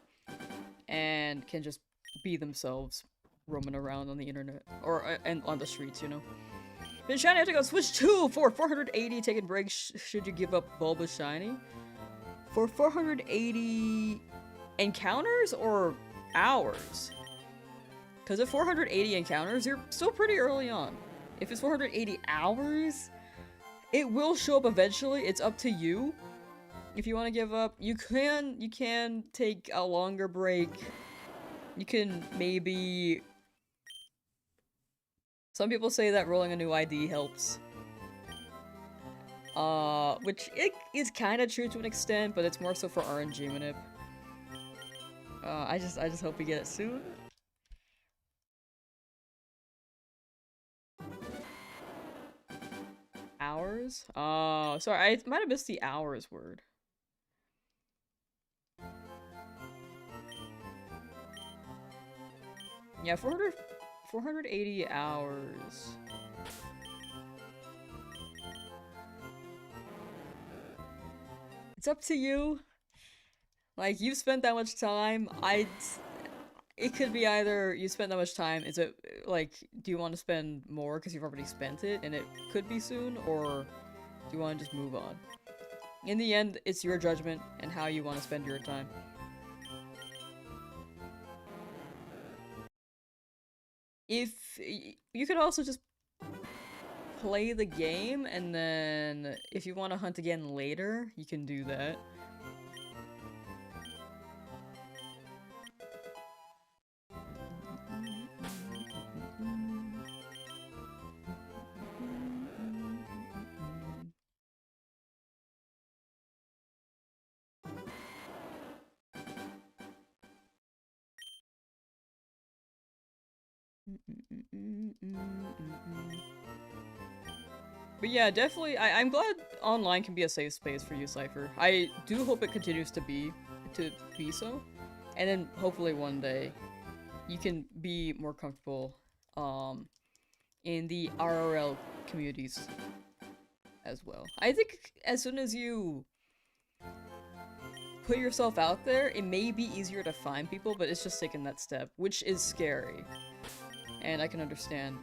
and can just be themselves roaming around on the internet or and on the streets, you know. Been shiny, I have to go switch 2 for 480 taking breaks. Should you give up Bulba Shiny? For 480 encounters or hours? Because at 480 encounters, you're still pretty early on. If it's 480 hours, it will show up eventually. It's up to you. If you want to give up, you can take a longer break. You can maybe... Some people say that rolling a new ID helps. Which it is kind of true to an extent, but it's more so for RNG manip. I just hope we get it soon. Hours? Oh, sorry, I might have missed the hours word. Yeah, 480 hours. It's up to you. Like, you've spent that much time. It could be either you spent that much time, is it, like, do you want to spend more because you've already spent it and it could be soon, or do you want to just move on? In the end, it's your judgment and how you want to spend your time. If you could also just play the game, and then if you want to hunt again later, you can do that. But yeah, definitely, I'm glad online can be a safe space for you, Cypher. I do hope it continues to be so. And then hopefully one day you can be more comfortable in the RRL communities as well. I think as soon as you put yourself out there, it may be easier to find people, but it's just taking that step, which is scary. And I can understand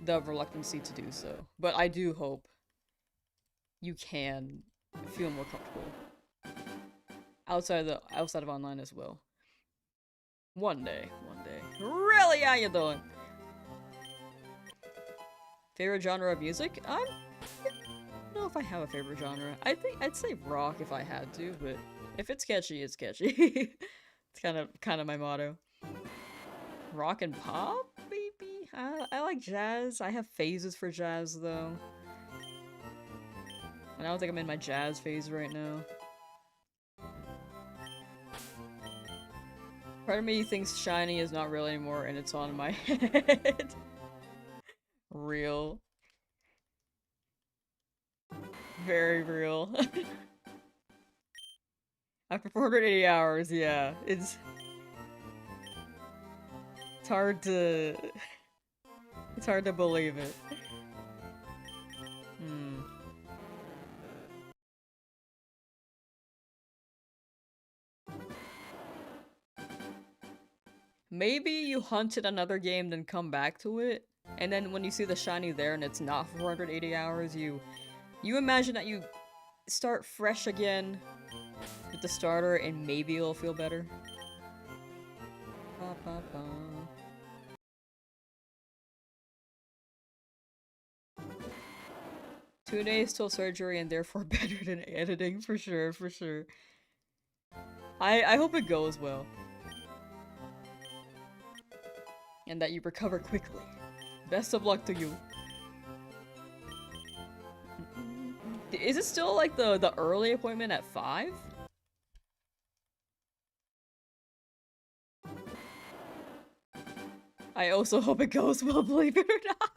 the reluctancy to do so. But I do hope you can feel more comfortable outside of online as well. One day. Really, how you doing? Favorite genre of music? I don't know if I have a favorite genre. I think I'd say rock if I had to, but if it's catchy, it's catchy. It's kind of my motto. Rock and pop, maybe? I like jazz. I have phases for jazz, though. And I don't think I'm in my jazz phase right now. Part of me thinks shiny is not real anymore, and it's on my head. Real. Very real. After 480 hours, yeah. It's hard to believe it. Maybe you hunted another game, then come back to it, and then when you see the shiny there and it's not 480 hours, you imagine that you start fresh again with the starter, and maybe it'll feel better. 2 days till surgery and therefore better than editing, for sure, for sure. I hope it goes well. And that you recover quickly. Best of luck to you. Is it still like the early appointment at 5? I also hope it goes well, believe it or not.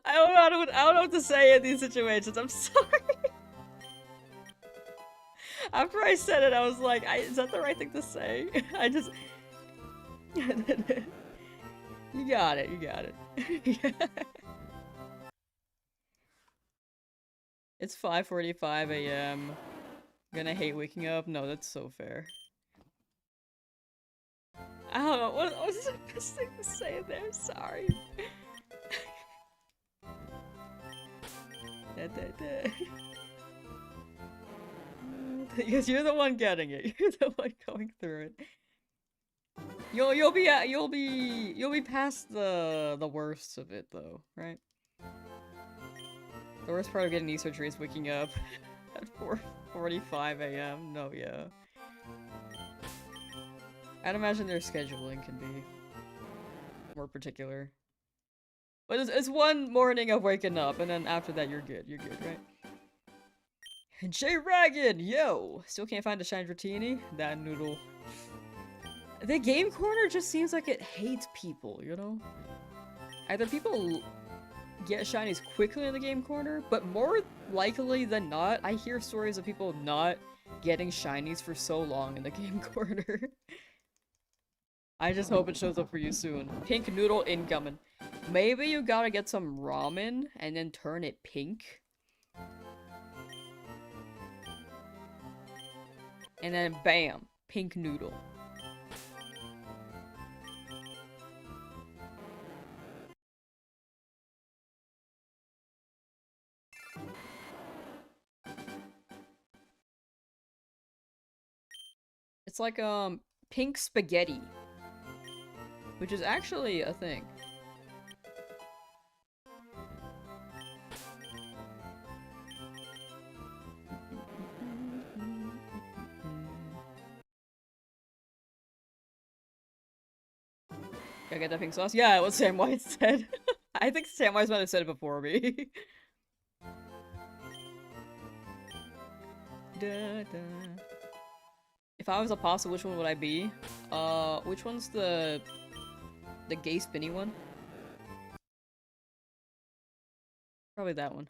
I don't know what to say in these situations. I'm sorry. After I said it, I was like, is that the right thing to say? I just... You got it, you got it. It's 5:45 a.m. Gonna hate waking up? No, that's so fair. I don't know, what was the best thing to say there? Sorry. Because you're the one getting it. You're the one going through it. You'll be past the worst of it though, right? The worst part of getting knee surgery is waking up at 4:45 a.m. No, yeah. I'd imagine their scheduling can be more particular. But it's one morning of waking up, and then after that you're good, right? J-Ragged! Yo! Still can't find a Shine Dratini? That noodle. The game corner just seems like it hates people, you know? Either people get shinies quickly in the game corner, but more likely than not, I hear stories of people not getting shinies for so long in the game corner. I just hope it shows up for you soon. Pink noodle incoming. Maybe you gotta get some ramen and then turn it pink. And then bam, pink noodle. It's like pink spaghetti, which is actually a thing. Gotta get that pink sauce? Yeah, what Samwise said. I think Samwise might have said it before me. Da, da. If I was a pasta, which one would I be? Which one's the gay spinny one? Probably that one.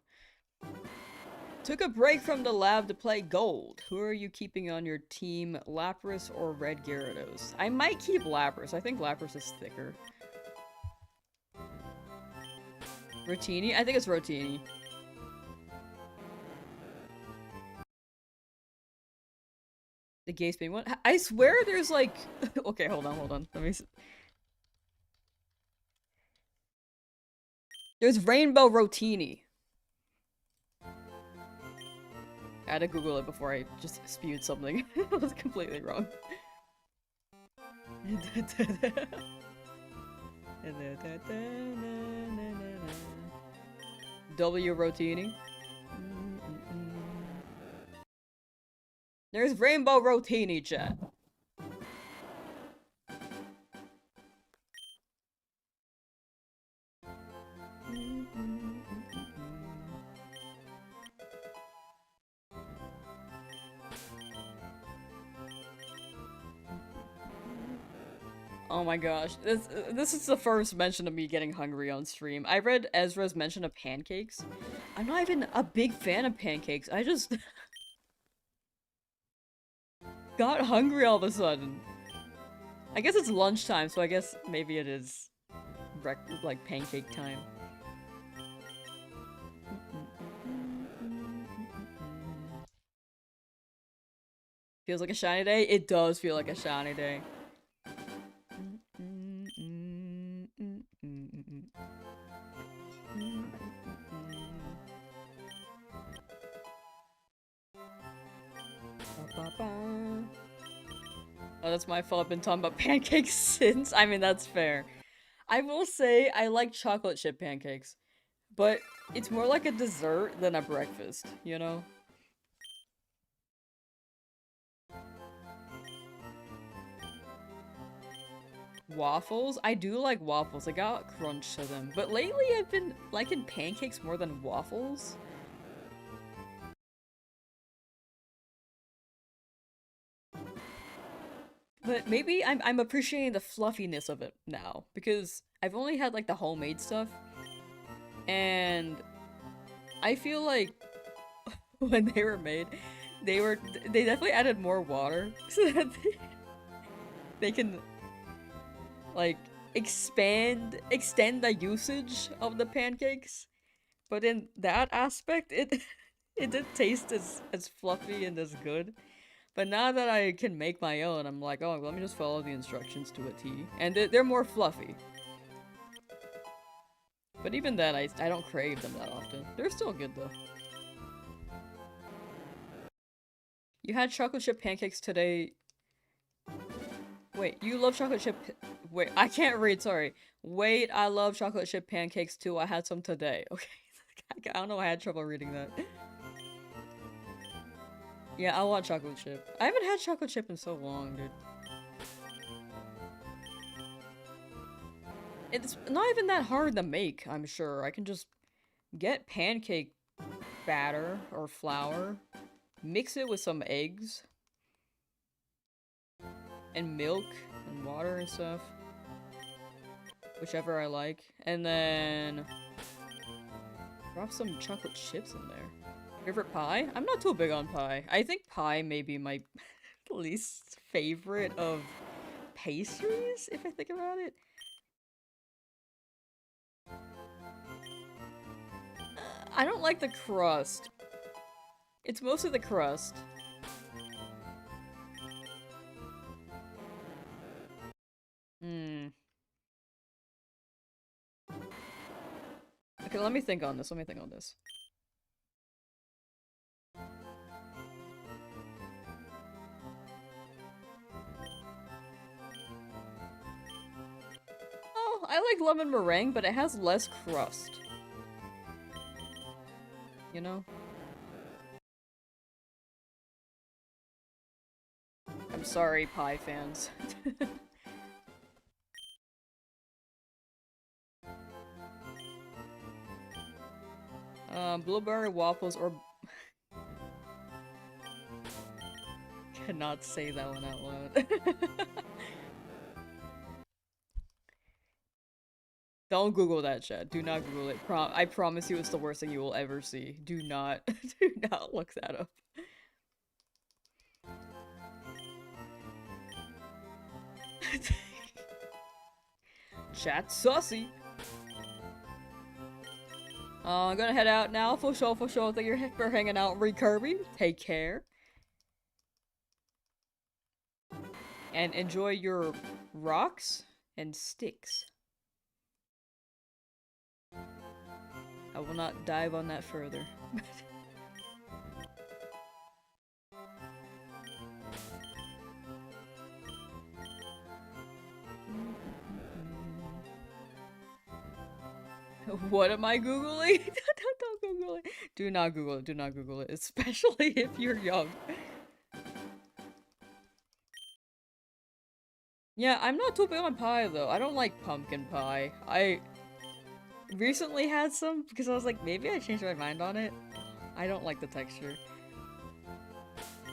Took a break from the lab to play gold. Who are you keeping on your team, Lapras or Red Gyarados? I might keep Lapras. I think Lapras is thicker. Rotini? I think it's Rotini. The gay spinning one? I swear there's like... Okay, hold on. Let me see. There's Rainbow Rotini. I had to Google it before I just spewed something. I was completely wrong. W Rotini. There's Rainbow Rotini, chat. Oh my gosh, this is the first mention of me getting hungry on stream. I read Ezra's mention of pancakes. I'm not even a big fan of pancakes. I just got hungry all of a sudden. I guess it's lunchtime, so I guess maybe it is like pancake time. Feels like a shiny day? It does feel like a shiny day. Oh, that's my fault. I've been talking about pancakes since. I mean, that's fair. I will say I like chocolate chip pancakes, but it's more like a dessert than a breakfast, you know? Waffles? I do like waffles. I got crunch to them. But lately I've been liking pancakes more than waffles. But maybe I'm appreciating the fluffiness of it now. Because I've only had like the homemade stuff. And I feel like when they were made, they definitely added more water so that they can like extend the usage of the pancakes, but in that aspect it didn't taste as fluffy and as good. But now that I can make my own, I'm like, oh, let me just follow the instructions to a T, and they're more fluffy. But even then, I don't crave them that often. They're still good though. You had chocolate chip pancakes today. Wait, you love chocolate chip... Wait, I can't read, sorry. Wait, I love chocolate chip pancakes too. I had some today. Okay. I don't know why I had trouble reading that. Yeah, I want chocolate chip. I haven't had chocolate chip in so long, dude. It's not even that hard to make, I'm sure. I can just get pancake batter or flour, mix it with some eggs, and milk and water and stuff, whichever I like, and then Drop some chocolate chips in there. Favorite pie? I'm not too big on pie. I think pie may be my least favorite of pastries, if I think about it. I don't like the crust. It's mostly the crust. Okay, let me think on this. Oh, I like lemon meringue, but it has less crust. You know? I'm sorry, pie fans. Blueberry waffles or... Cannot say that one out loud. Don't Google that, chat. Do not Google it. I promise you it's the worst thing you will ever see. Do not, do not look that up. Chat sussy. I'm gonna head out now. For sure, for sure. Thank you for hanging out, Kirby. Take care. And enjoy your rocks and sticks. I will not dive on that further. What am I Googling? Don't Google it. Do not Google it. Do not Google it. Especially if you're young. Yeah, I'm not too big on pie though. I don't like pumpkin pie. I recently had some because I was like, maybe I changed my mind on it. I don't like the texture.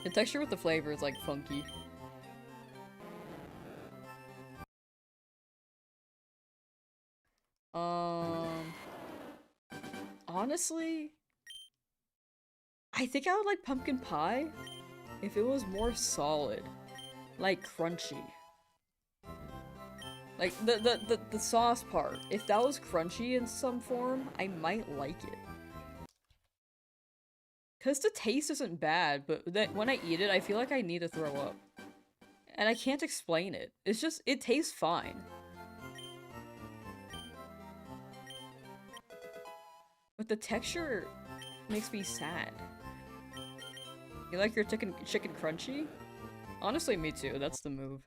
The texture with the flavor is like funky. Honestly, I think I would like pumpkin pie if it was more solid, like crunchy. Like the sauce part, if that was crunchy in some form, I might like it. Cause the taste isn't bad, but then when I eat it, I feel like I need to throw up. And I can't explain it. It's just, it tastes fine. But the texture makes me sad. You like your chicken crunchy? Honestly, me too. That's the move.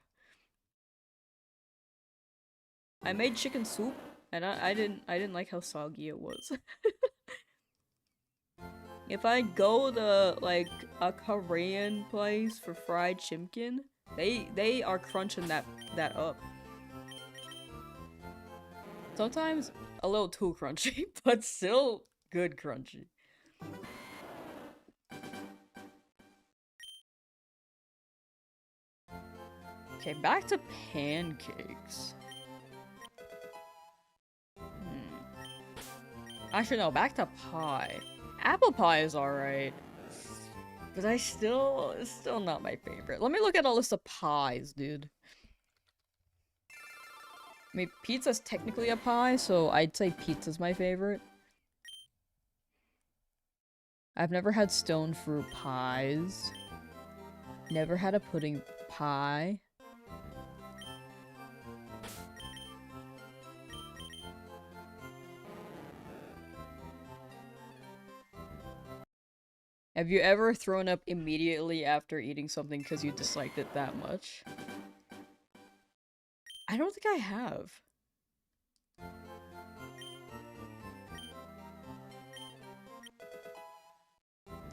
I made chicken soup, and I didn't like how soggy it was. If I go to like a Korean place for fried chimkin, they are crunching that up. Sometimes a little too crunchy, but still good crunchy. Okay, back to pancakes. Actually, no, back to pie. Apple pie is alright. But it's still not my favorite. Let me look at a list of pies, dude. I mean, pizza's technically a pie, so I'd say pizza's my favorite. I've never had stone fruit pies. Never had a pudding pie. Have you ever thrown up immediately after eating something because you disliked it that much? I don't think I have.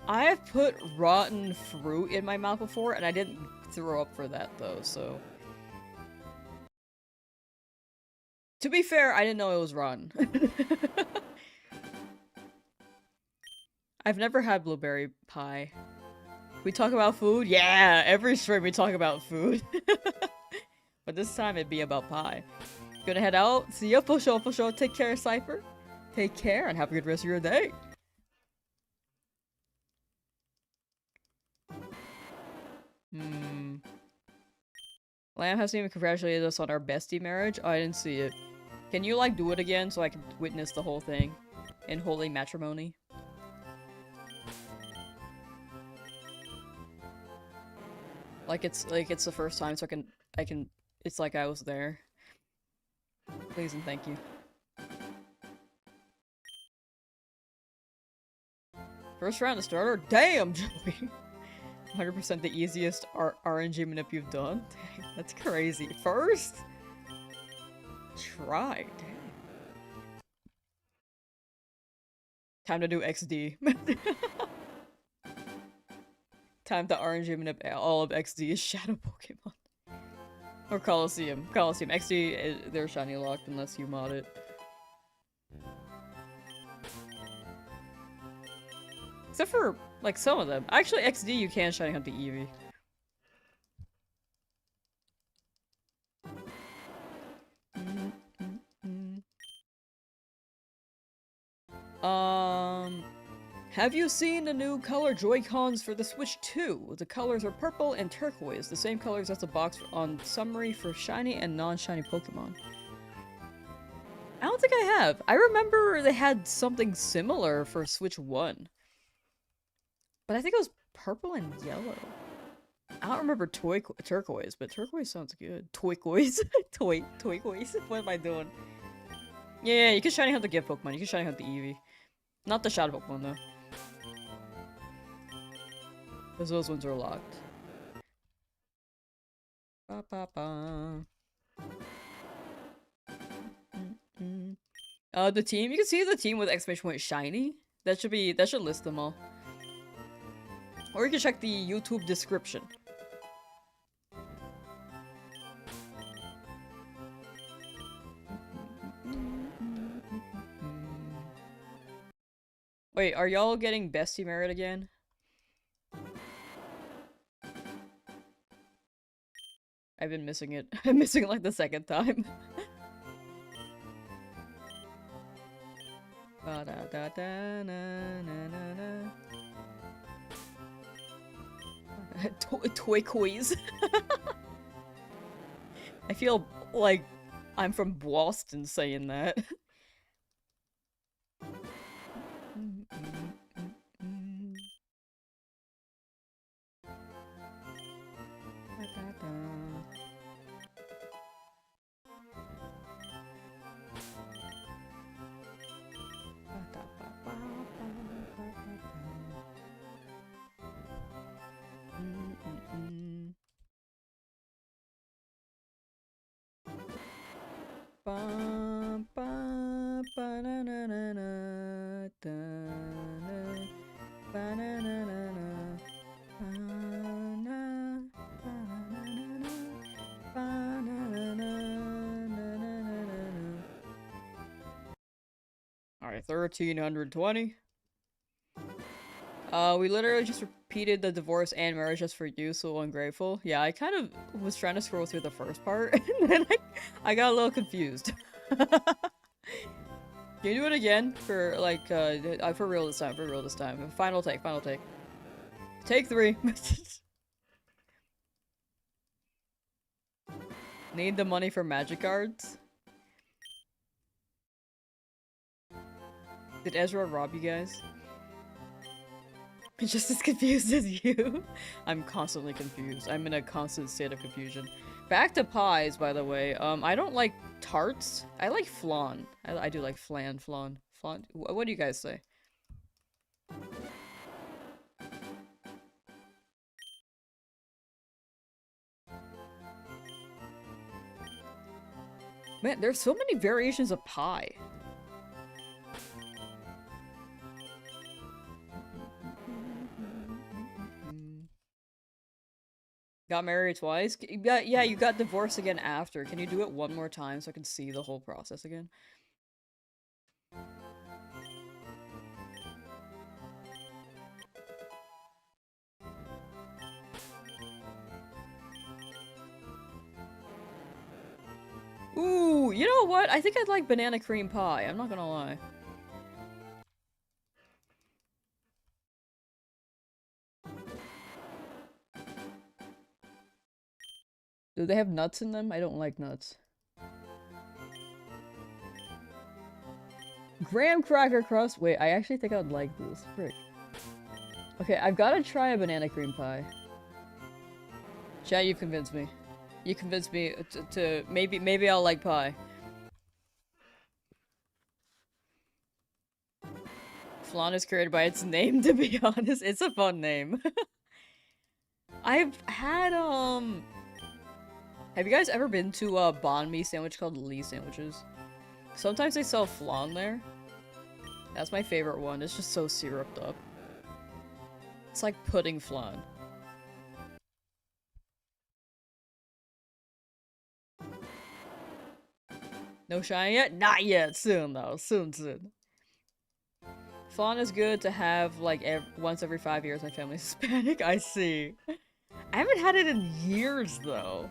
I have put rotten fruit in my mouth before, and I didn't throw up for that though, so... To be fair, I didn't know it was rotten. I've never had blueberry pie. We talk about food? Yeah! Every stream we talk about food. But this time it'd be about pie. Gonna head out. See ya, for sure, for sure. Take care, Cypher. Take care and have a good rest of your day. Lamb hasn't even congratulated us on our bestie marriage. Oh, I didn't see it. Can you, like, do it again so I can witness the whole thing in holy matrimony? Like it's the first time, so I can. It's like I was there. Please and thank you. First round of starter? Damn, Joey! 100% the easiest RNG manip you've done? Dang, that's crazy. First? Try, dang. Time to do XD. Time to RNG manip all of XD is Shadow Pokemon. Or Coliseum. Coliseum. XD, they're shiny locked unless you mod it. Except for, like, some of them. Actually, XD you can shiny hunt the Eevee. Have you seen the new color Joy-Cons for the Switch 2? The colors are purple and turquoise, the same colors as the box on summary for shiny and non-shiny Pokemon. I don't think I have. I remember they had something similar for Switch 1. But I think it was purple and yellow. I don't remember turquoise, but turquoise sounds good. Turquoise? Turquoise? What am I doing? Yeah, you can shiny hunt the gift Pokemon. You can shiny hunt the Eevee. Not the shadow Pokemon, though. Because those ones are locked. Ba ba ba. The team? You can see the team with exclamation point shiny. That should list them all. Or you can check the YouTube description. Wait, are y'all getting bestie merit again? I've been missing it. I'm missing it like the second time. Ba da da da na na na na. Turquoise. I feel like I'm from Boston saying that. Alright, 1320. We literally just repeated the divorce and marriage just for you, so ungrateful. Yeah, I kind of was trying to scroll through the first part, and then I got a little confused. Can you do it again? For, like, for real this time, for real this time. Final take, final take. Take 3. Need the money for magic cards? Did Ezra rob you guys? I'm just as confused as you. I'm constantly confused. I'm in a constant state of confusion. Back to pies, by the way. I don't like tarts. I like flan. I do like flan. What do you guys say? Man, there's so many variations of pie. Got married twice? Yeah, you got divorced again after. Can you do it one more time so I can see the whole process again? Ooh, you know what? I think I'd like banana cream pie. I'm not gonna lie. Do they have nuts in them? I don't like nuts. Graham cracker crust. Wait, I actually think I would like this. Frick. Okay, I've got to try a banana cream pie. Chat, you convinced me. You convinced me to maybe I'll like pie. Flan is created by its name, to be honest. It's a fun name. I've had, have you guys ever been to a banh mi sandwich called Lee Sandwiches? Sometimes they sell flan there. That's my favorite one. It's just so syruped up. It's like pudding flan. No shiny yet? Not yet. Soon, though. Soon, soon. Flan is good to have, like, once every 5 years. My family's Hispanic. I see. I haven't had it in years, though.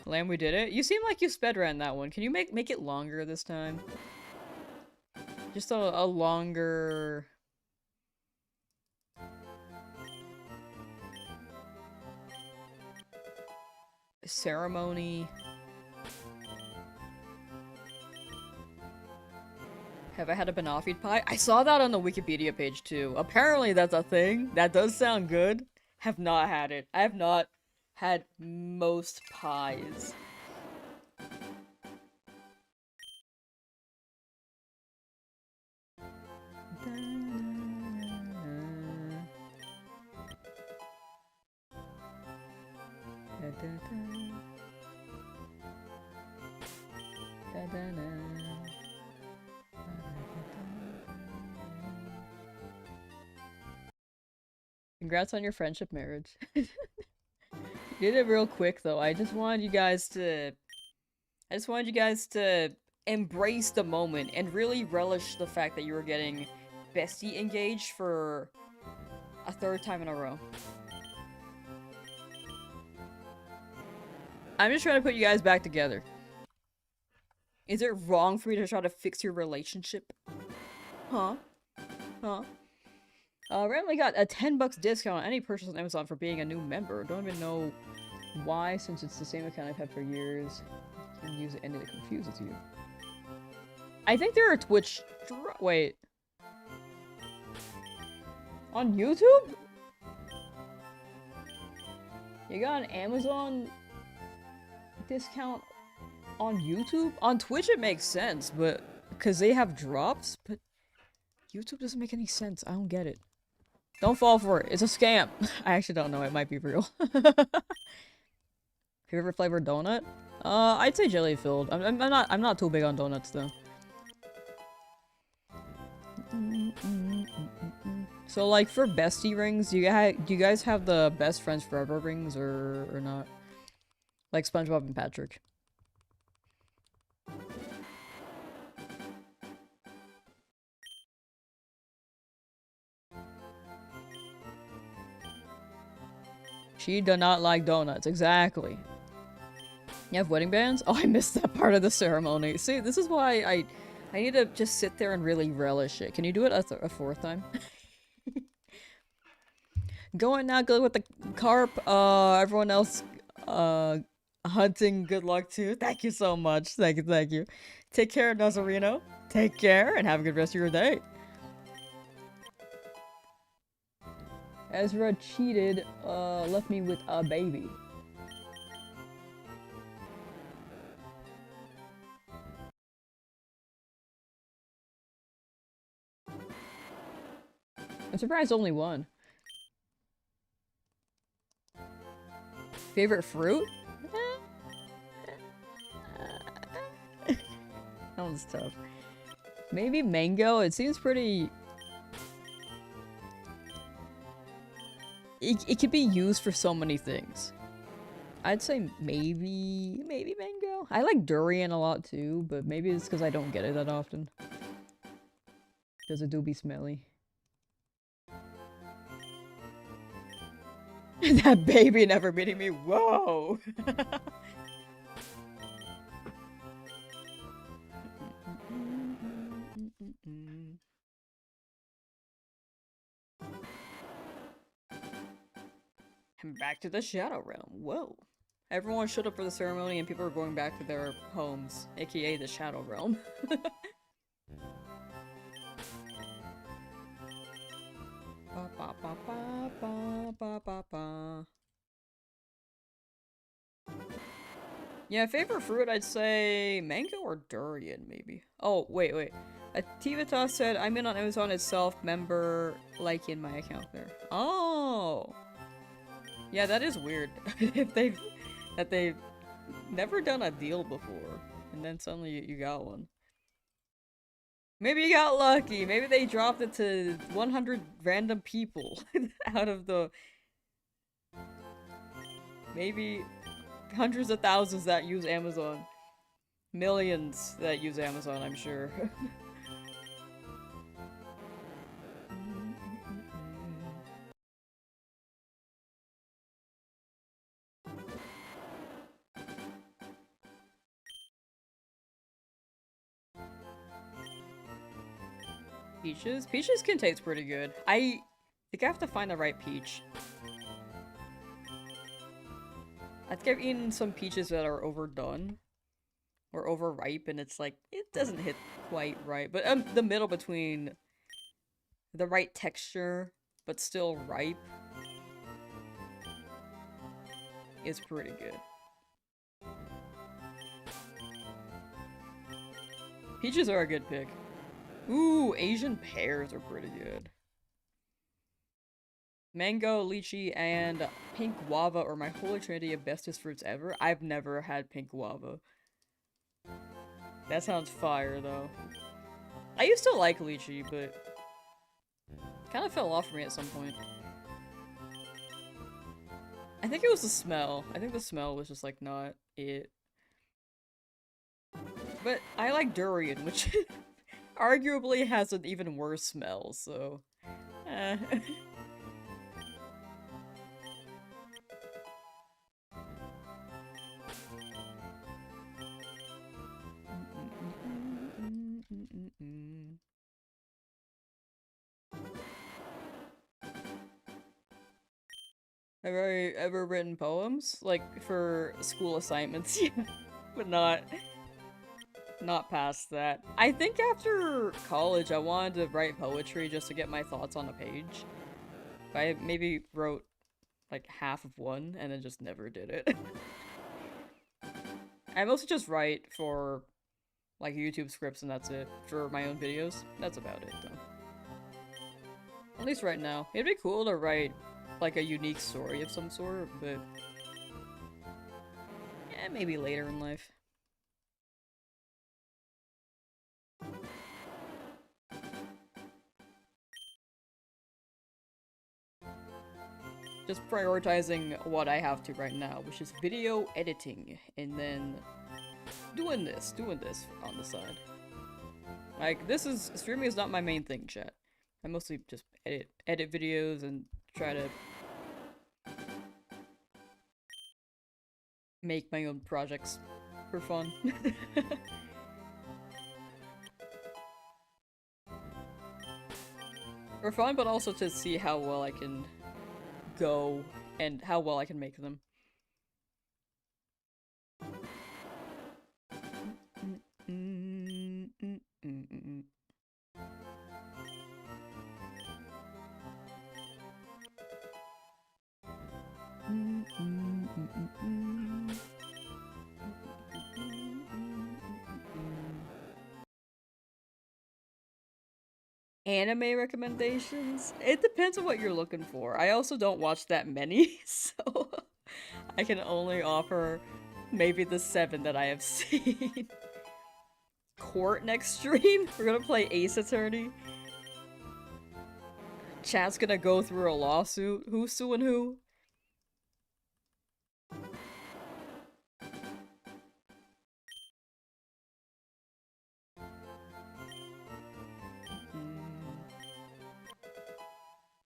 Lamb, we did it. You seem like you sped ran that one. Can you make it longer this time? Just a longer... ceremony. Have I had a banoffee pie? I saw that on the Wikipedia page too. Apparently that's a thing. That does sound good. Have not had it. I have not had most pies. Congrats on your friendship marriage. You did it real quick though. I just wanted you guys to embrace the moment and really relish the fact that you were getting bestie engaged for a third time in a row. I'm just trying to put you guys back together. Is it wrong for me to try to fix your relationship? Huh? Huh? Randomly got a $10 discount on any purchase on Amazon for being a new member. Don't even know why, since it's the same account I've had for years. You can use it and it confuses you. I think there are Twitch... Wait. On YouTube? You got an Amazon discount on YouTube? On Twitch it makes sense, but... because they have drops, but... YouTube doesn't make any sense. I don't get it. Don't fall for it. It's a scam. I actually don't know. It might be real. Favorite flavored donut? I'd say jelly filled. I'm not too big on donuts though. So like for bestie rings, do you guys have the best friends forever rings or not? Like SpongeBob and Patrick. She does not like donuts. Exactly. You have wedding bands? Oh, I missed that part of the ceremony. See, this is why I need to just sit there and really relish it. Can you do it a fourth time? Going now, good with the carp. Everyone else, hunting, good luck too. Thank you so much. Thank you, thank you. Take care, Nazareno. Take care, and have a good rest of your day. Ezra cheated, left me with a baby. I'm surprised only one. Favorite fruit? That one's tough. Maybe mango? It seems pretty... It could be used for so many things. I'd say maybe mango. I like durian a lot too, but maybe it's because I don't get it that often. Because it do be smelly. That baby never meeting me. Whoa! I'm back to the Shadow Realm. Whoa. Everyone showed up for the ceremony and people are going back to their homes, aka the Shadow Realm. Ba, ba, ba, ba, ba, ba, ba, ba. Yeah, favorite fruit, I'd say mango or durian, maybe. Oh, wait. Ativita said, I'm in on Amazon itself, member, like in my account there. Oh! Yeah, that is weird. That they've never done a deal before, and then suddenly you got one. Maybe you got lucky. Maybe they dropped it to 100 random people out of the maybe hundreds of thousands that use Amazon. Millions that use Amazon, I'm sure. Peaches? Peaches can taste pretty good. I think I have to find the right peach. I think I've eaten some peaches that are overdone. Or overripe, and it's like, it doesn't hit quite right. But the middle between the right texture, but still ripe, is pretty good. Peaches are a good pick. Ooh, Asian pears are pretty good. Mango, lychee, and pink guava are my holy trinity of bestest fruits ever. I've never had pink guava. That sounds fire, though. I used to like lychee, but kind of fell off for me at some point. I think it was the smell. I think the smell was just, like, not it. But I like durian, which arguably has an even worse smell, so... eh. Have I ever written poems? Like, for school assignments, yeah. But not past that. I think after college I wanted to write poetry just to get my thoughts on a page. I maybe wrote, like, half of one, and then just never did it. I mostly just write for, like, YouTube scripts and that's it. For my own videos. That's about it, though. At least right now. It'd be cool to write, like, a unique story of some sort, but... yeah, maybe later in life. Just prioritizing what I have to right now, which is video editing, and then doing this on the side. Like, streaming is not my main thing, chat. I mostly just edit videos and try to make my own projects for fun. For fun, but also to see how well I can go and how well I can make them. Anime recommendations? It depends on what you're looking for. I also don't watch that many, so I can only offer maybe the 7 that I have seen. Court next stream? We're gonna play Ace Attorney. Chat's gonna go through a lawsuit. Who's suing who?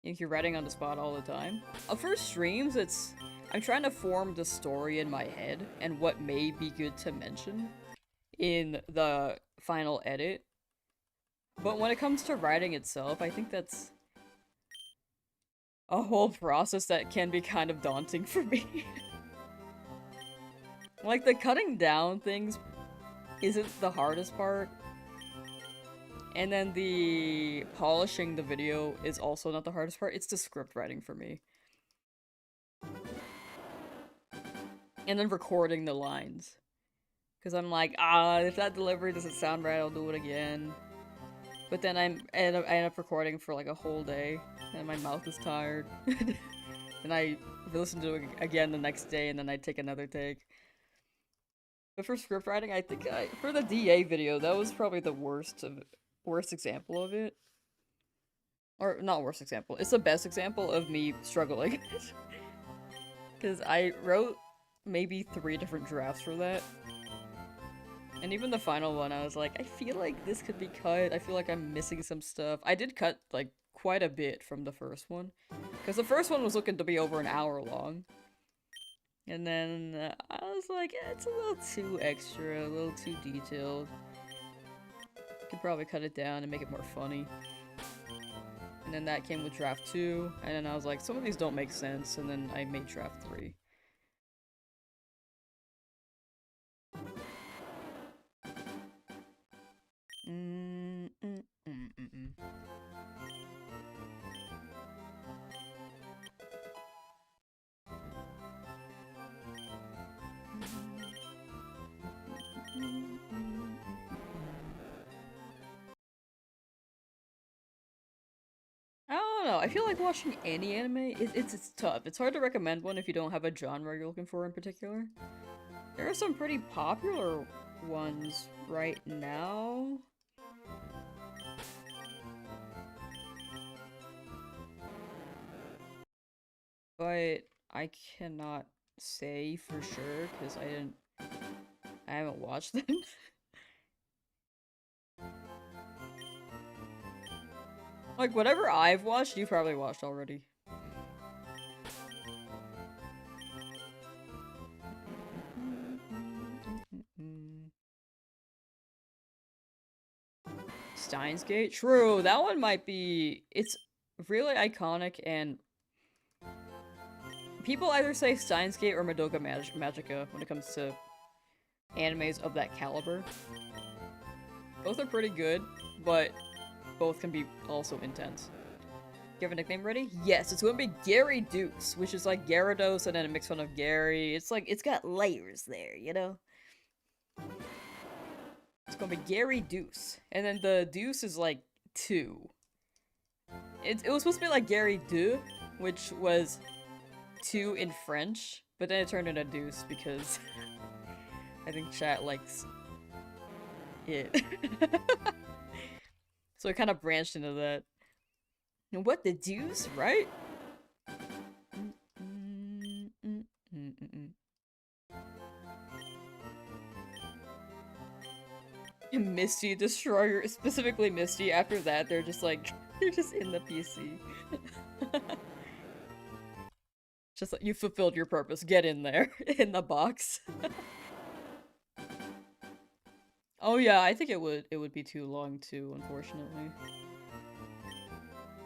Think you're writing on the spot all the time? For streams, I'm trying to form the story in my head and what may be good to mention in the final edit. But when it comes to writing itself, I think that's a whole process that can be kind of daunting for me. Like, the cutting down things isn't the hardest part. And then the polishing the video is also not the hardest part. It's the script writing for me. And then recording the lines. Because I'm like, if that delivery doesn't sound right, I'll do it again. But then I end up recording for like a whole day. And my mouth is tired. And I listen to it again the next day, and then I take another take. But for script writing, I think for the DA video, that was probably the worst example of it. Or, not worst example. It's the best example of me struggling. Because I wrote maybe 3 different drafts for that. And even the final one, I was like, I feel like this could be cut. I feel like I'm missing some stuff. I did cut, like, quite a bit from the first one. Because the first one was looking to be over an hour long. And then I was like, it's a little too extra, a little too detailed. Could probably cut it down and make it more funny. And then that came with draft 2, and then I was like, some of these don't make sense, and then I made draft 3. I don't know, I feel like watching any anime, it's tough. It's hard to recommend one if you don't have a genre you're looking for in particular. There are some pretty popular ones right now. But I cannot say for sure, because I haven't watched them. Like, whatever I've watched, you've probably watched already. Steins Gate? True, that one might be... It's really iconic, and... people either say Steins Gate or Madoka Magica when it comes to animes of that caliber. Both are pretty good, but both can be also intense. You have a nickname ready? Yes, it's gonna be Gary Deuce, which is like Gyarados and then a mix fun of Gary. It's like, it's got layers there, you know? It's gonna be Gary Deuce. And then the Deuce is like 2. It was supposed to be like Gary Deux, which was 2 in French, but then it turned into Deuce because I think chat likes it. So it kind of branched into that. What, the Deuce, right? Misty Destroyer, specifically Misty, after that they're just like, they're just in the PC. Just like, you fulfilled your purpose, get in there, in the box. Oh yeah, I think it would be too long too, unfortunately.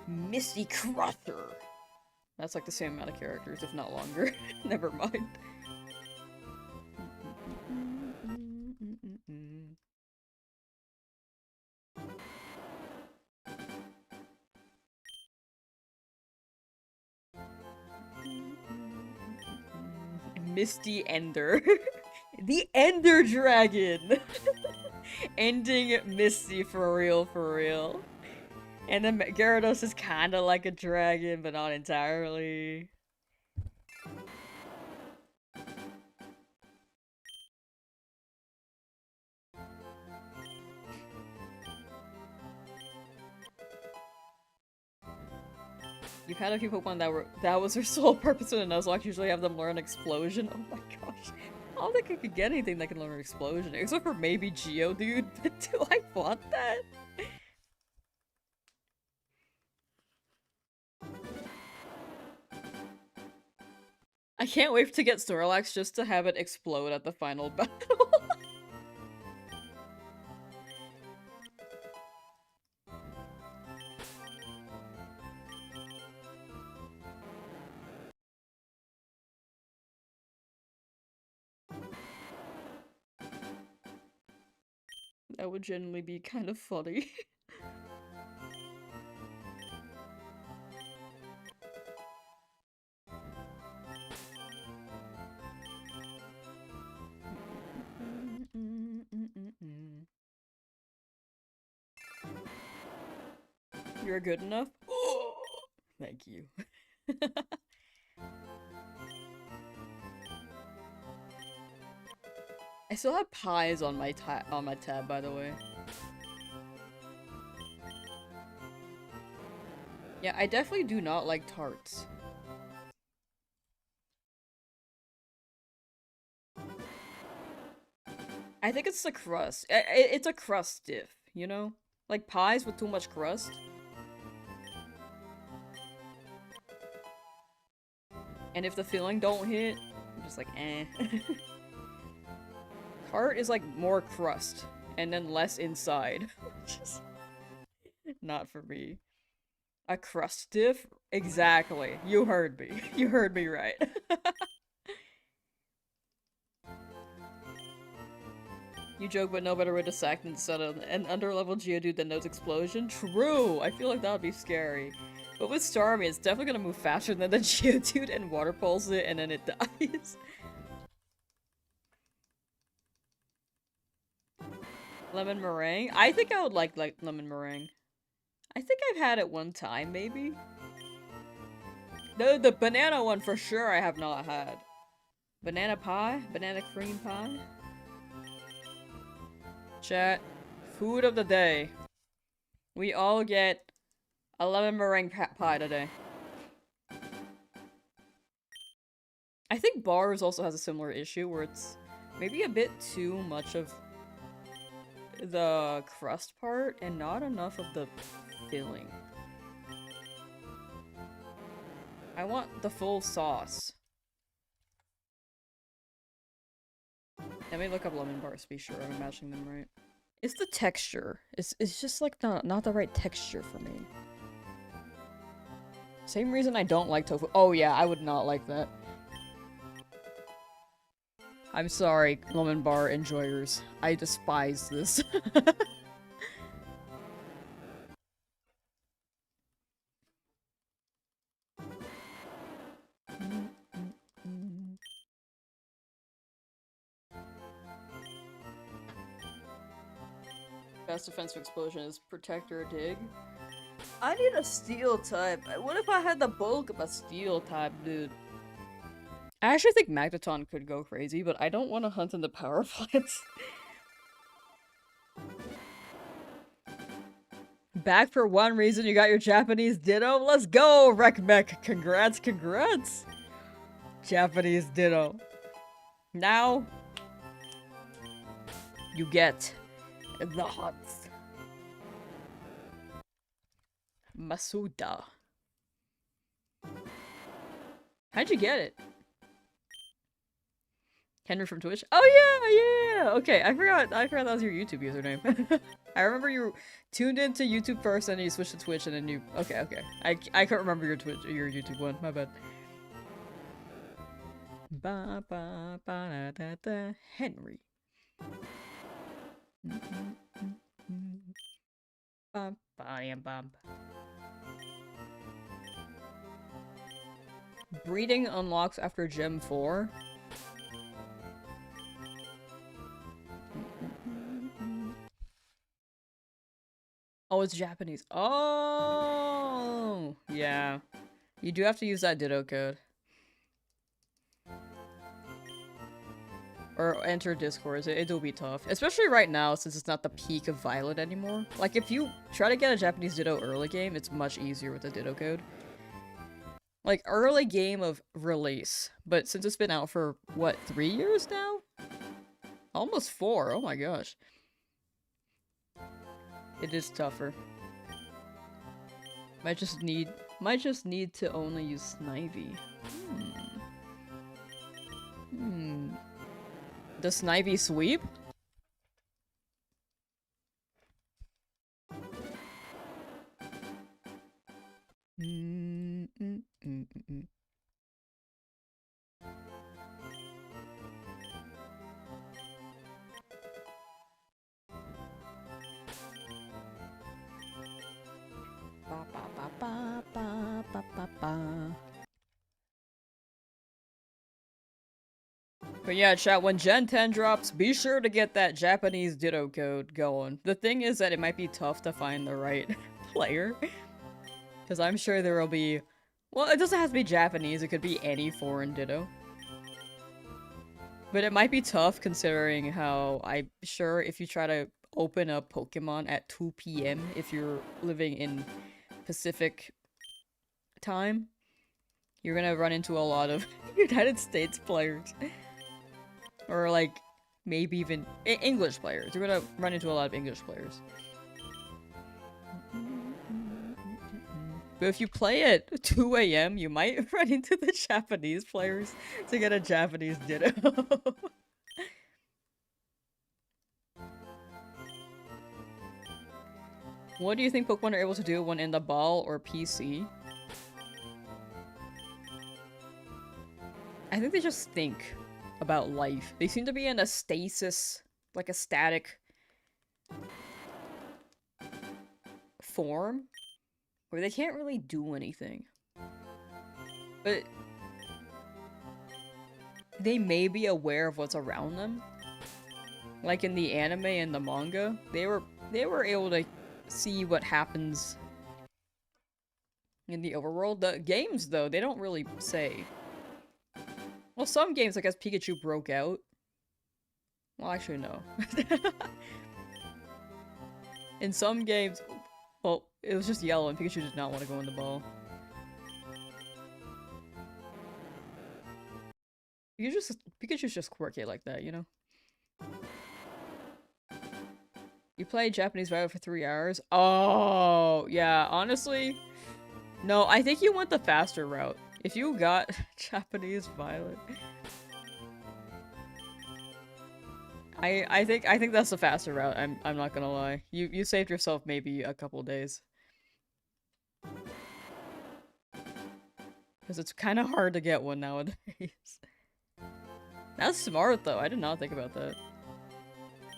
Misty Crusher! That's like the same amount of characters, if not longer. Never mind. Misty Ender. The Ender Dragon! Ending Misty for real, for real. And then Gyarados is kinda like a dragon, but not entirely. You've had a few Pokemon that was their sole purpose in a Nuzlocke. Usually have them learn Explosion. Oh my gosh. I don't think I could get anything that can learn Explosion. Except for maybe Geodude. But do I want that? I can't wait to get Snorlax just to have it explode at the final battle. That would genuinely be kind of funny. You're good enough? Thank you. I still have pies on my tab, by the way. Yeah, I definitely do not like tarts. I think it's the crust. It's a crust diff, you know? Like pies with too much crust. And if the filling don't hit, I'm just like, eh. Tart is like more crust, and then less inside. Just not for me. A crust diff? Exactly. You heard me. You heard me right. You joke, but no better way to sack than to set an underlevel Geodude that knows explosion? True! I feel like that would be scary. But with Starmie, it's definitely gonna move faster than the Geodude and water pulse it and then it dies. Lemon meringue? I think I would like lemon meringue. I think I've had it one time, maybe? The banana one for sure I have not had. Banana pie? Banana cream pie? Chat. Food of the day. We all get a lemon meringue pie today. I think bars also has a similar issue where it's maybe a bit too much of the crust part and not enough of the filling. I want the full sauce. Let me look up lemon bars to be sure I'm matching them right. It's the texture. It's just like not the right texture for me. Same reason I don't like tofu. Oh yeah, I would not like that. I'm sorry, lemon bar enjoyers. I despise this. Best defense for explosion is protect or dig. I need a steel type. What if I had the bulk of a steel type, dude? I actually think Magneton could go crazy, but I don't want to hunt in the power plants. Back for one reason, you got your Japanese Ditto? Let's go, Rekmek! Congrats, congrats! Japanese Ditto. Now, you get the hunts. Masuda. How'd you get it? Henry from Twitch? Oh yeah! Okay, I forgot that was your YouTube username. I remember you tuned into YouTube first and then you switched to Twitch and then you... Okay. I can't remember your YouTube one, my bad. Ba ba ba da da Henry. Bum ba bum. Breeding unlocks after Gem 4. Oh, it's Japanese. Oh, yeah. You do have to use that Ditto code. Or enter discourse. It'll be tough. Especially right now, since it's not the peak of Violet anymore. Like, if you try to get a Japanese Ditto early game, it's much easier with the Ditto code. Like, early game of release. But since it's been out for, what, 3 years now? Almost 4. Oh my gosh. It is tougher. Might just need to only use Snivy. Does Snivy sweep? But yeah, chat, when Gen 10 drops, be sure to get that Japanese Ditto code going. The thing is that it might be tough to find the right player. Because I'm sure there will be... Well, it doesn't have to be Japanese, it could be any foreign Ditto. But it might be tough considering how I'm sure if you try to open a Pokemon at 2 p.m. if you're living in Pacific time, you're gonna run into a lot of United States players. Or like, maybe even English players. You're gonna run into a lot of English players. But if you play at 2 a.m., you might run into the Japanese players to get a Japanese Ditto. What do you think Pokemon are able to do when in the ball or PC? I think they just think about life. They seem to be in a stasis, like a static form, where they can't really do anything. But they may be aware of what's around them. Like in the anime and the manga, they were able to see what happens in the overworld. The games, though, they don't really say. Well, some games, like as Pikachu broke out. Well, actually, no. In some games, well, it was just yellow and Pikachu did not want to go in the ball. Pikachu's just quirky like that, you know? You play Japanese Violet for 3 hours? Oh, yeah, honestly, no, I think you went the faster route. If you got Japanese Violet, I think that's the faster route. I'm not gonna lie. You saved yourself maybe a couple days. Because it's kind of hard to get one nowadays. That's smart though. I did not think about that.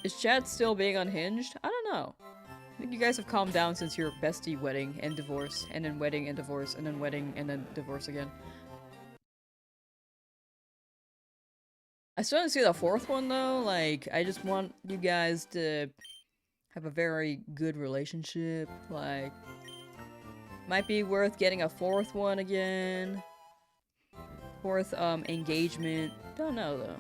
Is chat still being unhinged? I don't know. I think you guys have calmed down since your bestie wedding and divorce, and then wedding and divorce, and then wedding and then divorce again. I still didn't see the fourth one though. Like, I just want you guys to have a very good relationship. Like, might be worth getting a fourth one again. Fourth, engagement. Don't know though.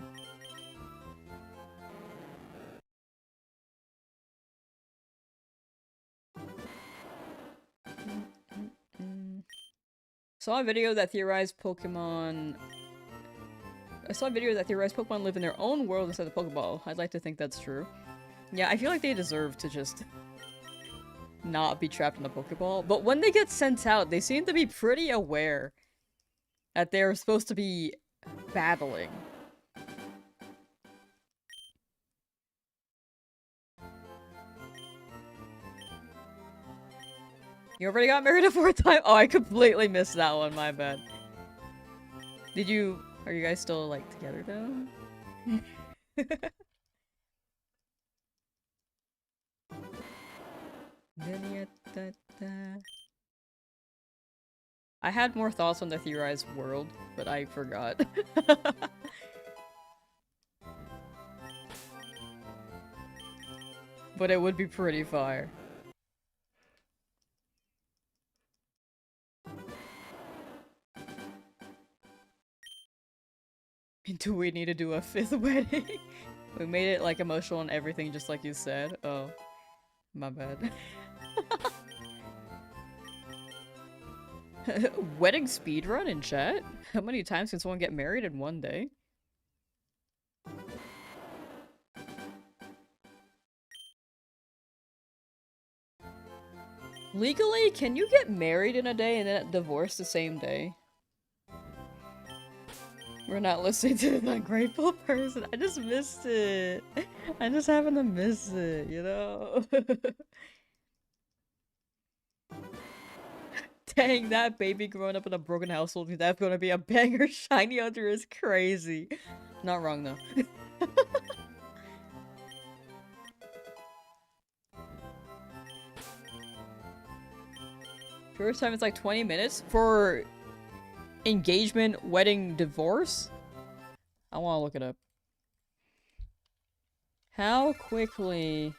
Saw a video that theorized Pokemon live in their own world instead of Pokeball. I'd like to think that's true. Yeah, I feel like they deserve to just not be trapped in the Pokeball. But when they get sent out, they seem to be pretty aware that they're supposed to be battling. You already got married a fourth time? Oh, I completely missed that one, my bad. Are you guys still, like, together though? I had more thoughts on the theorized world, but I forgot. But it would be pretty fire. Do we need to do a fifth wedding? We made it like emotional and everything just like you said. Oh, my bad. Wedding speedrun in chat? How many times can someone get married in one day? Legally, can you get married in a day and then divorce the same day? We're not listening to the ungrateful person. I just missed it. I just happen to miss it, you know? Dang, that baby growing up in a broken household, that's gonna be a banger. Shiny Hunter is crazy. Not wrong, though. First time it's like 20 minutes for engagement, wedding, divorce? I want to look it up. How quickly...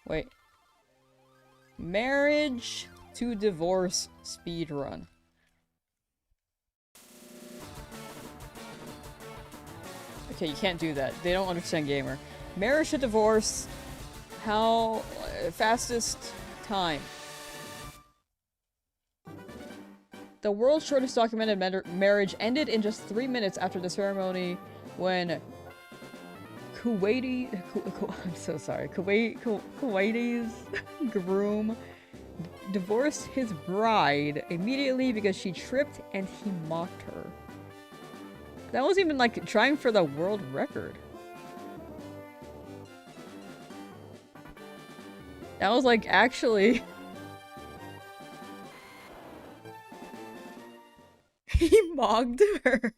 Wait. Marriage to divorce speedrun. Okay, you can't do that. They don't understand gamer. Marriage to divorce. How... fastest time. The world's shortest documented marriage ended in just 3 minutes after the ceremony when I'm so sorry. Kuwaiti's groom divorced his bride immediately because she tripped and he mocked her. That was even like trying for the world record. That was like actually... He mocked her.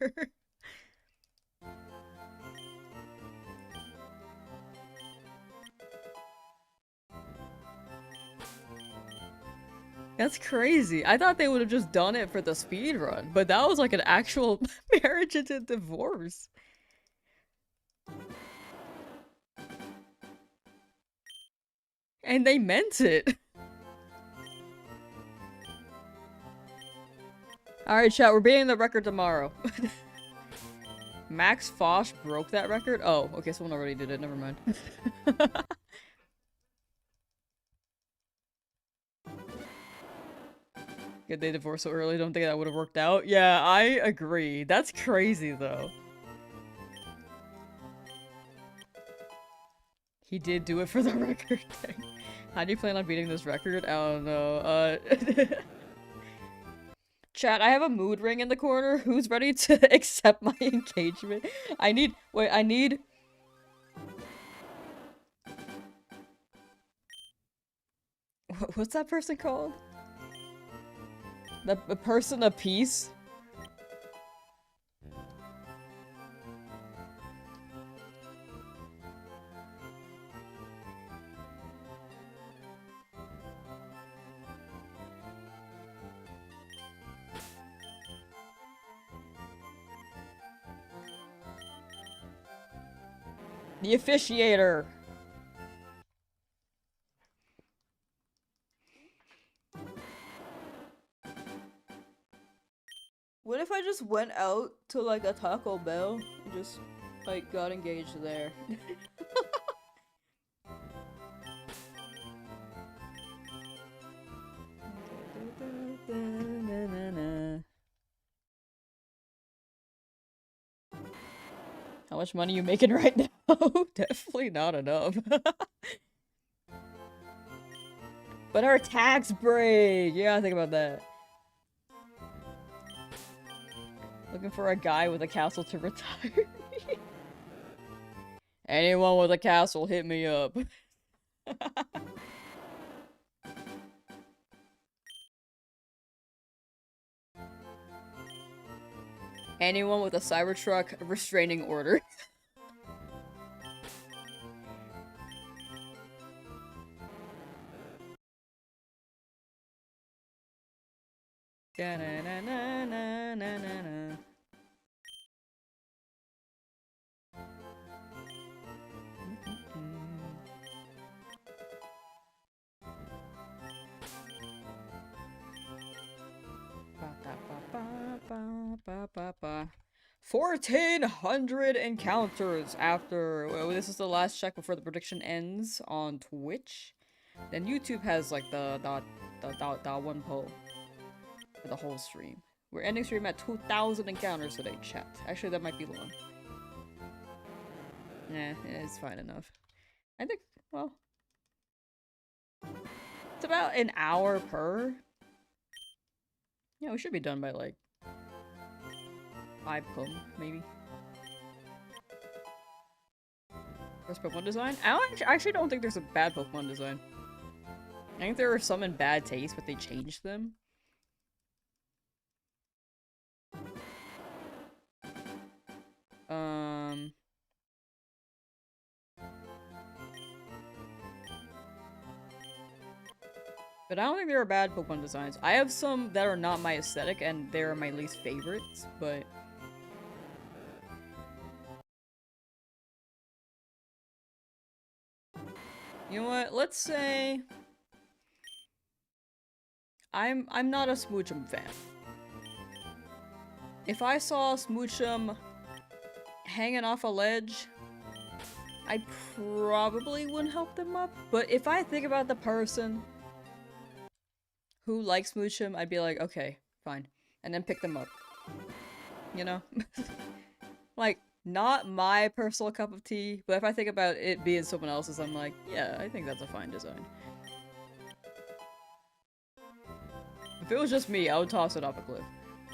That's crazy. I thought they would have just done it for the speedrun, but that was like an actual marriage into divorce. And they meant it. Alright, chat, we're beating the record tomorrow. Max Fosh broke that record? Oh, okay, someone already did it. Never mind. Good they divorced so early. Don't think that would have worked out. Yeah, I agree. That's crazy, though. He did do it for the record thing. How do you plan on beating this record? I don't know. Chat, I have a mood ring in the corner. Who's ready to accept my engagement? I need- wait, I need- what's that person called? The person of peace? The officiator. What if I just went out to like a Taco Bell and just like got engaged there? How much money you making right now? Definitely not enough. But our tax break! Yeah, think about that. Looking for a guy with a castle to retire. Anyone with a castle, hit me up. Anyone with a Cybertruck restraining order. Da-na-na-na-na-na-na. Ba-da-ba-ba-ba-ba-ba. 1,400 encounters after. Well, this is the last check before the prediction ends on Twitch. Then YouTube has like the one poll for the whole stream. We're ending stream at 2,000 encounters today, chat. Actually, that might be long. Nah, it's fine enough. I think, well, it's about an hour per. Yeah, we should be done by like 5 maybe. First Pokemon design? I actually don't think there's a bad Pokemon design. I think there were some in bad taste, but they changed them. But I don't think there are bad Pokemon designs. I have some that are not my aesthetic, and they're my least favorites, but... what? Let's say I'm not a Smoochum fan. If I saw Smoochum hanging off a ledge, I probably wouldn't help them up. But if I think about the person who likes Smoochum, I'd be like, okay, fine. And then pick them up. You know? Like, not my personal cup of tea, but if I think about it being someone else's, I'm like, yeah, I think that's a fine design. If it was just me, I would toss it off a cliff.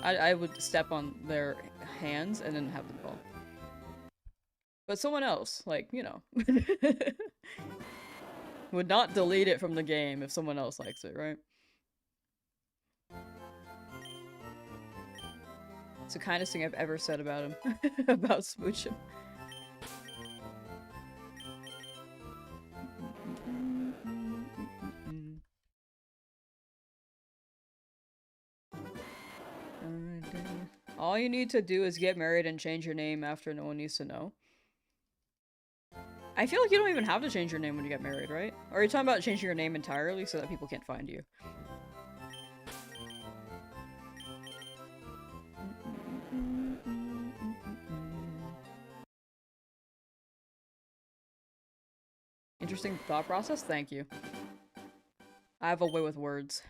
I would step on their hands and then have them fall. But someone else, like, you know, would not delete it from the game if someone else likes it, right? It's the kindest thing I've ever said about him. About Smoochum. All you need to do is get married and change your name after no one needs to know. I feel like you don't even have to change your name when you get married, right? Or are you talking about changing your name entirely so that people can't find you? Interesting thought process? Thank you. I have a way with words.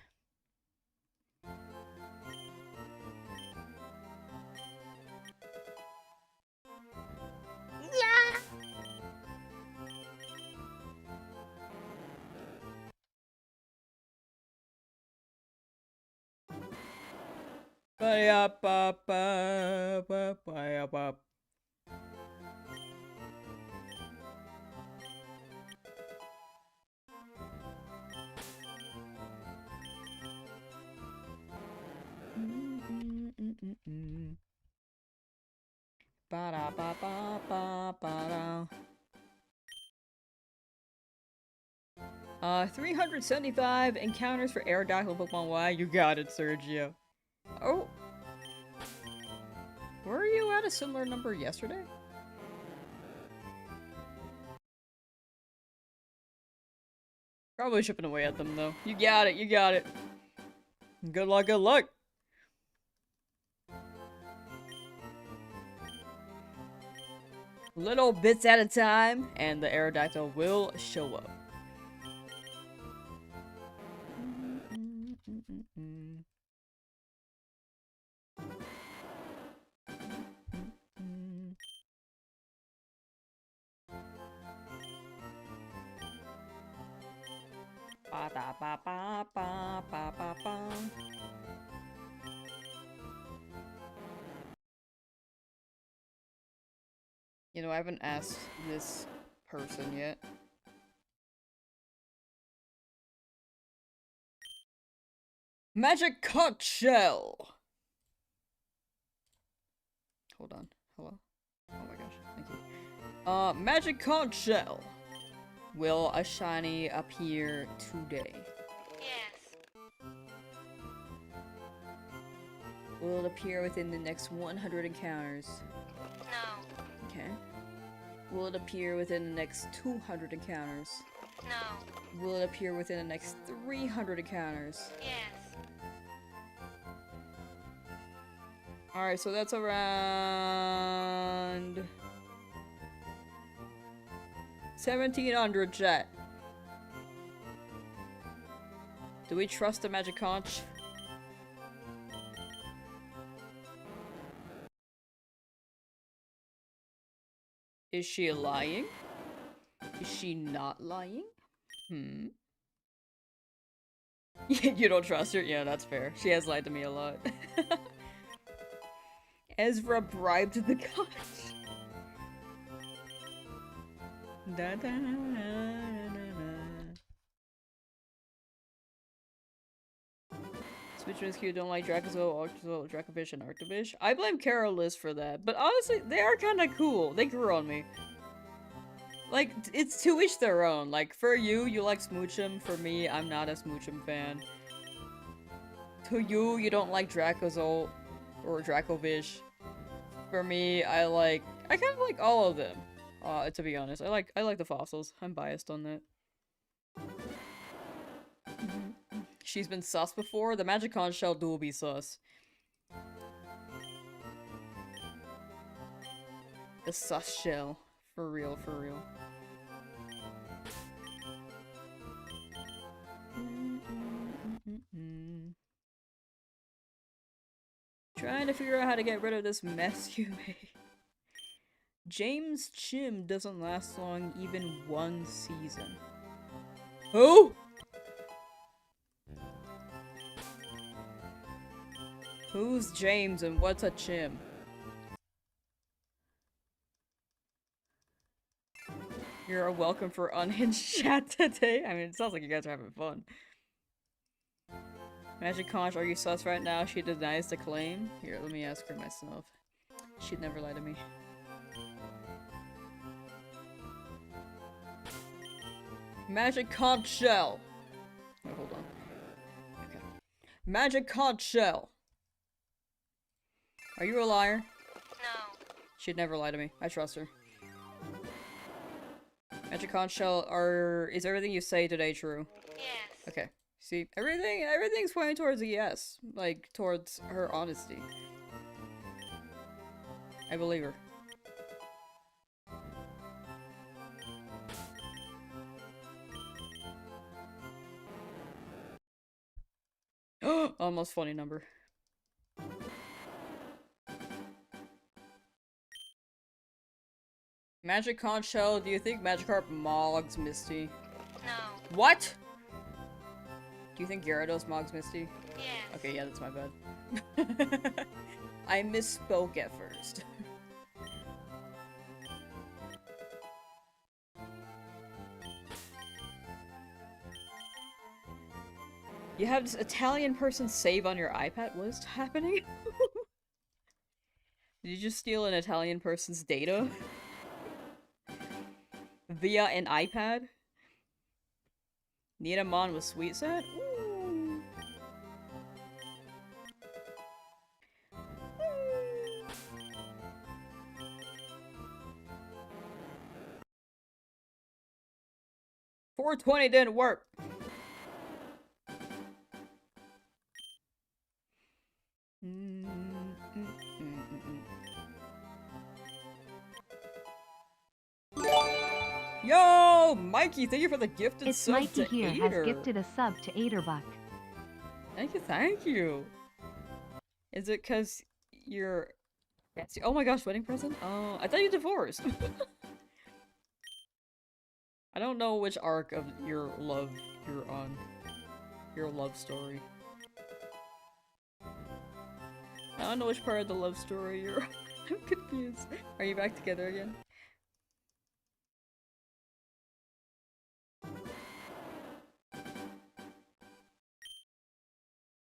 Ba-da-ba-ba-ba-ba-da. 375 encounters for Aerodactyl Pokemon Y. You got it, Sergio. Oh. Were you at a similar number yesterday? Probably chipping away at them, though. You got it, you got it. Good luck, good luck. Little bits at a time, and the Aerodactyl will show up. Ba da ba ba ba ba ba ba. You know, I haven't asked this person yet. Magic conch shell! Hold on. Hello? Oh my gosh, thank you. Magic conch shell. Will a shiny appear today? Yes. Will it appear within the next 100 encounters? No. Okay. Will it appear within the next 200 encounters? No. Will it appear within the next 300 encounters? Yes. Alright, so that's around 1700 jet. Do we trust the magic conch? Is she lying? Is she not lying? Hmm. You don't trust her? Yeah, that's fair. She has lied to me a lot. Ezra bribed the conch. Da, da, da, Switchers Q don't like Dracozoa, Octozoa, Dracovish, and Arctovish. I blame Carolus for that, but honestly, they are kind of cool. They grew on me. Like, it's to each their own. Like, for you, you like Smoochum. For me, I'm not a Smoochum fan. To you, you don't like Dracozoa or Dracovish. For me, I kind of like all of them. To be honest, I like the fossils. I'm biased on that. she's been sus before, the Magicon shell will be sus. The sus shell. For real, for real. Trying to figure out how to get rid of this mess you made. James Chim doesn't last long even one season. Who? Who's James and what's a Chim? You're welcome for unhinged chat today. I mean, it sounds like you guys are having fun. Magic Conch, are you sus right now? She denies the claim. Here, let me ask her myself. She'd never lie to me. Magic Conch Shell! Oh, hold on. Okay. Magic Conch Shell! Are you a liar? No. She'd never lie to me. I trust her. Magic Conch Shell, is everything you say today true? Yes. Okay. See, everything's pointing towards a yes. Like, towards her honesty. I believe her. Almost funny number. Magic Conch Shell, do you think Magikarp mogs Misty? No. What? Do you think Gyarados mogs Misty? Yes. Okay, yeah, that's my bad. I misspoke at first. You have this Italian person save on your iPad? What is happening? Did you just steal an Italian person's data? Via an iPad? Nidamon with Sweet Set? Ooh. 420 didn't work! Yo, Mikey, thank you for the gifted It's sub Mikey to here Ader. has gifted a sub to Aderbuck. Thank you, thank you. Is it because you're... Oh my gosh, wedding present? Oh, I thought you divorced. I don't know which arc of your love you're on. Your love story. I don't know which part of the love story you're on. I'm confused. Are you back together again?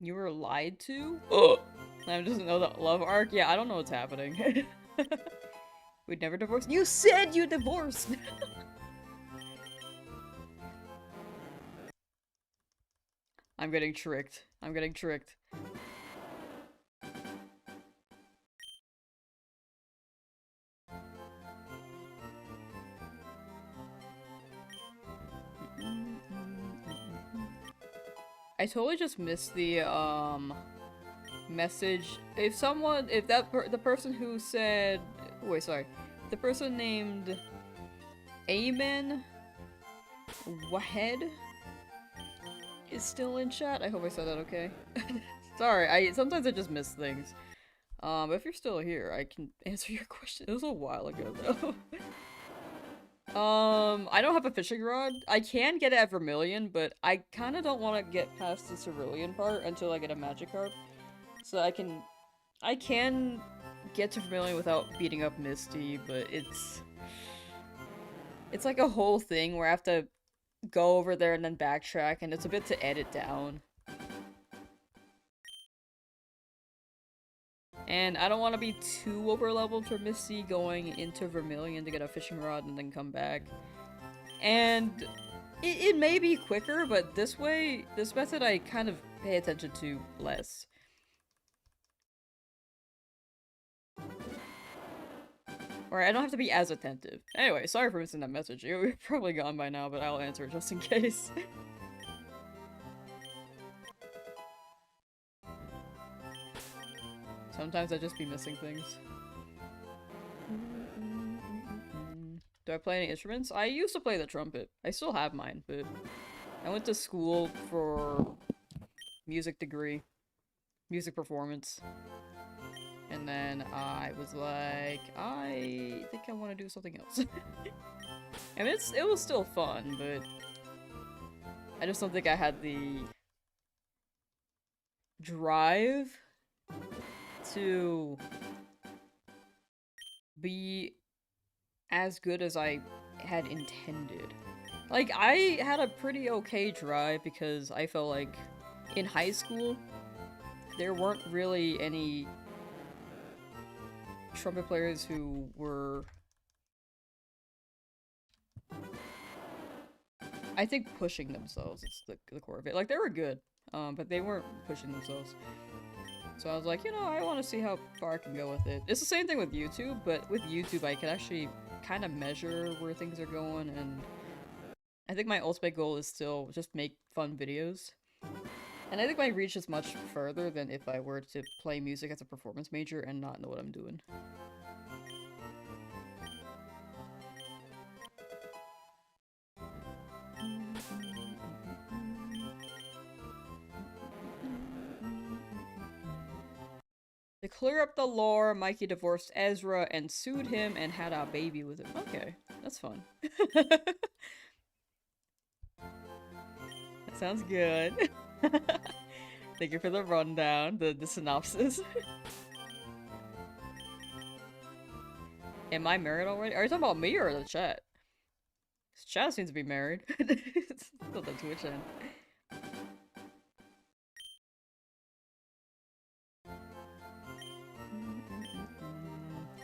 You were lied to? Ugh. I just know that love arc? Yeah, I don't know what's happening. We'd never divorced. You said you divorced! I'm getting tricked. I'm getting tricked. I totally just missed the, message. If the person who said, wait, sorry. The person named Amen Wahed is still in chat. I hope I said that okay. Sorry, sometimes I just miss things. But if you're still here, I can answer your question. It was a while ago, though. I don't have a fishing rod. I can get it at Vermilion, but I kind of don't want to get past the Cerulean part until I get a Magikarp. So I can get to Vermilion without beating up Misty, but it's like a whole thing where I have to go over there and then backtrack, and it's a bit to edit down. And I don't want to be too over-leveled for Misty going into Vermilion to get a fishing rod and then come back. And it may be quicker, but this method I kind of pay attention to less. Or I don't have to be as attentive. Anyway, sorry for missing that message. You're probably gone by now, but I'll answer it just in case. Sometimes I just be missing things. Do I play any instruments? I used to play the trumpet. I still have mine, but I went to school for music degree, music performance. And then I was like, I think I want to do something else. I mean, it was still fun, but I just don't think I had the drive to be as good as I had intended. Like, I had a pretty okay drive because I felt like in high school, there weren't really any trumpet players who were, I think, pushing themselves. It's the core of it. Like, they were good, but they weren't pushing themselves. So I was like, you know, I want to see how far I can go with it. It's the same thing with YouTube, but with YouTube I can actually kind of measure where things are going, and I think my ultimate goal is still just make fun videos. And I think my reach is much further than if I were to play music as a performance major and not know what I'm doing. To clear up the lore, Mikey divorced Ezra and sued him and had a baby with him. Okay, that's fun. That sounds good. Thank you for the rundown, the synopsis. Am I married already? Are you talking about me or the chat? This chat seems to be married. It's not the Twitch end.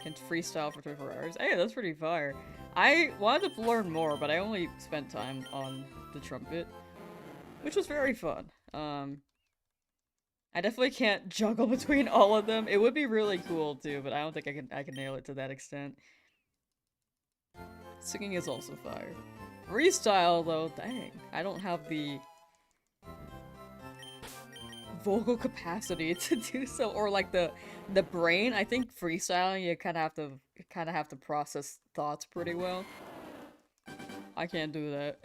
Can freestyle for 24 hours. Hey, that's pretty fire. I wanted to learn more, but I only spent time on the trumpet, which was very fun. I definitely can't juggle between all of them. It would be really cool too, but I don't think I can nail it to that extent. Singing is also fire. Freestyle though, dang. I don't have the vocal capacity to do so, or like the brain. I think freestyling you kind of have to process thoughts pretty well. I can't do that.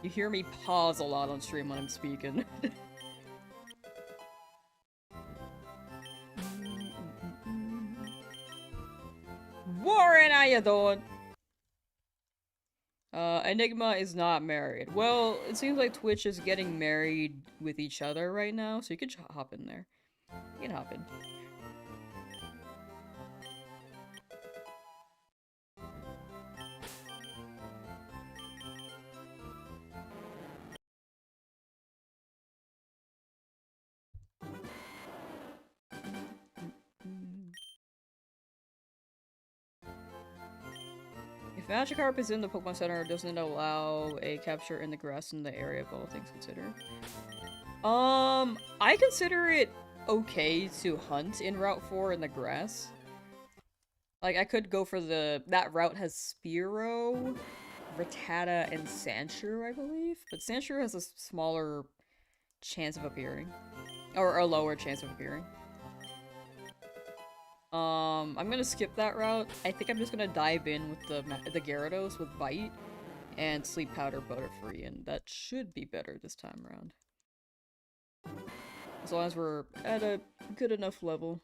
You hear me pause a lot on stream when I'm speaking. Warren, how you doing? Enigma is not married. Well, it seems like Twitch is getting married with each other right now, so you could hop in there. You can hop in. If Magikarp is in the Pokemon Center, doesn't allow a capture in the grass in the area of all things considered. I consider it okay to hunt in Route 4 in the grass. Like, I could go for that route has Spearow, Rattata, and Sandshrew, I believe? But Sandshrew has a smaller chance of appearing. Or a lower chance of appearing. I'm gonna skip that route. I think I'm just gonna dive in with the Gyarados with Bite and Sleep Powder Butterfree, and that should be better this time around. As long as we're at a good enough level,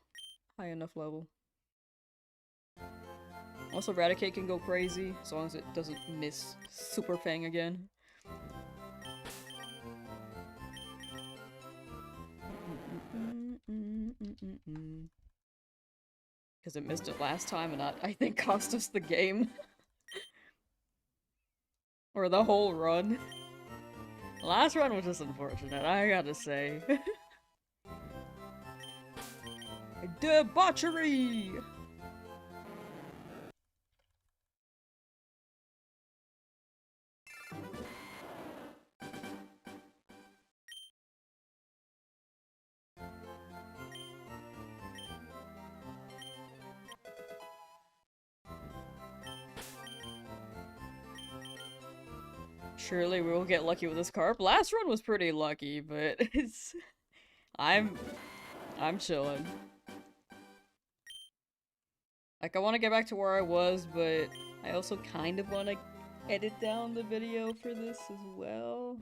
high enough level. Also, Raticate can go crazy, as long as it doesn't miss Super Fang again. Because it missed it last time, and that, I think, cost us the game. Or the whole run. The last run was just unfortunate, I gotta say. Debauchery! Surely we will get lucky with this carp. Last run was pretty lucky, but it's... I'm chilling. Like, I want to get back to where I was, but I also kind of want to edit down the video for this as well.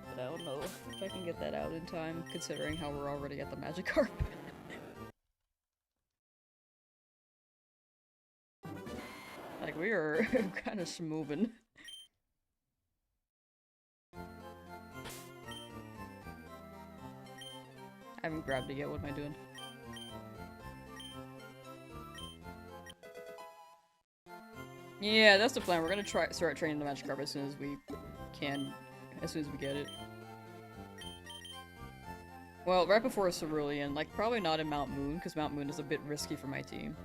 But I don't know if I can get that out in time, considering how we're already at the Magikarp. Like, we are kind of schmoving. I haven't grabbed it yet, what am I doing? Yeah, that's the plan. We're gonna start training the Magikarp as soon as we can, as soon as we get it. Well, right before Cerulean, like probably not in Mount Moon, because Mount Moon is a bit risky for my team.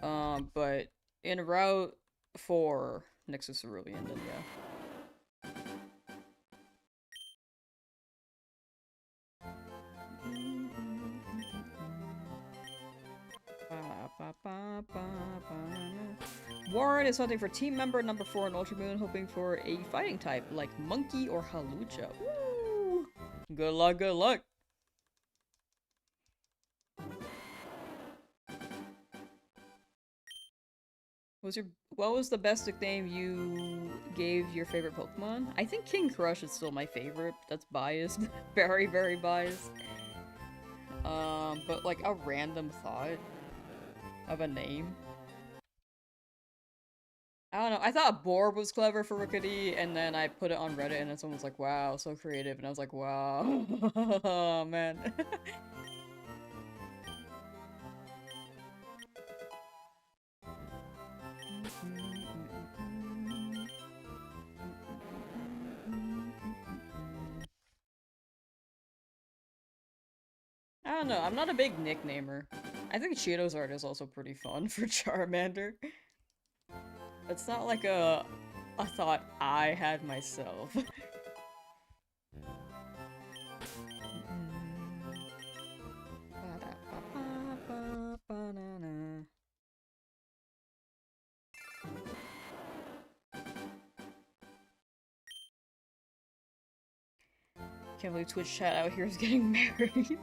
But in Route 4, next to Cerulean, then yeah. Warren is hunting for team member number 4 in Ultra Moon, hoping for a fighting type like Monkey or Halucha. Woo! Good luck, good luck! What was the best nickname you gave your favorite Pokemon? I think King Crush is still my favorite. That's biased. Very, very biased. But like a random thought of a name. I don't know, I thought Borb was clever for Rickety, and then I put it on Reddit and then someone was like, wow, so creative, and I was like, wow. Oh, man. I don't know, I'm not a big nicknamer. I think Cheetos art is also pretty fun for Charmander. It's not like a thought I had myself. Can't believe Twitch chat out here is getting married.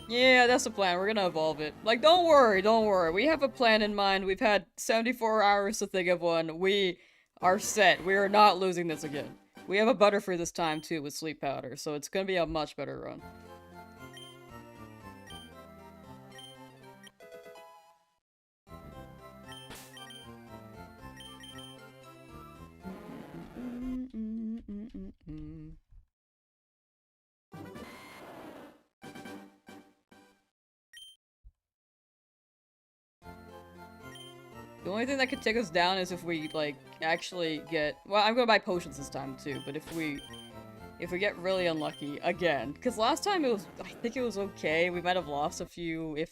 Yeah, that's the plan. We're gonna evolve it. Like, don't worry, don't worry. We have a plan in mind. We've had 74 hours to think of one. We are set. We are not losing this again. We have a Butterfree this time, too, with Sleep Powder, so it's gonna be a much better run. The only thing that could take us down is if we, like, actually get... Well, I'm gonna buy potions this time, too, but if we get really unlucky, again. Because last time it was... I think it was okay. We might have lost a few if...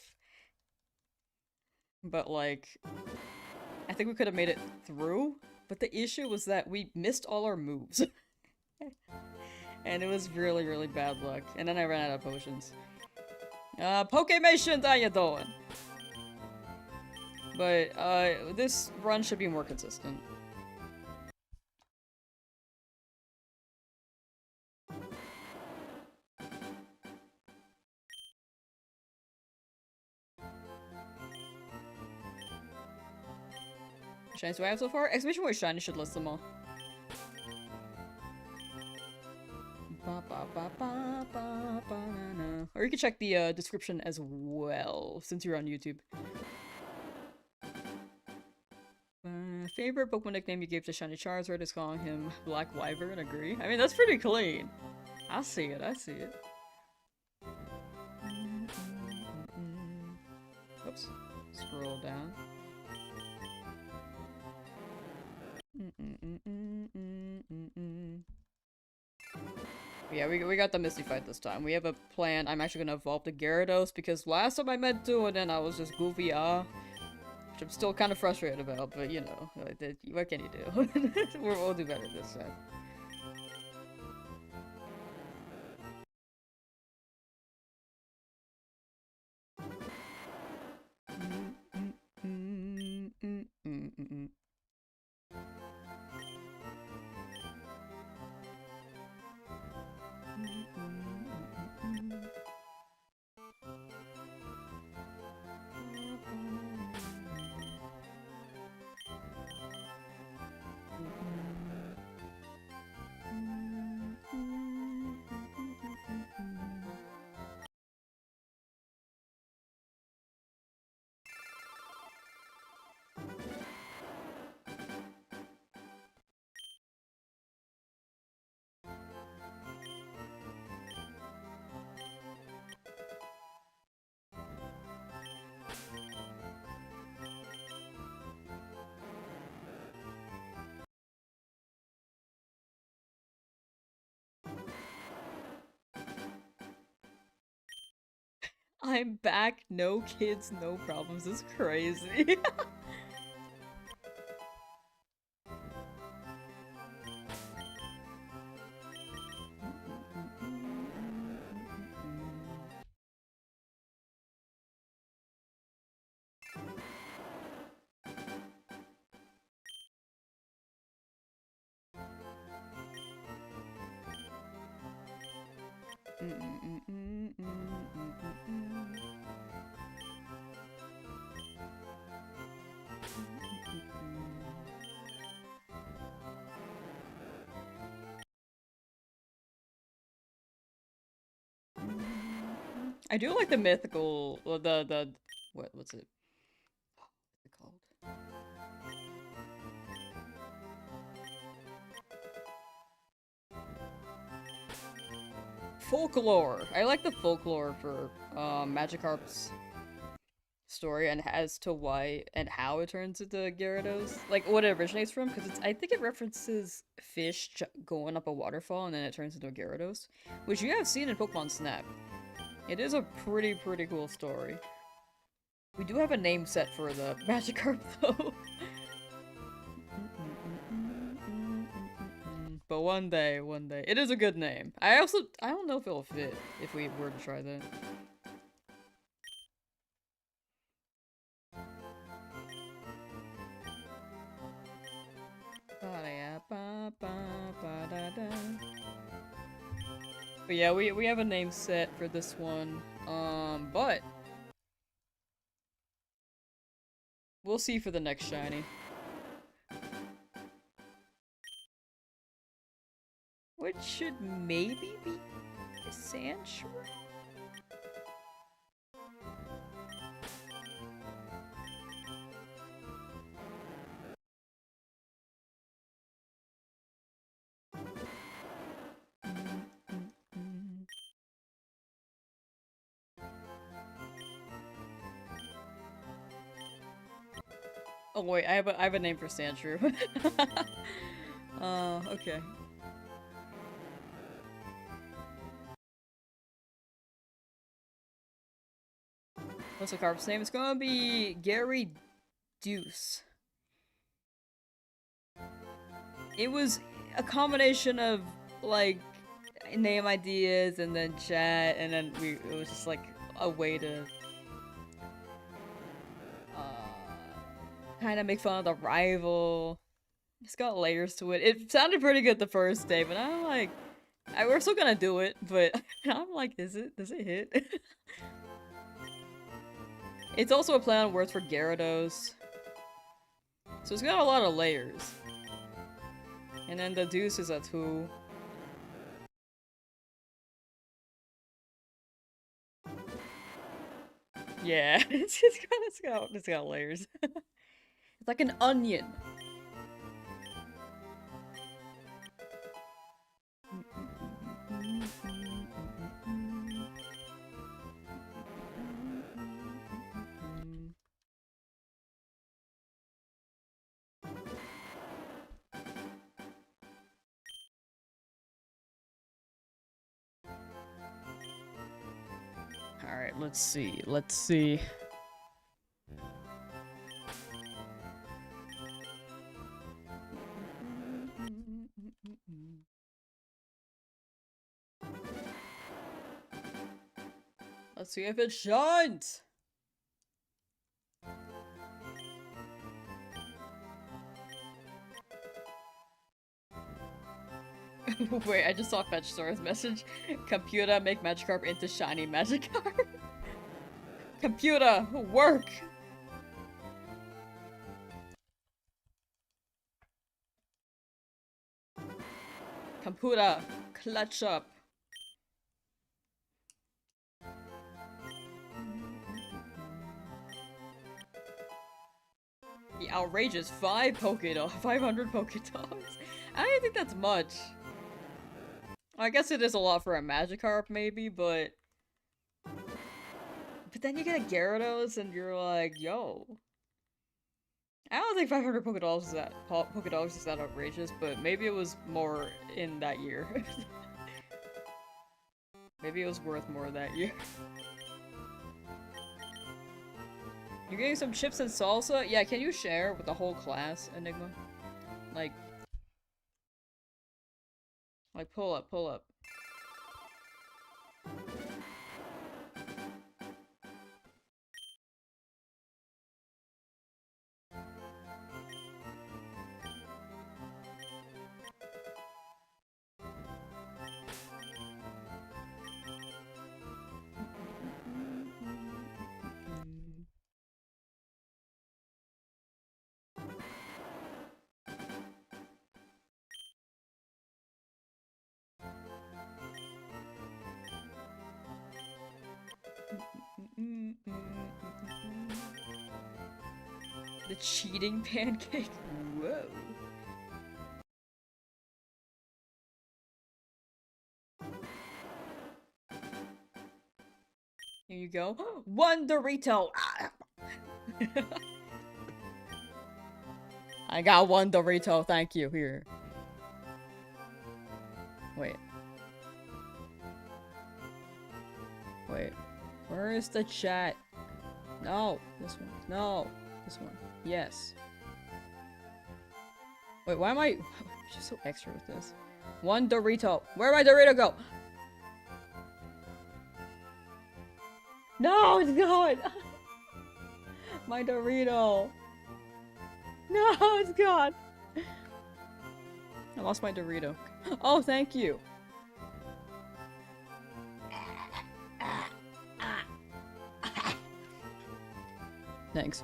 But, like... I think we could have made it through. But the issue was that we missed all our moves. And it was really, really bad luck. And then I ran out of potions. Pokemation, how you doing? But, this run should be more consistent. Shinies do I have so far? Exclamation point shiny should list them all. Or you can check the description as well, since you're on YouTube. Favorite Pokemon nickname you gave to Shiny Charizard is calling him Black Wyvern, agree? I mean, that's pretty clean. I see it, I see it. Oops. Scroll down. Yeah, we got the Misty fight this time. We have a plan. I'm actually gonna evolve the Gyarados because last time I met doing it, I was just goofy which I'm still kind of frustrated about, but you know, what can you do? We'll do better this time. I'm back. No kids, no problems. It's crazy. I do like the mythical, or what's it? What's it called? Folklore. I like the folklore for Magikarp's story and as to why and how it turns into Gyarados. Like what it originates from, because I think it references fish going up a waterfall and then it turns into a Gyarados, which you have seen in Pokemon Snap. It is a pretty cool story. We do have a name set for the Magikarp though. But one day. It is a good name. I don't know if it'll fit if we were to try that. But yeah, we have a name set for this one. But we'll see for the next shiny. Which should maybe be a Sandshrew? Oh wait, I have a name for Sandshrew. Okay. What's the carp's name? It's gonna be Gary Deuce. It was a combination of like name ideas and then chat, and then it was just like a way to kind of make fun of the rival. It's got layers to it. It sounded pretty good the first day, but I'm like, we're still gonna do it, but I'm like, does it hit? It's also a play on words for Gyarados. So it's got a lot of layers. And then the Deuce is a 2. Yeah, it's got layers. It's like an onion. Alright, let's see. Let's see if it shines! Wait, I just saw Fetch Sora's message. Computer, make Magikarp into shiny Magikarp. Computer, work! Computer, clutch up. The outrageous 500 Pokédogs. I don't even think that's much. I guess it is a lot for a Magikarp, maybe, but then you get a Gyarados, and you're like, yo. I don't think 500 Pokédogs is that outrageous, but maybe it was more in that year. Maybe it was worth more that year. You're getting some chips and salsa? Yeah, can you share with the whole class, Enigma? Like, pull up, pull up. The cheating pancake? Whoa. Here you go. One Dorito! I got one Dorito, thank you. Here. Wait. Wait. Where is the chat? No. This one. No. This one. Yes. Wait, why am I just so extra with this? One Dorito. Where'd my Dorito go? No, it's gone! My Dorito. No, it's gone. I lost my Dorito. Oh, thank you. Thanks.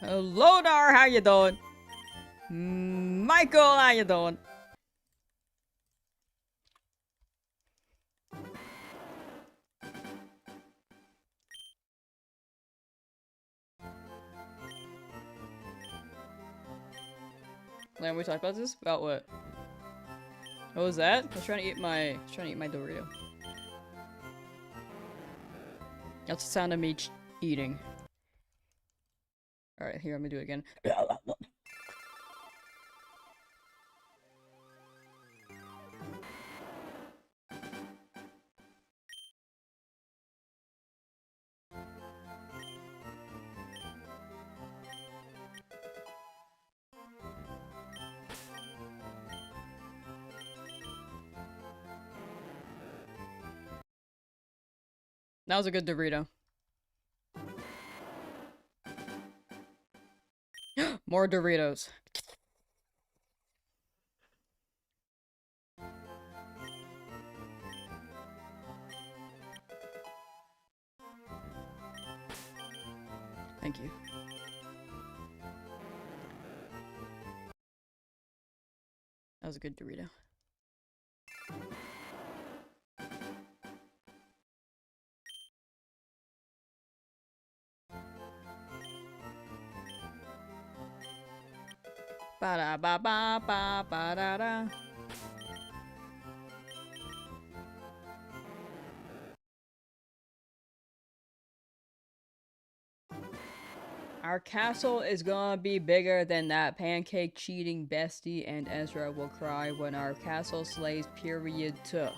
Hello there, how you doing? Michael, how you doing? Lamb, we talked about this? About what? What was that? I was trying to eat my Dorito. That's the sound of me eating. Alright, here, let me do it again. That was a good Dorito. More Doritos. Thank you. That was a good Dorito. Ba da ba ba ba ba da da. Our castle is gonna be bigger than that pancake cheating bestie, and Ezra will cry when our castle slays period 2.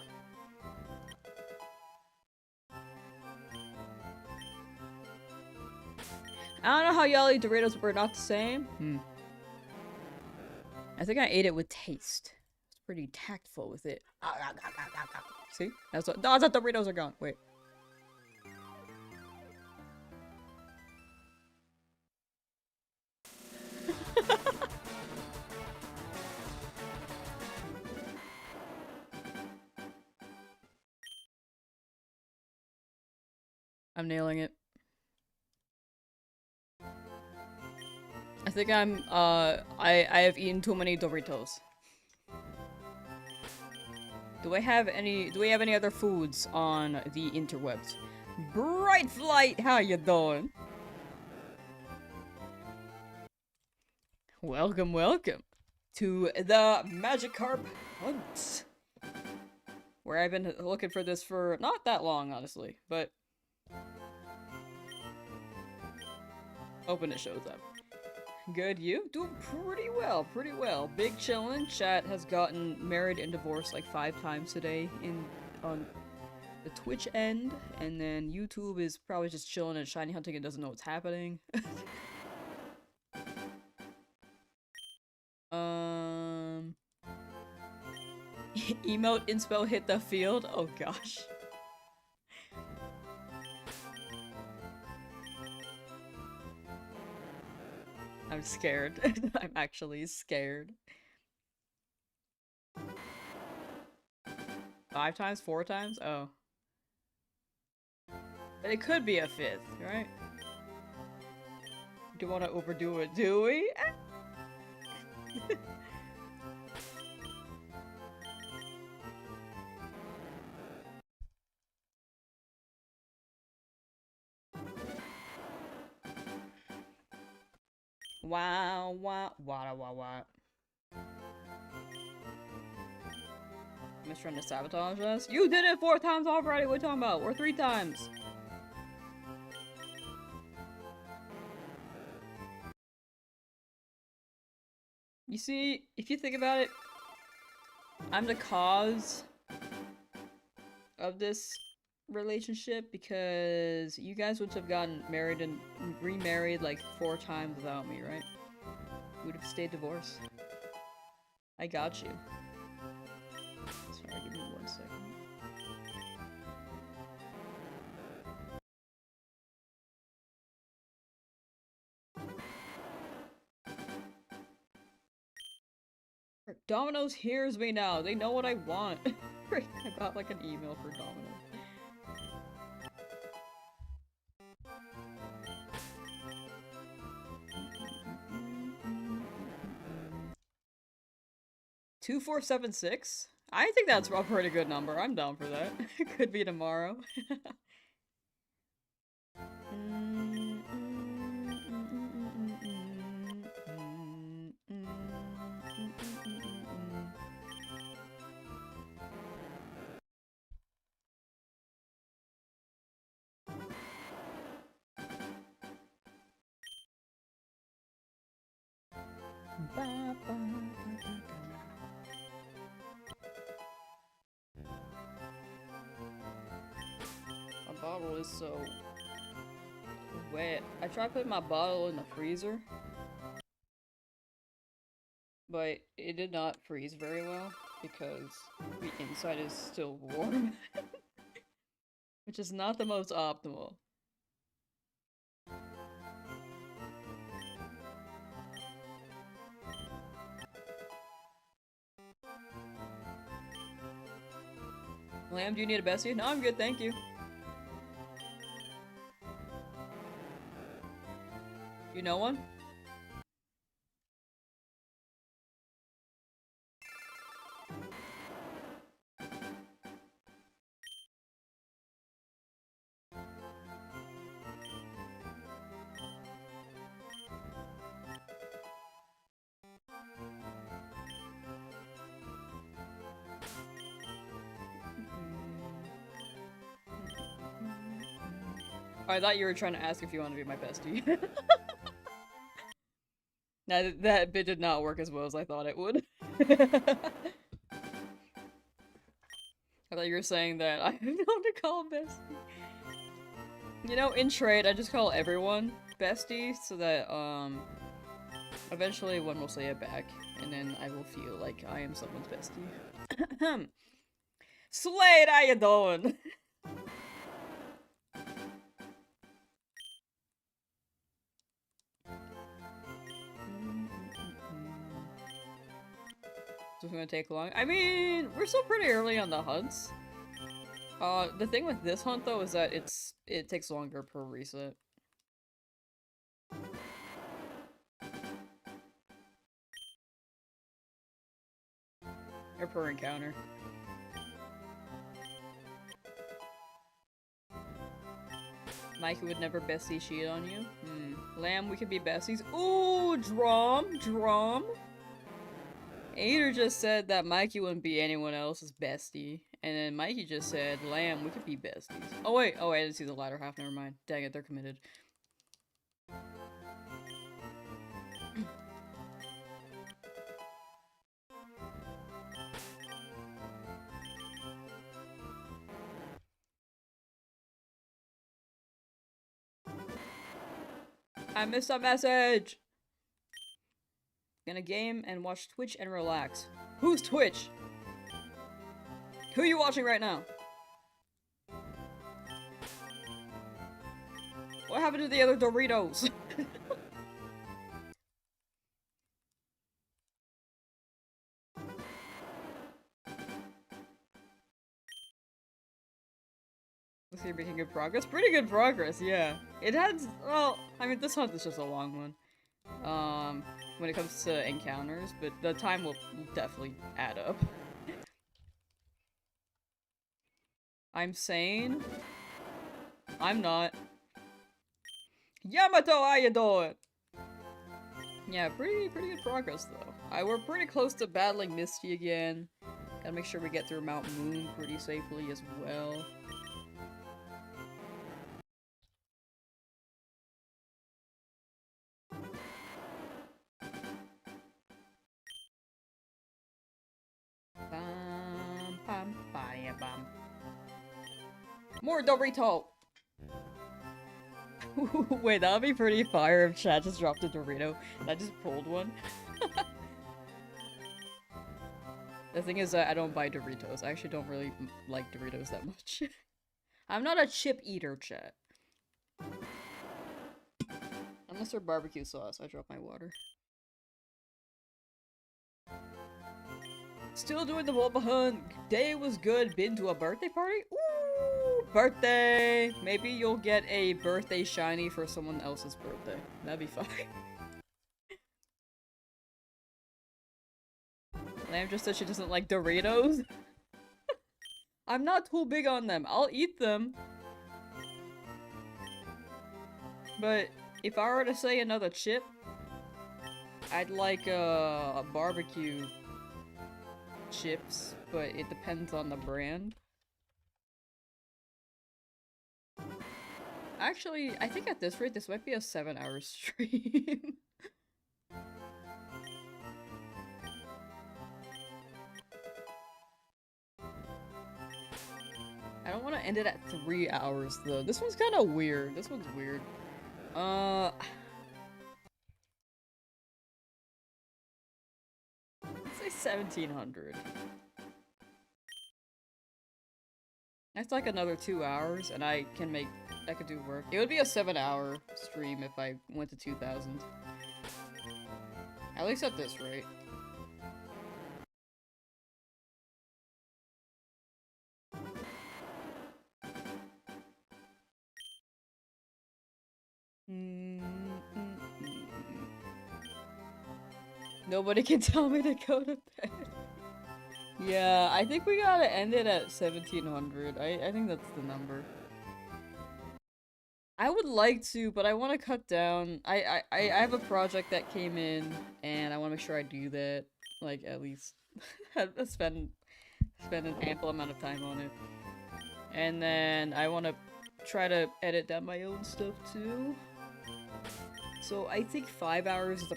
I don't know how y'all eat Doritos were not the same. I think I ate it with taste. It's pretty tactful with it. See? That's what. No, the Doritos are gone. Wait. I'm nailing it. I think I'm, I have eaten too many Doritos. Do we have any other foods on the interwebs? Bright Flight, how you doing? Welcome, welcome to the Magikarp Hunt. Where I've been looking for this for not that long, honestly, but hoping it shows up. Good, you? Doing pretty well, pretty well. Big chillin'. Chat has gotten married and divorced like 5 times today on the Twitch end, and then YouTube is probably just chilling and shiny hunting and doesn't know what's happening. Emote inspo hit the field? Oh gosh. I'm scared. I'm actually scared. 5 times? 4 times? Oh. But it could be a 5th, right? Do you want to overdo it, do we? Wow, wow, wow, wow, wow. I'm just trying to sabotage us. You did it 4 times already! What are you talking about? Or 3 times! You see, if you think about it, I'm the cause of this relationship because you guys would have gotten married and remarried like 4 times without me, right? You would have stayed divorced. I got you. Sorry, give me 1 second. Domino's hears me now. They know what I want. I got like an email for Domino's. Two, 4, 7, 6? I think that's a pretty good number. I'm down for that. Could be tomorrow. My bottle is so wet. I tried putting my bottle in the freezer, but it did not freeze very well because the inside is still warm, which is not the most optimal. Lamb, do you need a bestie? No, I'm good, thank you. You know one? I thought you were trying to ask if you want to be my bestie. Now that bit did not work as well as I thought it would. I thought you were saying that I don't know to call bestie. You know, in trade, I just call everyone bestie so that, eventually one will say it back, and then I will feel like I am someone's bestie. Slade, how you doing? It's gonna take long. I mean, we're still pretty early on the hunts. The thing with this hunt though is that it takes longer per reset. Or per encounter. Mikey would never bestie cheat on you. Lamb, we could be besties. Ooh, drum. Ader just said that Mikey wouldn't be anyone else's bestie. And then Mikey just said, Lamb, we could be besties. Oh wait, I didn't see the latter half, never mind. Dang it, they're committed. I missed a message! Gonna game and watch Twitch and relax. Who's Twitch? Who are you watching right now? What happened to the other Doritos? Looks like you're making good progress. Pretty good progress, yeah. It has, well, I mean, this hunt is just a long one. When it comes to encounters, but the time will definitely add up. I'm sane. I'm not. Yamato, how you doing? Yeah, pretty good progress though. We're pretty close to battling Misty again. Gotta make sure we get through Mount Moon pretty safely as well. More Dorito! Wait, that would be pretty fire if chat just dropped a Dorito and I just pulled one. The thing is that I don't buy Doritos. I actually don't really like Doritos that much. I'm not a chip eater, chat. Unless they're barbecue sauce, I drop my water. Still doing the bobblehead. Day was good. Been to a birthday party? Ooh, birthday! Maybe you'll get a birthday shiny for someone else's birthday. That'd be fine. Lamb just said she doesn't like Doritos. I'm not too big on them. I'll eat them. But if I were to say another chip, I'd like a barbecue chips, but it depends on the brand. Actually, I think at this rate, this might be a 7-hour stream. I don't want to end it at 3 hours, though. This one's kind of weird. This one's weird. Let's say 1700. That's like another 2 hours, and I could do work. It would be a 7-hour stream if I went to 2000. At least at this rate. Nobody can tell me to go to bed. Yeah, I think we gotta end it at 1700. I think that's the number. I would like to, but I want to cut down. I have a project that came in, and I want to make sure I do that. Like, at least spend an ample amount of time on it. And then I want to try to edit down my own stuff too. So I think 5 hours is a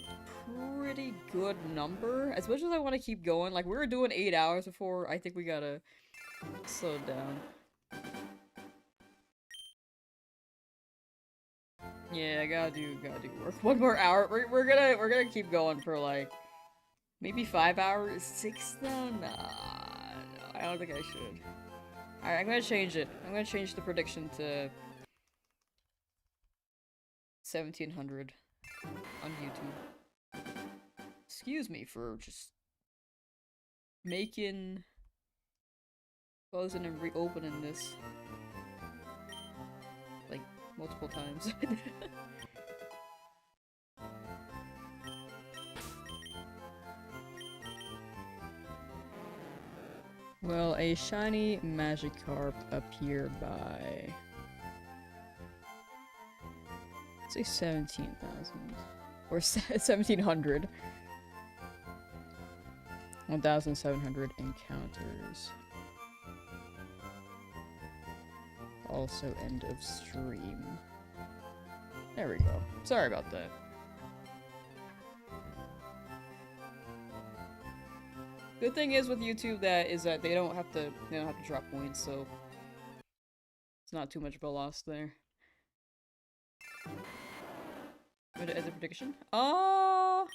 pretty good number. As much as I want to keep going, like we were doing 8 hours before, I think we gotta slow it down. Yeah, I gotta do work. 1 more hour. We're gonna keep going for like maybe 5 hours. 6 though? Nah, I don't think I should. Alright, I'm gonna change it. I'm gonna change the prediction to 1700 on YouTube. Excuse me for just closing and reopening this like multiple times. Will a shiny Magikarp appear by, say 17,000 or 1700? 1,700 encounters. Also end of stream. There we go. Sorry about that. Good thing is with YouTube that they don't have to drop points, so it's not too much of a loss there. As a prediction? I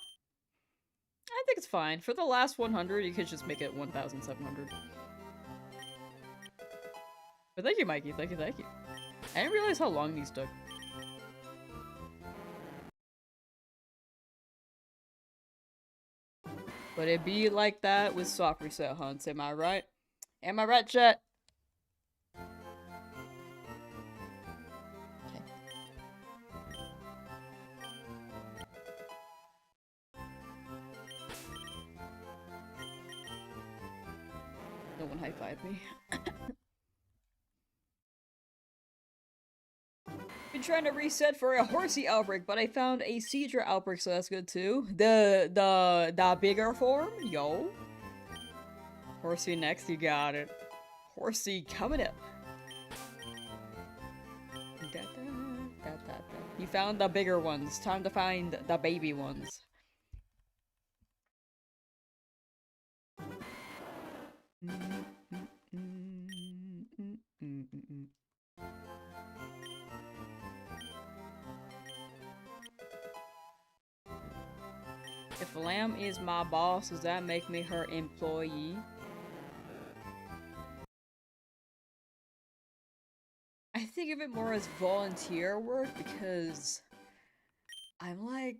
think it's fine. For the last 100, you could just make it 1,700. But thank you, Mikey. Thank you, thank you. I didn't realize how long these took. But it be like that with soft reset hunts, am I right? Am I right, chat? Okay. No one high-fived me. Been trying to reset for a horsey outbreak, but I found a Cedra outbreak, so that's good too. The bigger form, yo. Horsey next, you got it. Horsey coming up. Da, da, da, da, da. You found the bigger ones. Time to find the baby ones. If Lamb is my boss, does that make me her employee? I think of it more as volunteer work because I'm like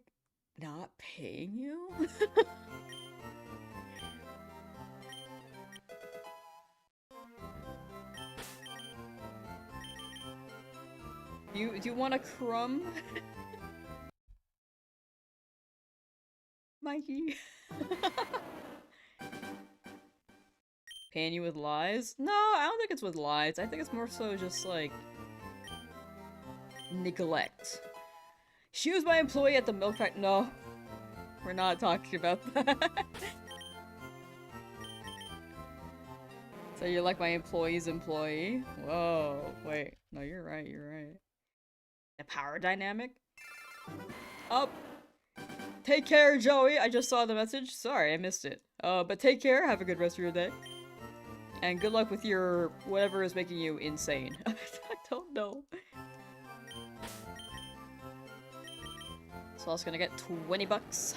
not paying you. Do you want a crumb? Mikey. Paying you with lies? No, I don't think it's with lies. I think it's more so just like neglect. She was my employee at the milk factory. No, we're not talking about that. So you're like my employee's employee? Whoa, wait. No, you're right, you're right. The power dynamic? Up. Take care, Joey. I just saw the message. Sorry, I missed it. But take care. Have a good rest of your day. And good luck with your whatever is making you insane. I don't know. So I was gonna get 20 bucks.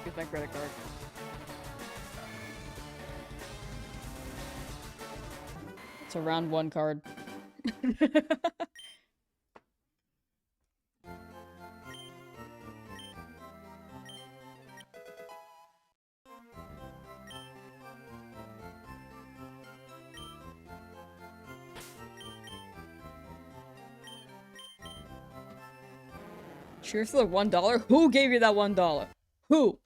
Use my credit card. It's a round one card. Cheers for the $1? Who gave you that $1? Who?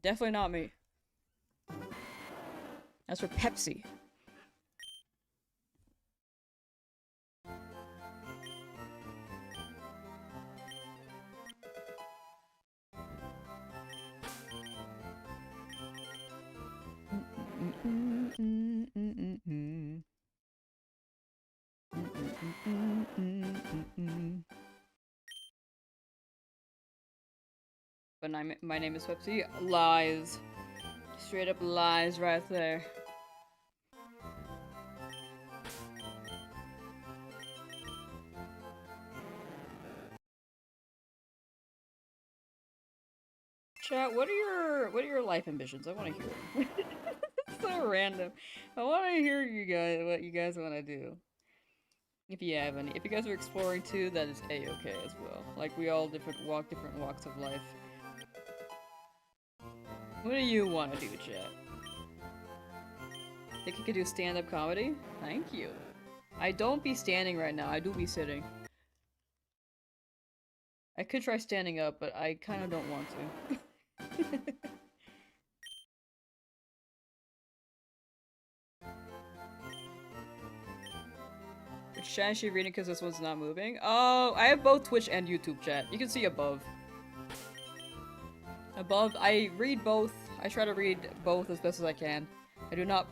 Definitely not me. That's for Pepsi. But my name is Pepsi. Lies. Straight up lies right there. Chat, what are your life ambitions? I want to hear them. So random. I want to hear you guys what you guys want to do. If you have any. If you guys are exploring too, that is a-okay as well. Like we all different walks of life. What do you want to do, chat? Think you could do stand-up comedy? Thank you. I don't be standing right now, I do be sitting. I could try standing up, but I kind of don't want to. Is Shinies reading because this one's not moving? Oh, I have both Twitch and YouTube chat. You can see above. Above, I read both. I try to read both as best as I can. I do not.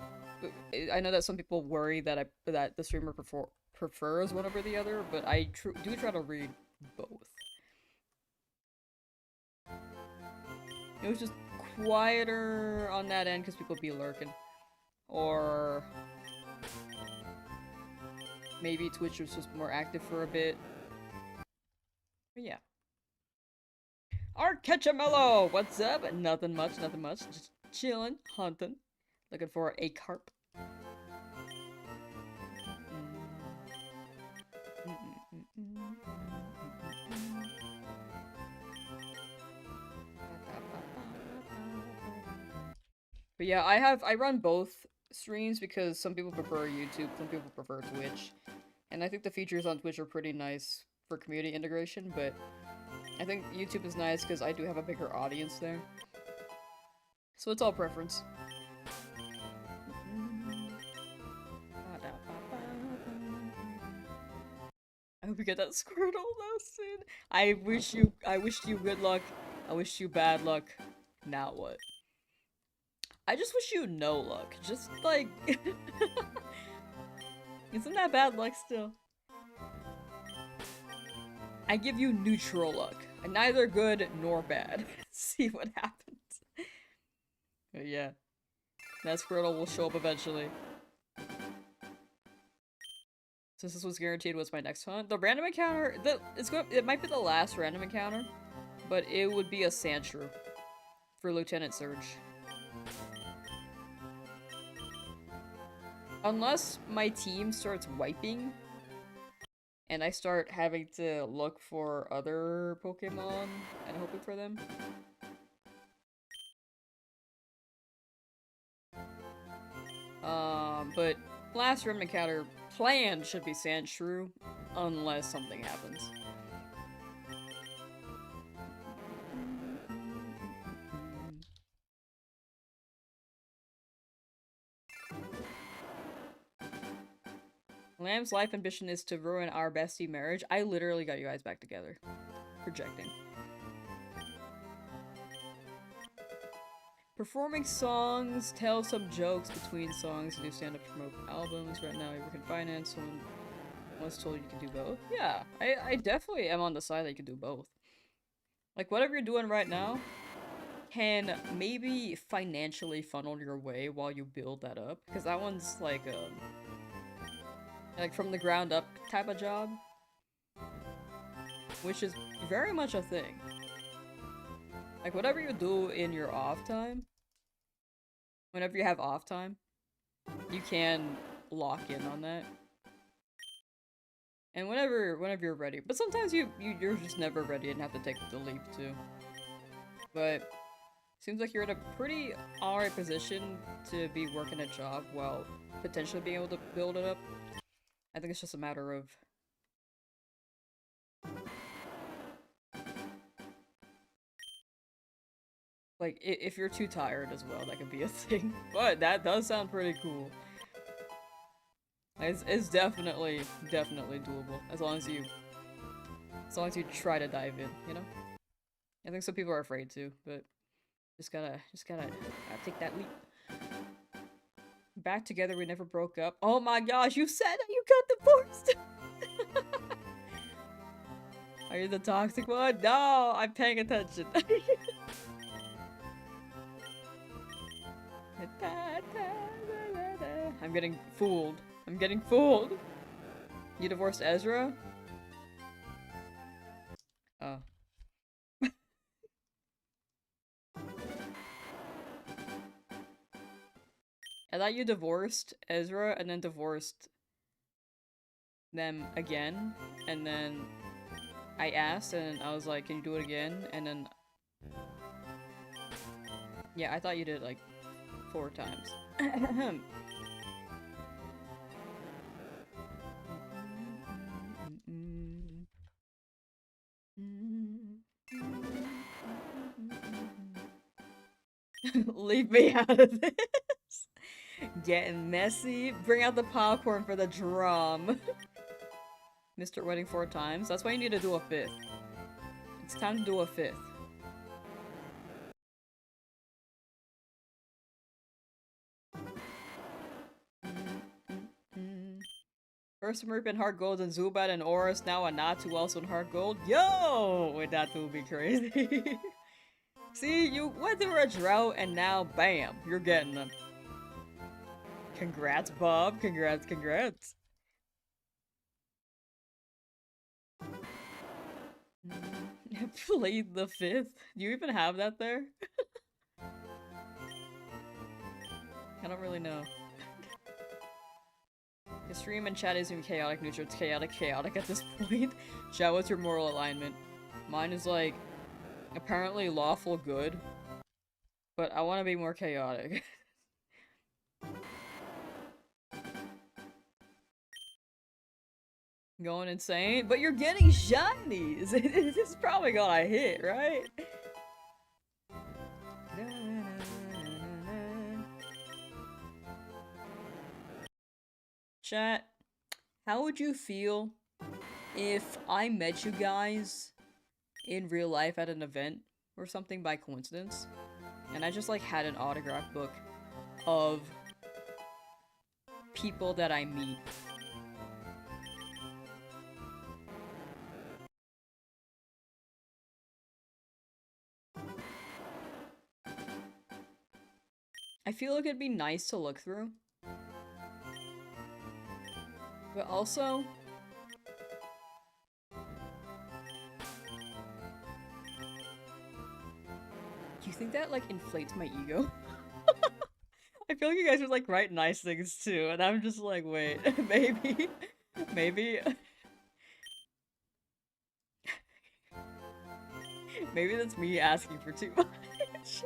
I know that some people worry that that the streamer prefers one over the other, but I do try to read both. It was just quieter on that end because people be lurking. Or maybe Twitch was just more active for a bit. But yeah. Arcatchamello! What's up? Nothing much, nothing much. Just chilling, hunting. Looking for a carp. But yeah, I run both streams because some people prefer YouTube, some people prefer Twitch. And I think the features on Twitch are pretty nice for community integration, but I think YouTube is nice because I do have a bigger audience there. So it's all preference. I hope you get that Squirtle though soon. I wish you good luck. I wish you bad luck. Now what? I just wish you no luck. Just like isn't that bad luck still? I give you neutral luck. Neither good nor bad. See what happens. But yeah. That Squirtle will show up eventually. Since this was guaranteed, what's my next hunt? The random encounter, it might be the last random encounter, but it would be a Sandshrew for Lieutenant Surge. Unless my team starts wiping, and I start having to look for other Pokemon and hoping for them. But last random encounter plan should be Sandshrew, unless something happens. Lamb's life ambition is to ruin our bestie marriage. I literally got you guys back together. Projecting. Performing songs, tell some jokes between songs, do stand-up, promote albums. Right now you work in finance, someone once told you can do both. Yeah, I definitely am on the side that you can do both. Like, whatever you're doing right now can maybe financially funnel your way while you build that up. Because that one's like from the ground up type of job. Which is very much a thing. Like, whatever you do in your off time, whenever you have off time, you can lock in on that. And whenever you're ready. But sometimes you're just never ready and have to take the leap too. But seems like you're in a pretty alright position to be working a job while potentially being able to build it up. I think it's just a matter of like, if you're too tired as well, that could be a thing. But that does sound pretty cool. It's definitely doable as long as you try to dive in, you know? I think some people are afraid to, but just gotta take that leap. Back together, we never broke up. Oh my gosh, you said that you got divorced! Are you the toxic one? No, I'm paying attention. I'm getting fooled. I'm getting fooled. You divorced Ezra? Oh. I thought you divorced Ezra and then divorced them again, and then I asked and I was like, can you do it again? And then yeah, I thought you did it like 4 times. Leave me out of this. Getting messy. Bring out the popcorn for the drum. Missed her wedding 4 times. That's why you need to do a 5th. It's time to do a 5th. First Merp in Heart Gold and Zubat and Oris, now a Natu also in Heart Gold. Yo! Wait, that would be crazy. See, you went through a drought and now, bam, you're getting them. Congrats, Bob. Congrats, congrats. Plead the fifth. Do you even have that there? I don't really know. The stream and chat isn't chaotic neutral, it's chaotic at this point. Chat, what's your moral alignment? Mine is like, apparently lawful good, but I want to be more chaotic. Going insane? But you're getting shinies! This is probably gonna hit, right? Chat, how would you feel if I met you guys in real life at an event or something by coincidence, and I just like had an autograph book of people that I meet? I feel like it'd be nice to look through. But also, do you think that like inflates my ego? I feel like you guys would like write nice things too, and I'm just like, wait, maybe, maybe, maybe that's me asking for too much.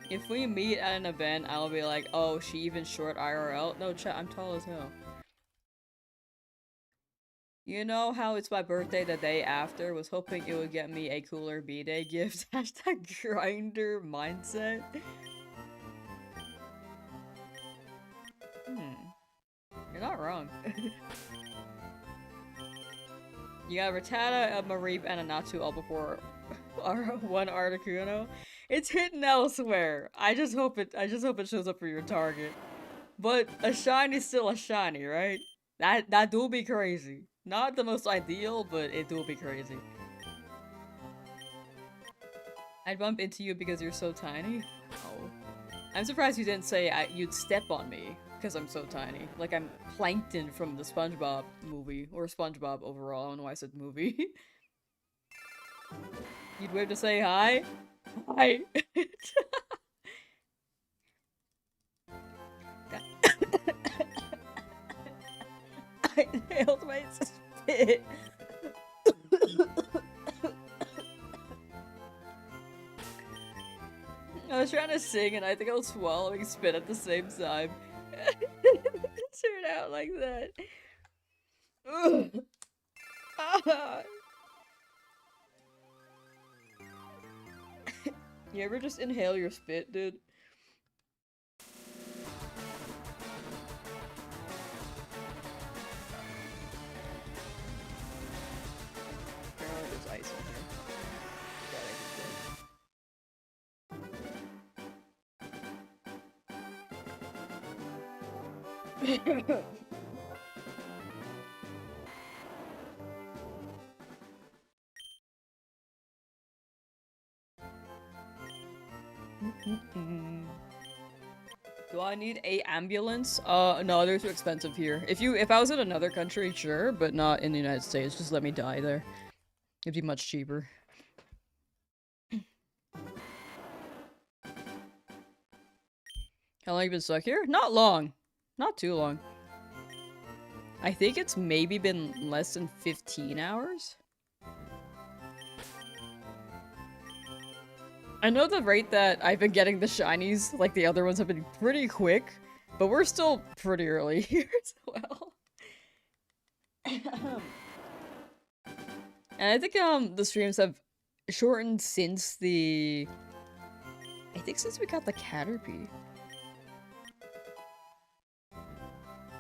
If we meet at an event, I'll be like, oh, she even short IRL? No, chat, I'm tall as hell. You know how it's my birthday the day after? Was hoping it would get me a cooler B-Day gift. Hashtag grinder mindset. You're not wrong. You got a Rattata, a Mareep, and a not too old before one Articuno. It's hidden elsewhere. I just hope it shows up for your target. But a shiny is still a shiny, right? That do be crazy. Not the most ideal, but it do be crazy. I'd bump into you because you're so tiny. Oh. I'm surprised you didn't say you'd step on me because I'm so tiny. Like I'm Plankton from the SpongeBob movie. Or SpongeBob overall. I don't know why I said movie. You'd wave to say hi? Hi. I nailed my spit. I was trying to sing and I think I was swallowing spit at the same time. It turned out like that. You ever just inhale your spit, dude? Apparently there's ice in here. Do I need a ambulance? No, they're too expensive here. If I was in another country, sure, but not in the United States. Just let me die there. It'd be much cheaper. How long have you been stuck here? Not long. Not too long. I think it's maybe been less than 15 hours? I know the rate that I've been getting the shinies, like the other ones, have been pretty quick, but we're still pretty early here as well. And I think the streams have shortened since the... I think since we got the Caterpie.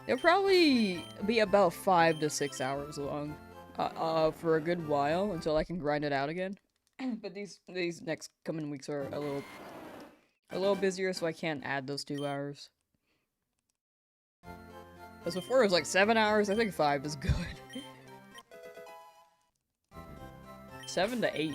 It'll probably be about 5 to 6 hours long for a good while until I can grind it out again. But these next coming weeks are a little busier, so I can't add those 2 hours. Because before it was like 7 hours, I think 5 is good. 7 to 8.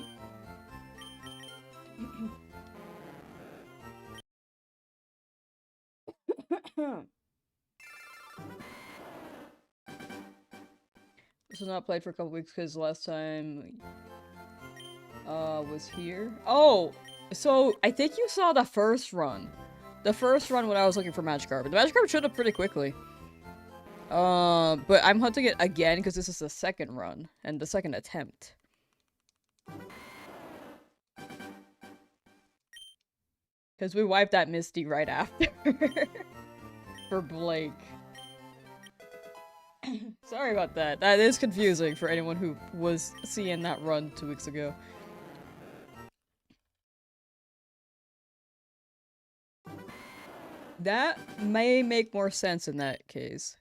This was not played for a couple weeks because last time was here. Oh, so I think you saw the first run. The first run when I was looking for Magikarp. The Magikarp showed up pretty quickly. But I'm hunting it again because this is the second run and the second attempt. Because we wiped that Misty right after. For Blake. Sorry about that. That is confusing for anyone who was seeing that run 2 weeks ago. That may make more sense in that case.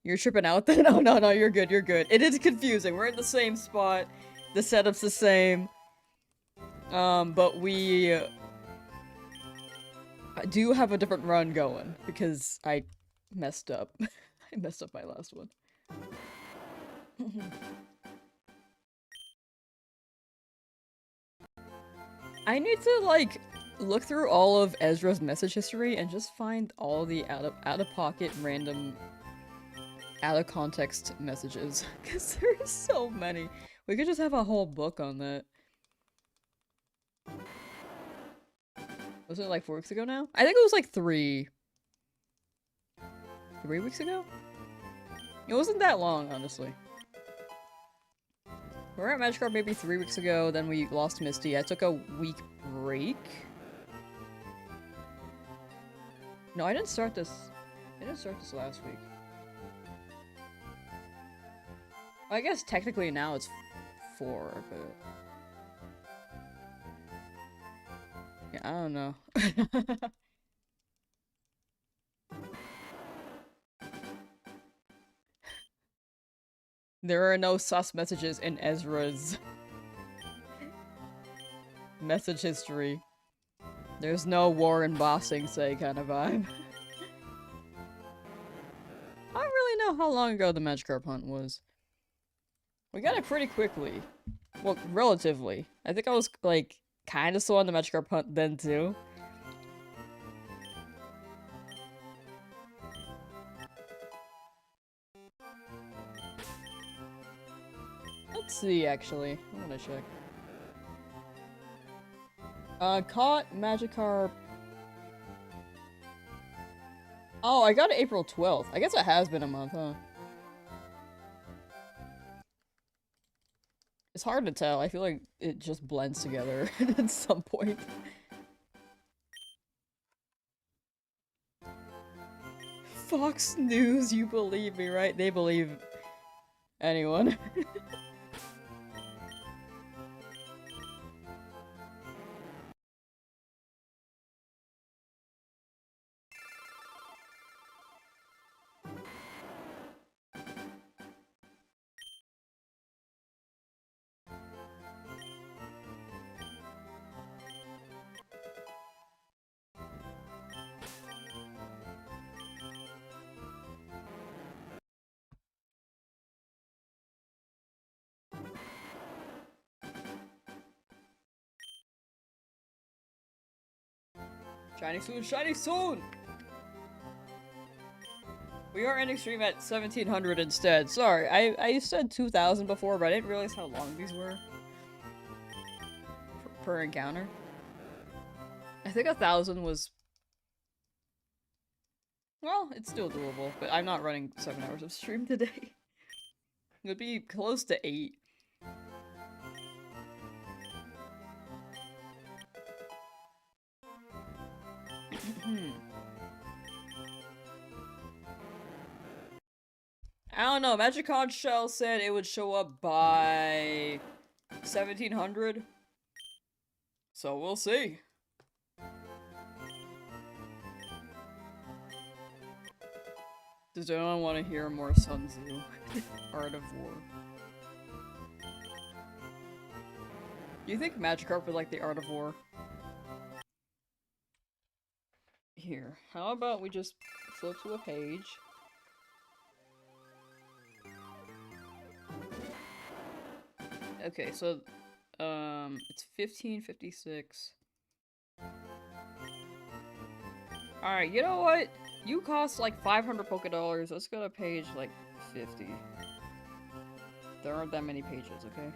You're tripping out then? No, no, no, you're good, you're good. It is confusing. We're in the same spot. The setup's the same. But we do have a different run going because I messed up. I messed up my last one. I need to, like, look through all of Ezra's message history and just find all the out-of-pocket, random, out-of-context messages. Because there's so many. We could just have a whole book on that. Wasn't it like 4 weeks ago now? I think it was like 3 weeks ago? It wasn't that long, honestly. We were at Magikarp maybe 3 weeks ago, then we lost Misty. I took a week break. No, I didn't start this. I didn't start this last week. I guess technically now it's 4, but... yeah, I don't know. There are no sus messages in Ezra's message history. There's no war and bossing say kind of vibe. I don't really know how long ago the Magikarp hunt was. We got it pretty quickly. Well, relatively. I think I was, like, kind of slow on the Magikarp hunt then, too. Let's see, actually. I want to check. Caught Magikarp. Oh, I got it April 12th. I guess it has been a month, huh? It's hard to tell. I feel like it just blends together at some point. Fox News, you believe me, right? They believe anyone. Shiny soon, shiny soon! We are ending stream at 1700 instead. Sorry, I said 2000 before, but I didn't realize how long these were. Per encounter. I think 1000 was... well, it's still doable, but I'm not running 7 hours of stream today. It would be close to 8. I don't know, Magicon Shell said it would show up by 1700. So we'll see. Does anyone want to hear more Sun Tzu? Art of War. Do you think Magikarp would like the Art of War? Here, how about we just flip to a page? Okay, so It's 1556. Alright, you know what? You cost like 500 Poké Dollars. Let's go to page like 50. There aren't that many pages, okay?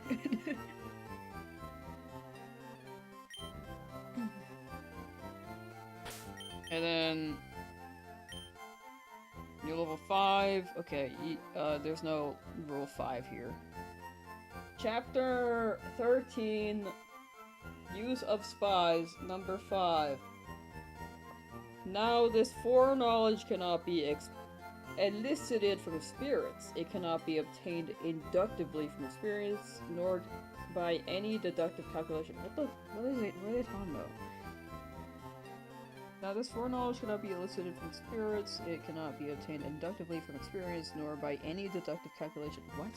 And then you're level 5. Okay, there's no rule 5 here. Chapter 13, Use of Spies, number 5. Now this foreknowledge cannot be elicited from spirits. It cannot be obtained inductively from experience, nor by any deductive calculation. What are they talking about? Now this foreknowledge cannot be elicited from spirits. It cannot be obtained inductively from experience, nor by any deductive calculation. What?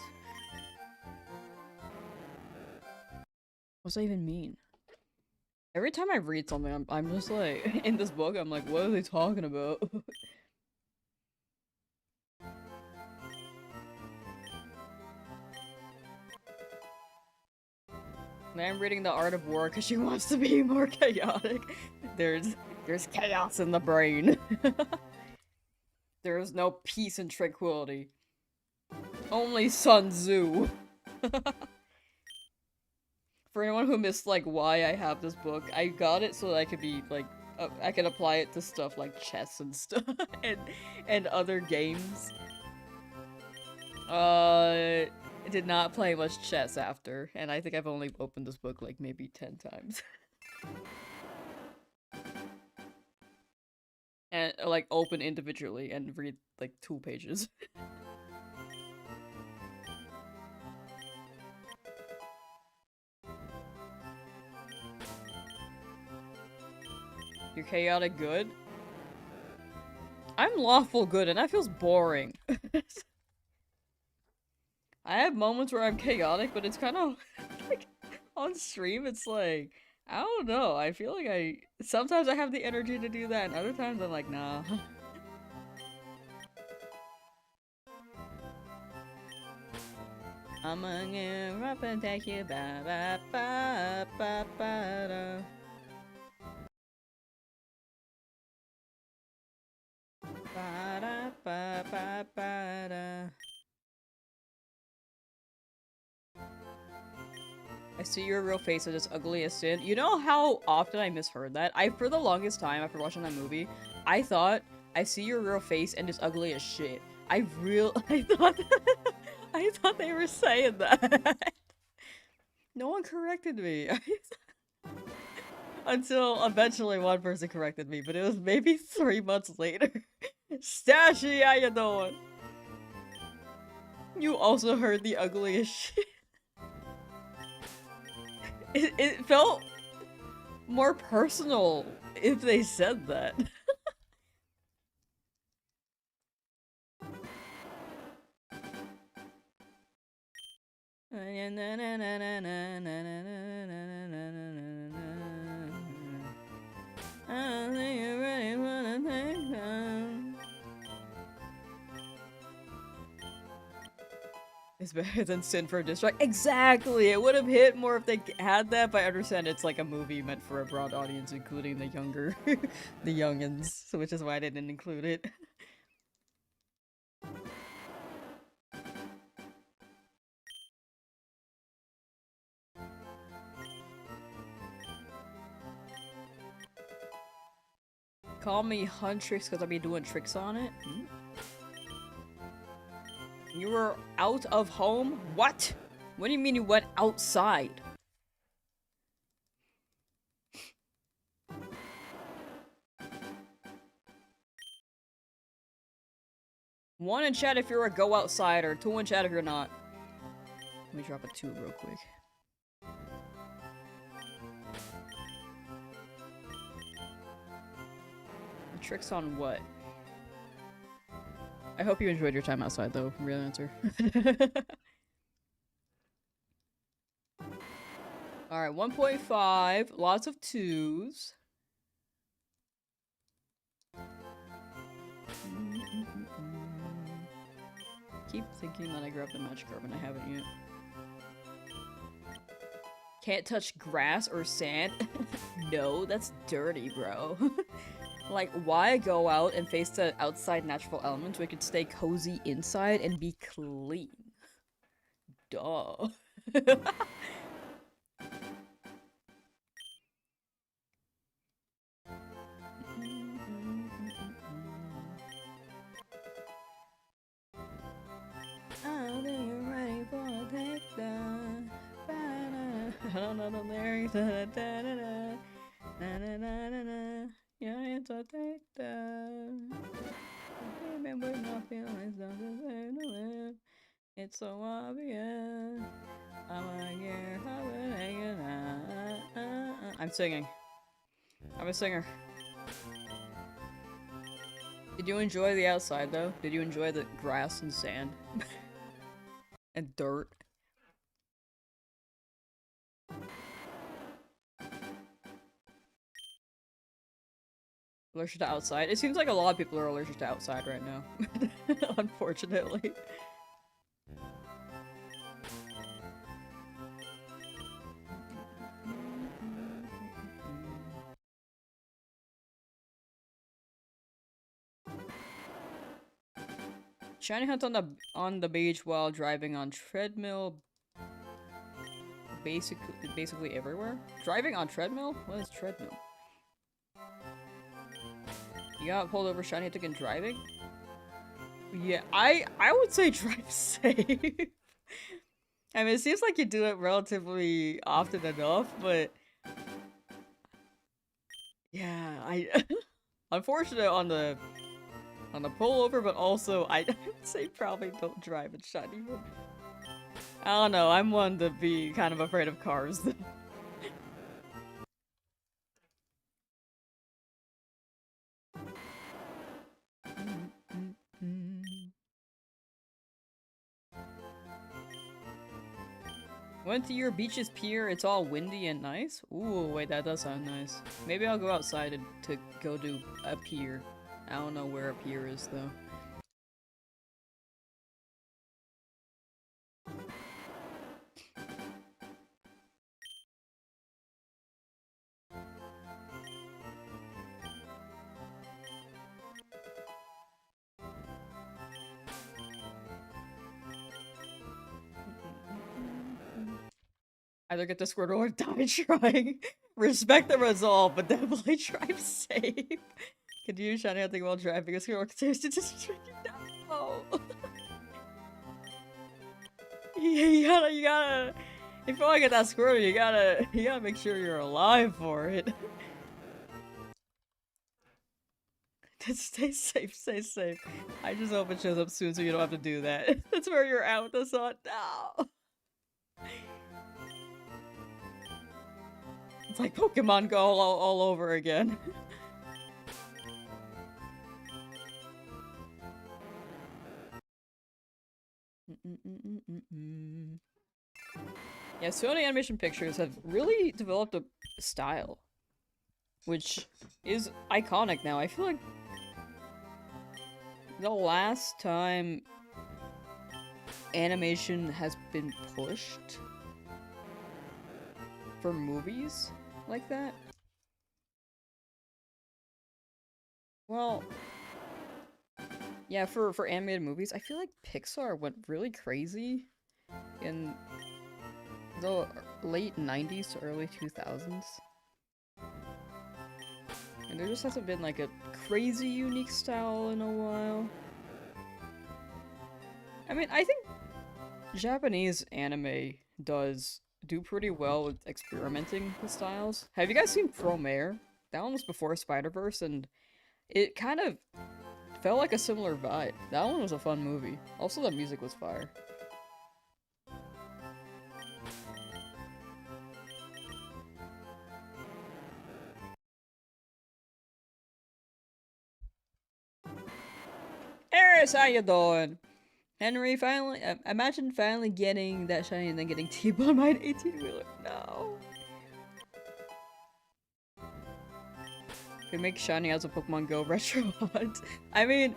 What's that even mean? Every time I read something, I'm just like, in this book, I'm like, what are they talking about? I'm reading The Art of War because she wants to be more chaotic. There's chaos in the brain. There is no peace and tranquility. Only Sun Tzu. For anyone who missed, like, why I have this book, I got it so that I could be, like, I could apply it to stuff like chess and stuff, and other games. I did not play much chess after, and I think I've only opened this book, like, maybe 10 times. And, like, open individually and read, like, 2 pages. You're chaotic good? I'm lawful good, and that feels boring. I have moments where I'm chaotic, but it's kind of like on stream. It's like, I don't know. I feel like sometimes I have the energy to do that, and other times I'm like, nah. I'm gonna up and take you ba ba ba ba ba da. Ba da ba ba ba da. I see your real face as ugly as sin. You know how often I misheard that? For the longest time after watching that movie, I thought, I see your real face and it's ugly as shit. I thought they were saying that. No one corrected me. Until eventually one person corrected me, but it was maybe 3 months later. Stashy, how you doing? You also heard the ugliest shit. It felt more personal if they said that. It's better than Sin for a diss track. Exactly! It would have hit more if they had that, but I understand it's like a movie meant for a broad audience, including the younger, the youngins, so which is why I didn't include it. Call me Huntrix because I'll be doing tricks on it. You were out of home? What? What do you mean you went outside? One in chat if you're a go outsider, 2 in chat if you're not. Let me drop a 2 real quick. Tricks on what? I hope you enjoyed your time outside, though. Real answer. Alright, 1.5. Lots of 2s. Keep thinking that I grabbed the Magikarp and I haven't yet. Can't touch grass or sand? No, that's dirty, bro. Like, why go out and face the outside natural elements when we could stay cozy inside and be clean? Duh. Oh, then you're ready for a takedown. Yeah, it's a takedown. Remember my feelings don't deserve to live. It's so obvious. I'm singing. I'm a singer. Did you enjoy the outside though? Did you enjoy the grass and sand? And dirt? Allergic to outside? It seems like a lot of people are allergic to outside right now. Unfortunately. Shiny hunt on the beach while driving on treadmill. Basically everywhere. Driving on treadmill? What is treadmill? You got pulled over shiny hunting and driving? Yeah, I would say drive safe. I mean, it seems like you do it relatively often enough, but yeah, unfortunate on the pullover, but also I would say probably don't drive in shiny. I don't know. I'm one to be kind of afraid of cars. Went to your beach's pier. It's all windy and nice. Ooh, wait, that does sound nice. Maybe I'll go outside to go to a pier. I don't know where a pier is though. Either get the Squirtle or die trying. Respect the resolve, but definitely drive safe. Could you shiny hunting while driving a Squirtle continues to just no. you gotta if you wanna get that Squirtle, you gotta make sure you're alive for it. Just stay safe, stay safe. I just hope it shows up soon so you don't have to do that. That's where you're out with the sun. No. It's like Pokemon Go all over again. Yeah, Sony Animation Pictures have really developed a style, which is iconic now. I feel like the last time animation has been pushed for movies like that, well, yeah, for animated movies, I feel like Pixar went really crazy in the late 90s to early 2000s. And there just hasn't been like a crazy unique style in a while. I mean, I think Japanese anime does do pretty well with experimenting with styles. Have you guys seen Promare? That one was before Spider-Verse, and it kind of felt like a similar vibe. That one was a fun movie. Also, the music was fire. Eris, how you doing? Henry, finally, imagine finally getting that shiny and then getting T-boned by an 18-wheeler. No. They make shiny as a Pokemon Go retro hunt. I mean,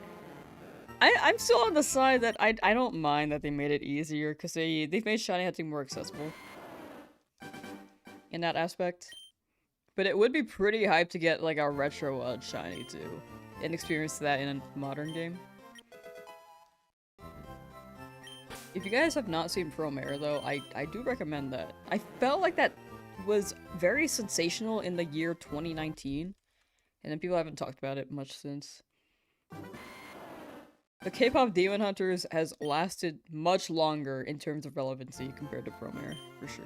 I'm still on the side that I don't mind that they made it easier because they've made shiny hunting more accessible. in that aspect. But it would be pretty hype to get like a retro shiny too, and experience that in a modern game. If you guys have not seen Promare though, I do recommend that. I felt like that was very sensational in the year 2019, and then people haven't talked about it much since. The K-pop Demon Hunters has lasted much longer in terms of relevancy compared to Promare, for sure.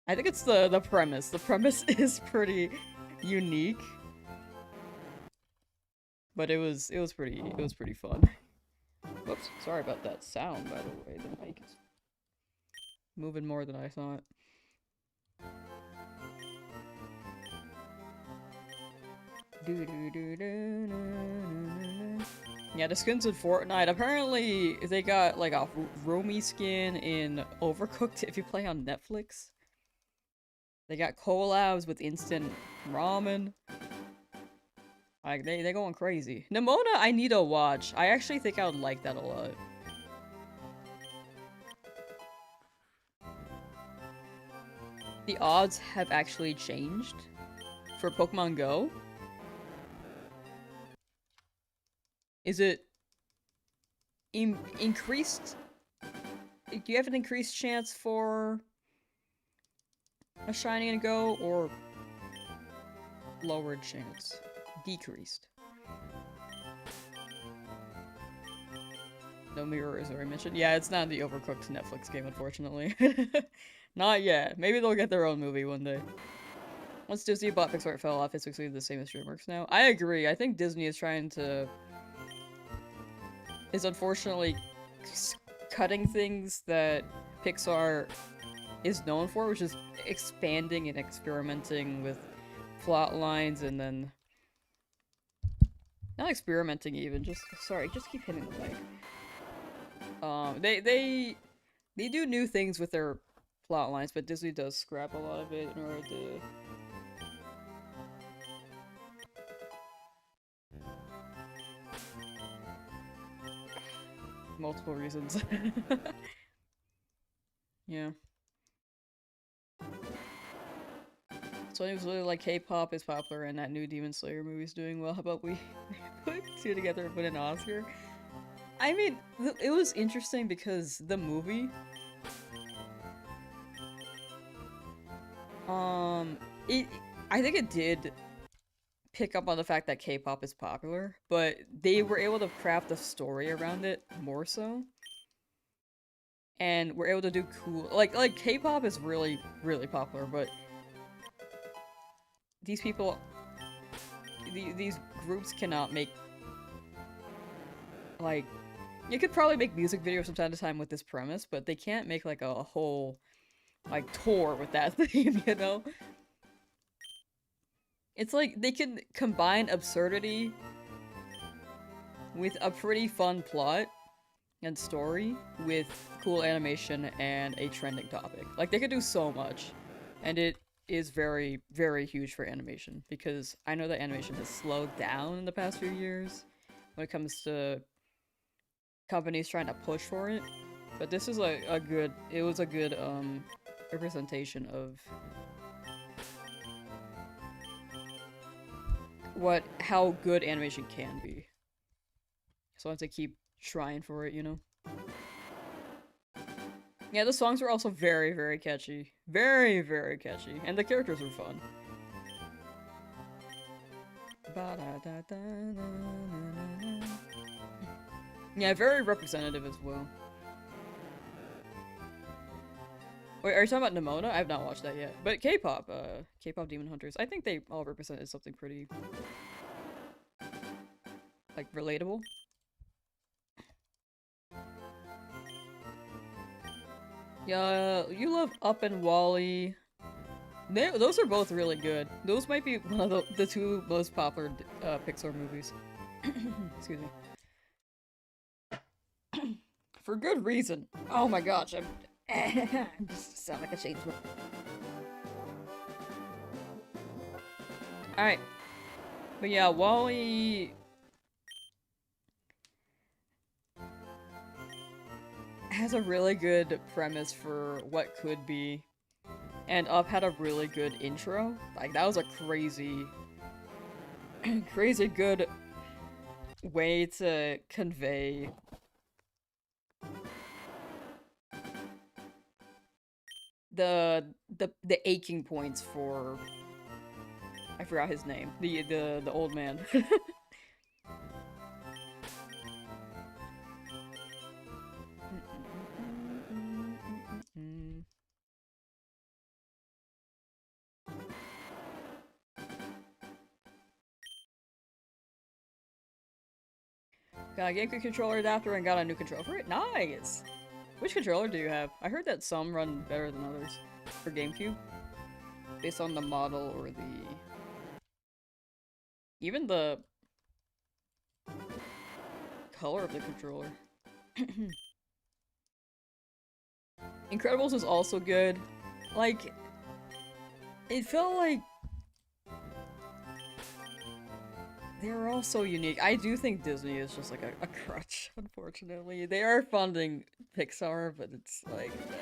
I think it's the premise. The premise is pretty unique. But it was pretty fun. Whoops, sorry about that sound, by the way. The mic is moving more than I thought. Yeah, the skins in Fortnite. Apparently, they got like a Romy skin in Overcooked if you play on Netflix. They got collabs with instant ramen. Like, they going crazy. Nimona, I need to watch. I actually think I would like that a lot. The odds have actually changed for Pokemon Go. Is it increased? Do you have an increased chance for a shiny and go, or lowered chance? Decreased. No mirror is already mentioned. Yeah, it's not the Overcooked Netflix game, unfortunately. Not yet. Maybe they'll get their own movie one day. Once Disney bought Pixar, it fell off. It's basically the same as DreamWorks now. I agree. I think Disney is trying to... is unfortunately cutting things that Pixar is known for, which is expanding and experimenting with plot lines, and then... not experimenting even, just... sorry, just keep hitting the mic. They do new things with their plot lines, but Disney does scrap a lot of it in order to... multiple reasons. Yeah. So it was really like K-pop is popular and that new Demon Slayer movie is doing well. How about we put two together and put an Oscar? I mean, it was interesting because the movie... I think it did pick up on the fact that K-pop is popular, but they were able to craft a story around it more so. And we're able to do cool... like K-pop is really, really popular, but... these people... these groups cannot make... like... you could probably make music videos from time to time with this premise, but they can't make like a whole... like tour with that theme, you know? It's like they can combine absurdity with a pretty fun plot and story with cool animation and a trending topic. Like, they could do so much. And it is very, very huge for animation, because I know that animation has slowed down in the past few years when it comes to companies trying to push for it. But this is like a good, it was a good representation of how good animation can be. So I have to keep trying for it, you know? Yeah, the songs were also very, very catchy. Very, very catchy. And the characters were fun. Yeah, very representative as well. Wait, are you talking about Nimona? I have not watched that yet. But K-pop, K-pop Demon Hunters, I think they all represented something pretty... like, relatable. Yeah, you love Up and Wally. Those are both really good. Those might be one of the two most popular Pixar movies. Excuse me. For good reason. Oh my gosh, I'm just sound like a change. Alright. But yeah, Wally has a really good premise for what could be. And Up had a really good intro. Like, that was a crazy, crazy good way to convey the aching points for, I forgot his name, the old man. Got a GameCube controller adapter and got a new controller for it. Nice! Which controller do you have? I heard that some run better than others for GameCube. Based on the model or the... even the color of the controller. Incredibles was also good. Like, it felt like they were all so unique. I do think Disney is just like a crutch, unfortunately. They are funding Pixar, but it's like, man.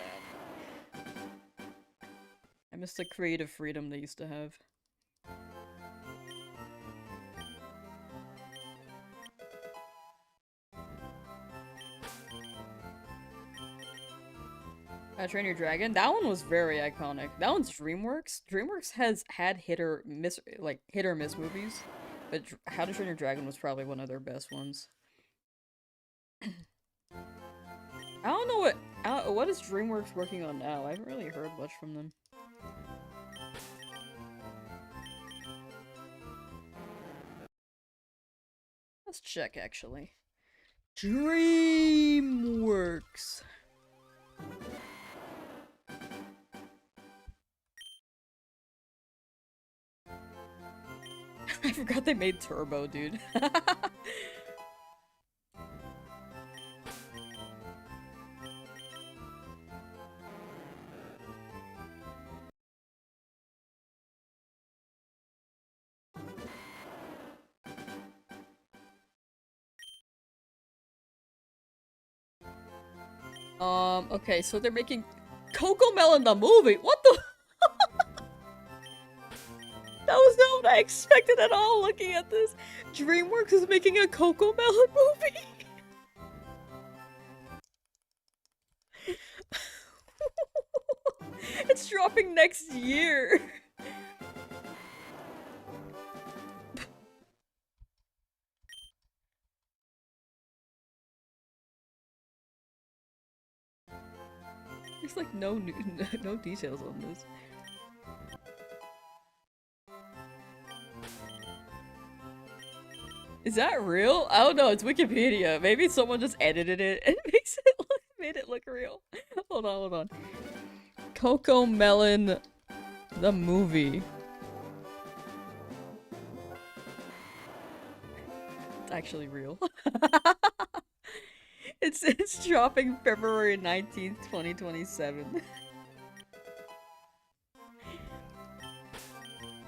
I miss the creative freedom they used to have. Train Your Dragon. That one was very iconic. That one's DreamWorks. DreamWorks has had hit or miss movies, but How to Train Your Dragon was probably one of their best ones. I don't know what is DreamWorks working on now. I haven't really heard much from them. Let's check actually. DreamWorks. I forgot they made Turbo, dude. Okay, so they're making CoComelon the movie. What the? That was not what I expected at all looking at this. DreamWorks is making a CoComelon movie. It's dropping next year. There's like no details on this. Is that real? I don't know, it's Wikipedia. Maybe someone just edited it and made it look real. Hold on. CoComelon the movie. It's actually real. It's dropping February 19th, 2027.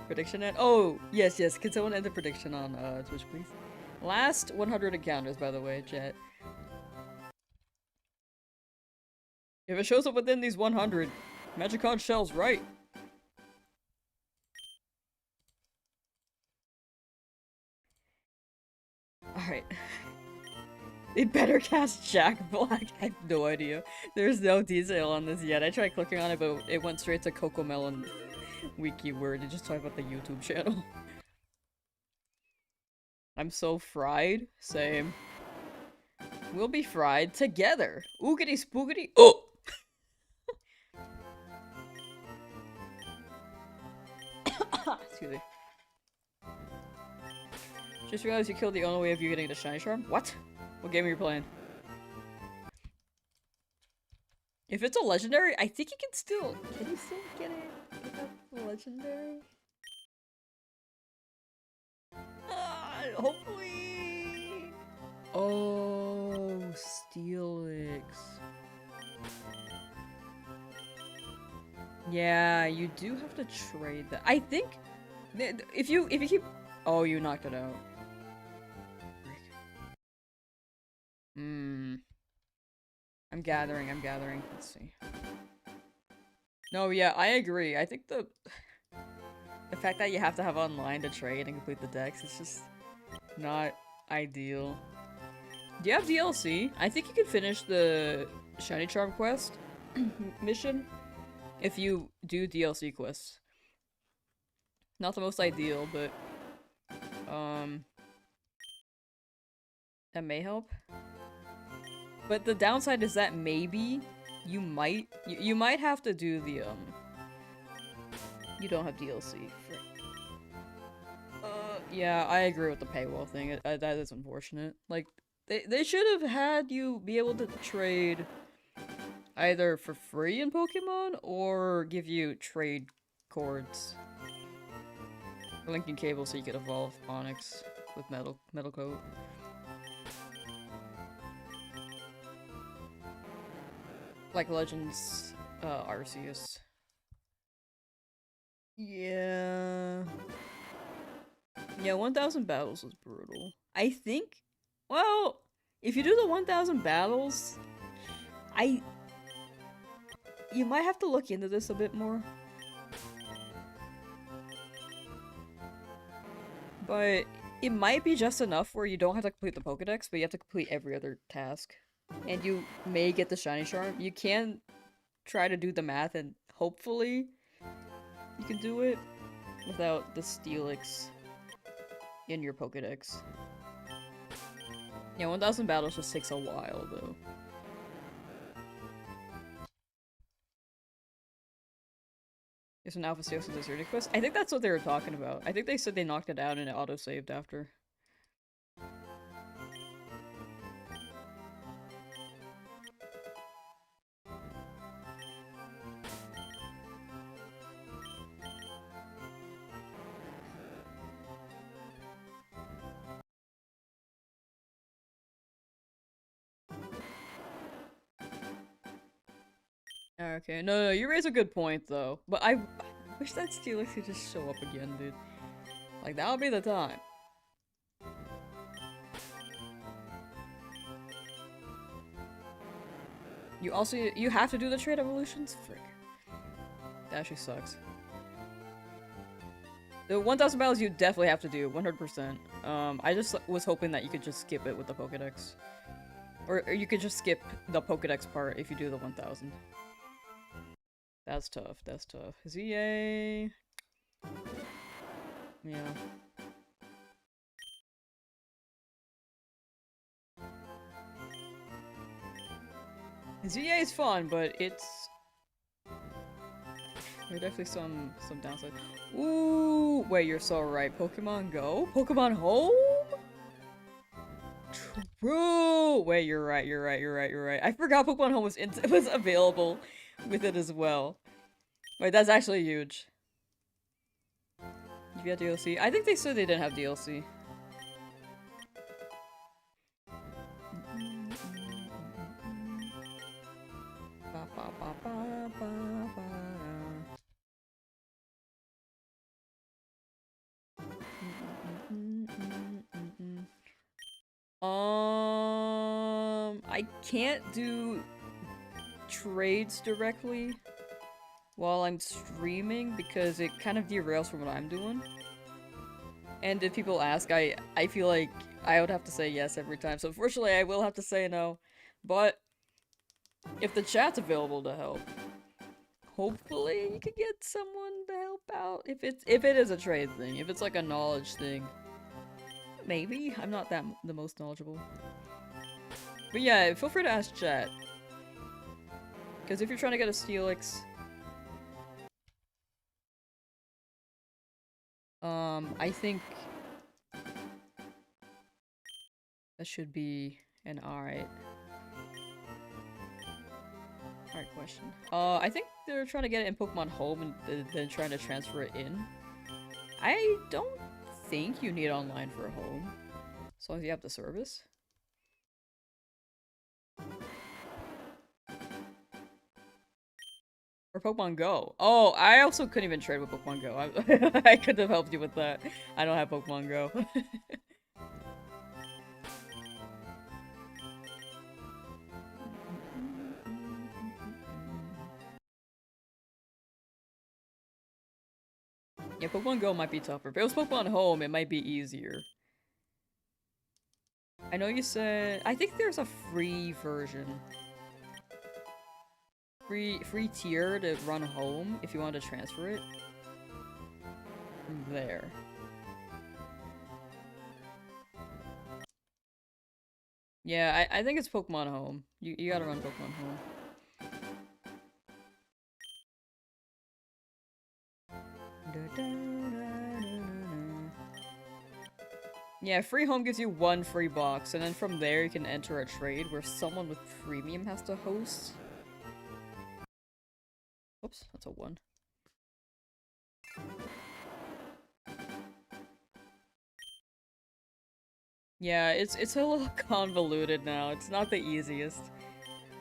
Prediction at— oh, yes. Can someone end the prediction on Twitch, please? Last 100 encounters, by the way, chat. If it shows up within these 100, Magicon Shell's right. Alright. They better cast Jack Black. I have no idea. There's no detail on this yet. I tried clicking on it, but it went straight to CoComelon wiki word. It just talked about the YouTube channel. I'm so fried. Same. We'll be fried together. Oogity spoogity. Oh! Excuse me. Just realized you killed the only way of you getting the shiny charm? What? What game are you playing? If it's a legendary, I think you can still— can you still get it? Get that legendary? Hopefully. Oh, Steelix. Yeah, you do have to trade that. I think if you keep— oh, you knocked it out. I'm gathering, I'm gathering. Let's see. No, yeah, I agree. I think the fact that you have to have online to trade and complete the decks is just not ideal. Do you have DLC? I think you can finish the Shiny Charm quest mission if you do DLC quests. Not the most ideal, but that may help. But the downside is that maybe you might have to do the you don't have DLC. Yeah, I agree with the paywall thing. That is unfortunate. Like they should have had you be able to trade either for free in Pokemon or give you trade cords. Linking cable so you could evolve Onyx with metal coat. Like Legends Arceus. Yeah. Yeah, 1000 battles was brutal. I think, well, if you do the 1000 battles, you might have to look into this a bit more. But it might be just enough where you don't have to complete the Pokedex, but you have to complete every other task. And you may get the Shiny Charm. You can try to do the math and hopefully you can do it without the Steelix in your Pokedex. Yeah, 1000 battles just takes a while though. There's an Alpha Steelix Deserted quest. I think that's what they were talking about. I think they said they knocked it out and it auto-saved after. Okay, no, you raise a good point though. But I wish that Steelix could just show up again, dude. Like, that would be the time. You have to do the trade evolutions? Frick. That actually sucks. The 1000 battles you definitely have to do, 100%. I just was hoping that you could just skip it with the Pokedex. Or you could just skip the Pokedex part if you do the 1000. That's tough, that's tough. ZA... Yeah. ZA is fun, but it's... There are definitely some downsides. Ooh! Wait, you're so right. Pokemon Go? Pokemon Home? True! Wait, you're right, you're right, you're right, you're right. I forgot Pokemon Home was available with it as well. Wait, that's actually huge. If you had DLC. I think they said they didn't have DLC. I can't do trades directly while I'm streaming because it kind of derails from what I'm doing. And if people ask, I feel like I would have to say yes every time. So unfortunately, I will have to say no. But if the chat's available to help, hopefully you could get someone to help out. If it is a trade thing, if it's like a knowledge thing, maybe. I'm not the most knowledgeable. But yeah, feel free to ask chat. Because if you're trying to get a Steelix, I think that should be an alright question. I think they're trying to get it in Pokemon Home and then trying to transfer it in. I don't think you need online for a home, as long as you have the service. Or Pokemon Go. Oh, I also couldn't even trade with Pokemon Go. I could have helped you with that. I don't have Pokemon Go. Yeah, Pokemon Go might be tougher. If it was Pokemon Home, it might be easier. I know you said... I think there's a free version. Free tier to run home if you want to transfer it. From there. Yeah, I think it's Pokemon Home. You gotta run Pokemon Home. Yeah, free home gives you 1 free box, and then from there you can enter a trade where someone with premium has to host. Oops, that's a 1. Yeah, it's a little convoluted now. It's not the easiest.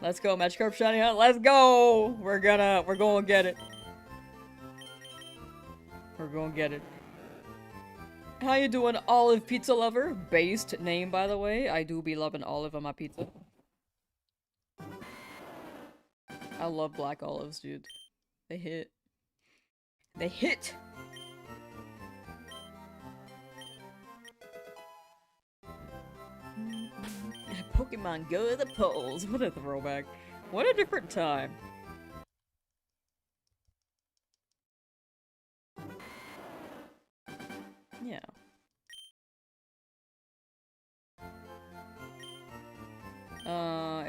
Let's go, Magikarp Shiny Hunt. Let's go! We're gonna get it. We're gonna get it. How you doing, Olive Pizza Lover? Based name, by the way. I do be loving olive on my pizza. I love black olives, dude. They hit. They hit! Pokemon Go to the polls. What a throwback. What a different time. Yeah.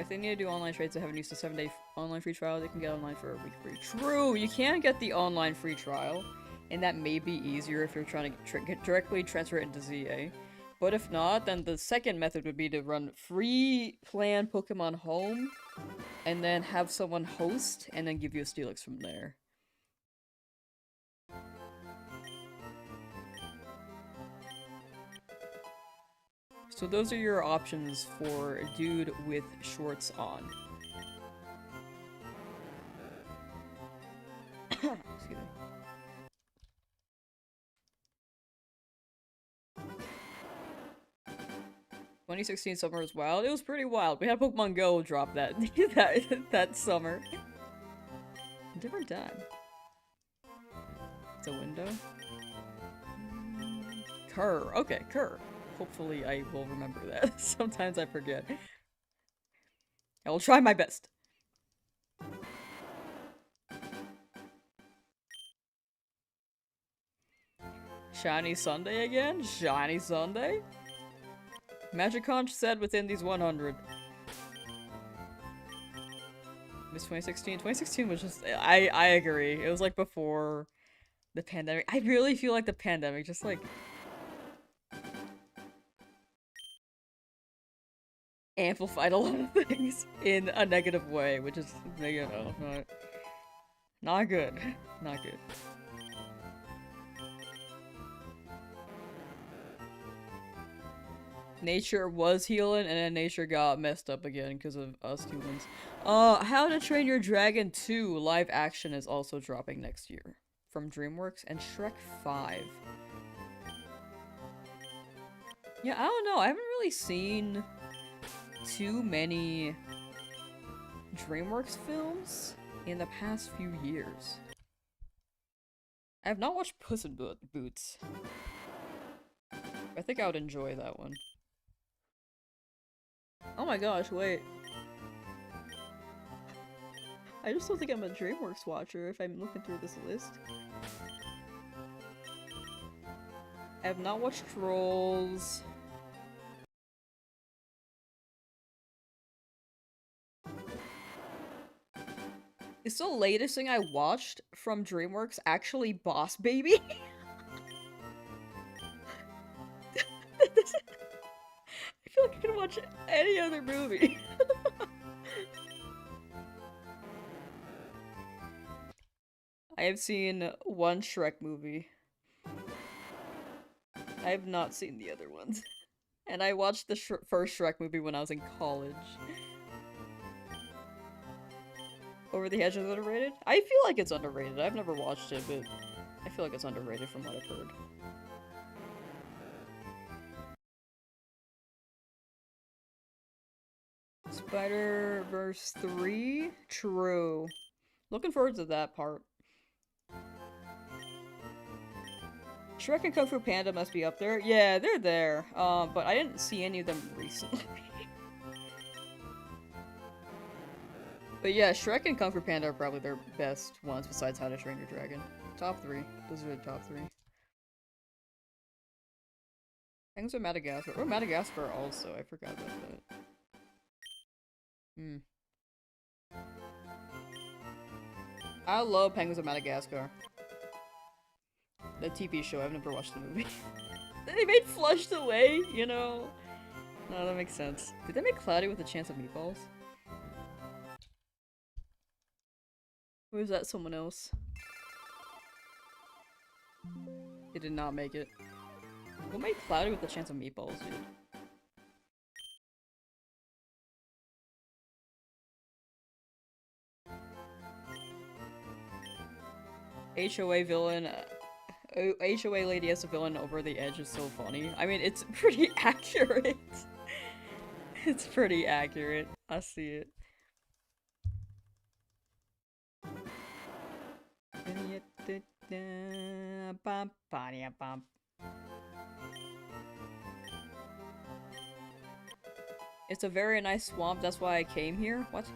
If they need to do online trades that haven't used a 7-day online free trial, they can get online for a week free. True! You can get the online free trial, and that may be easier if you're trying to directly transfer it into ZA. But if not, then the second method would be to run free plan Pokemon Home, and then have someone host, and then give you a Steelix from there. So those are your options for a dude with shorts on. Excuse me. "2016 summer was wild." It was pretty wild. We had Pokemon Go drop that that summer. Different time. It's a window. Kerr. Okay, Kerr. Hopefully I will remember that. Sometimes I forget. I will try my best. Shiny Sunday again? Shiny Sunday? Magicconch said within these 100. Miss 2016? 2016 was just... I agree. It was like before the pandemic. I really feel like the pandemic just like... amplified a lot of things in a negative way, which is, you know, not good. Not good. Nature was healing, and then nature got messed up again because of us humans. How to Train Your Dragon 2 live action is also dropping next year from DreamWorks, and Shrek 5. Yeah, I don't know. I haven't really seen too many DreamWorks films in the past few years. I have not watched Puss in Boots. I think I would enjoy that one. Oh my gosh, wait. I just don't think I'm a DreamWorks watcher if I'm looking through this list. I have not watched Trolls. Is the latest thing I watched from DreamWorks actually Boss Baby? I feel like I can watch any other movie. I have seen one Shrek movie. I have not seen the other ones. And I watched the first Shrek movie when I was in college. Over the Hedge is underrated? I feel like it's underrated. I've never watched it, but I feel like it's underrated from what I've heard. Spider-Verse 3? True. Looking forward to that part. Shrek and Kung Fu Panda must be up there. Yeah, they're there. But I didn't see any of them recently. But yeah, Shrek and Kung Fu Panda are probably their best ones besides How to Train Your Dragon. Top 3. Those are the top 3. Penguins of Madagascar. Oh, Madagascar also. I forgot about that. I love Penguins of Madagascar. The TV show. I've never watched the movie. They made Flushed Away, you know? No, that makes sense. Did they make Cloudy with a Chance of Meatballs? Or is that someone else? They did not make it. Who made Cloudy with a Chance of Meatballs, dude? HOA villain. HOA lady as a villain over the edge is so funny. I mean, it's pretty accurate. It's pretty accurate. I see it. It's a very nice swamp, that's why I came here. What?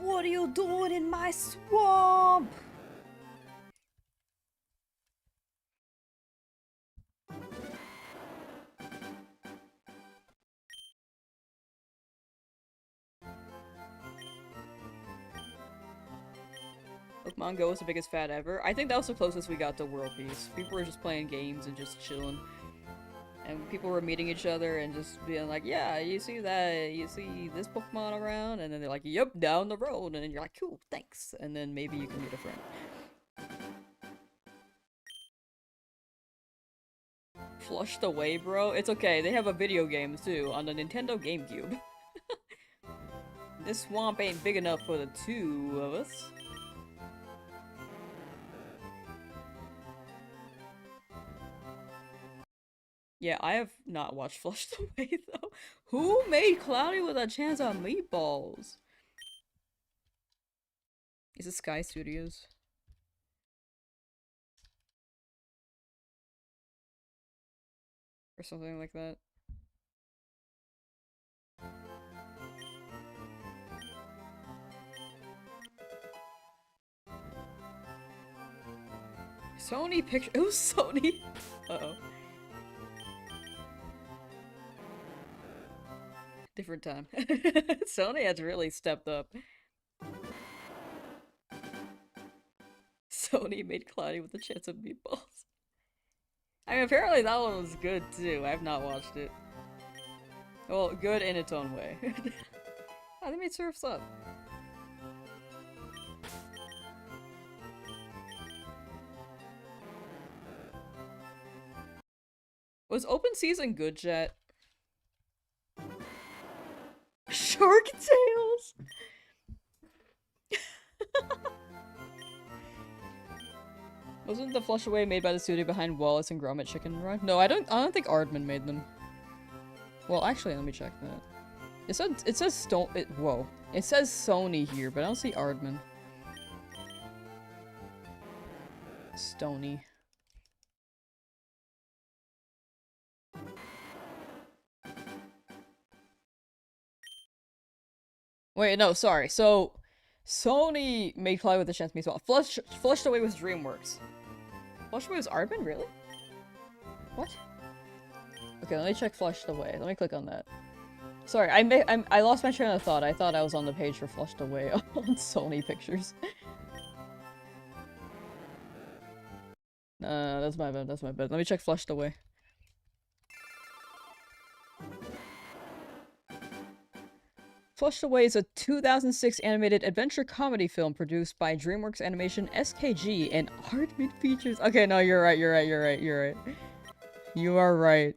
What are you doing in my swamp? Pokemon Go was the biggest fad ever. I think that was the closest we got to world peace. People were just playing games and just chilling. And people were meeting each other and just being like, yeah, you see that, you see this Pokemon around? And then they're like, yep, down the road. And then you're like, cool, thanks. And then maybe you can meet a friend. Flushed Away, bro? It's okay, they have a video game too, on the Nintendo GameCube. This swamp ain't big enough for the two of us. Yeah, I have not watched Flushed Away, though. Who made Cloudy with a Chance of Meatballs? Is it Sky Studios? Or something like that. Sony Picture. It was Sony. Uh-oh. Different time. Sony has really stepped up. Sony made Cloudy with a Chance of Meatballs. I mean, apparently that one was good too. I've not watched it. Well, good in its own way. Oh, they made Surf's Up. Was Open Season good, Jet? Shark Tales! Wasn't the Flush Away made by the studio behind Wallace and Gromit Chicken Run? No, I don't think Aardman made them. Well, actually, let me check that. It says whoa. It says Sony here, but I don't see Aardman. Stony. Wait, no, sorry. So, Sony made Cloudy with a Chance of Meatballs. Flushed Away was DreamWorks. Flushed Away was Aardman? Really? What? Okay, let me check Flushed Away. Let me click on that. Sorry, I lost my train of thought. I thought I was on the page for Flushed Away on Sony Pictures. That's my bad. That's my bad. Let me check Flushed Away. Flushed Away is a 2006 animated adventure comedy film produced by DreamWorks Animation SKG and Aardman Features. Okay, no, you're right. You're right. You are right.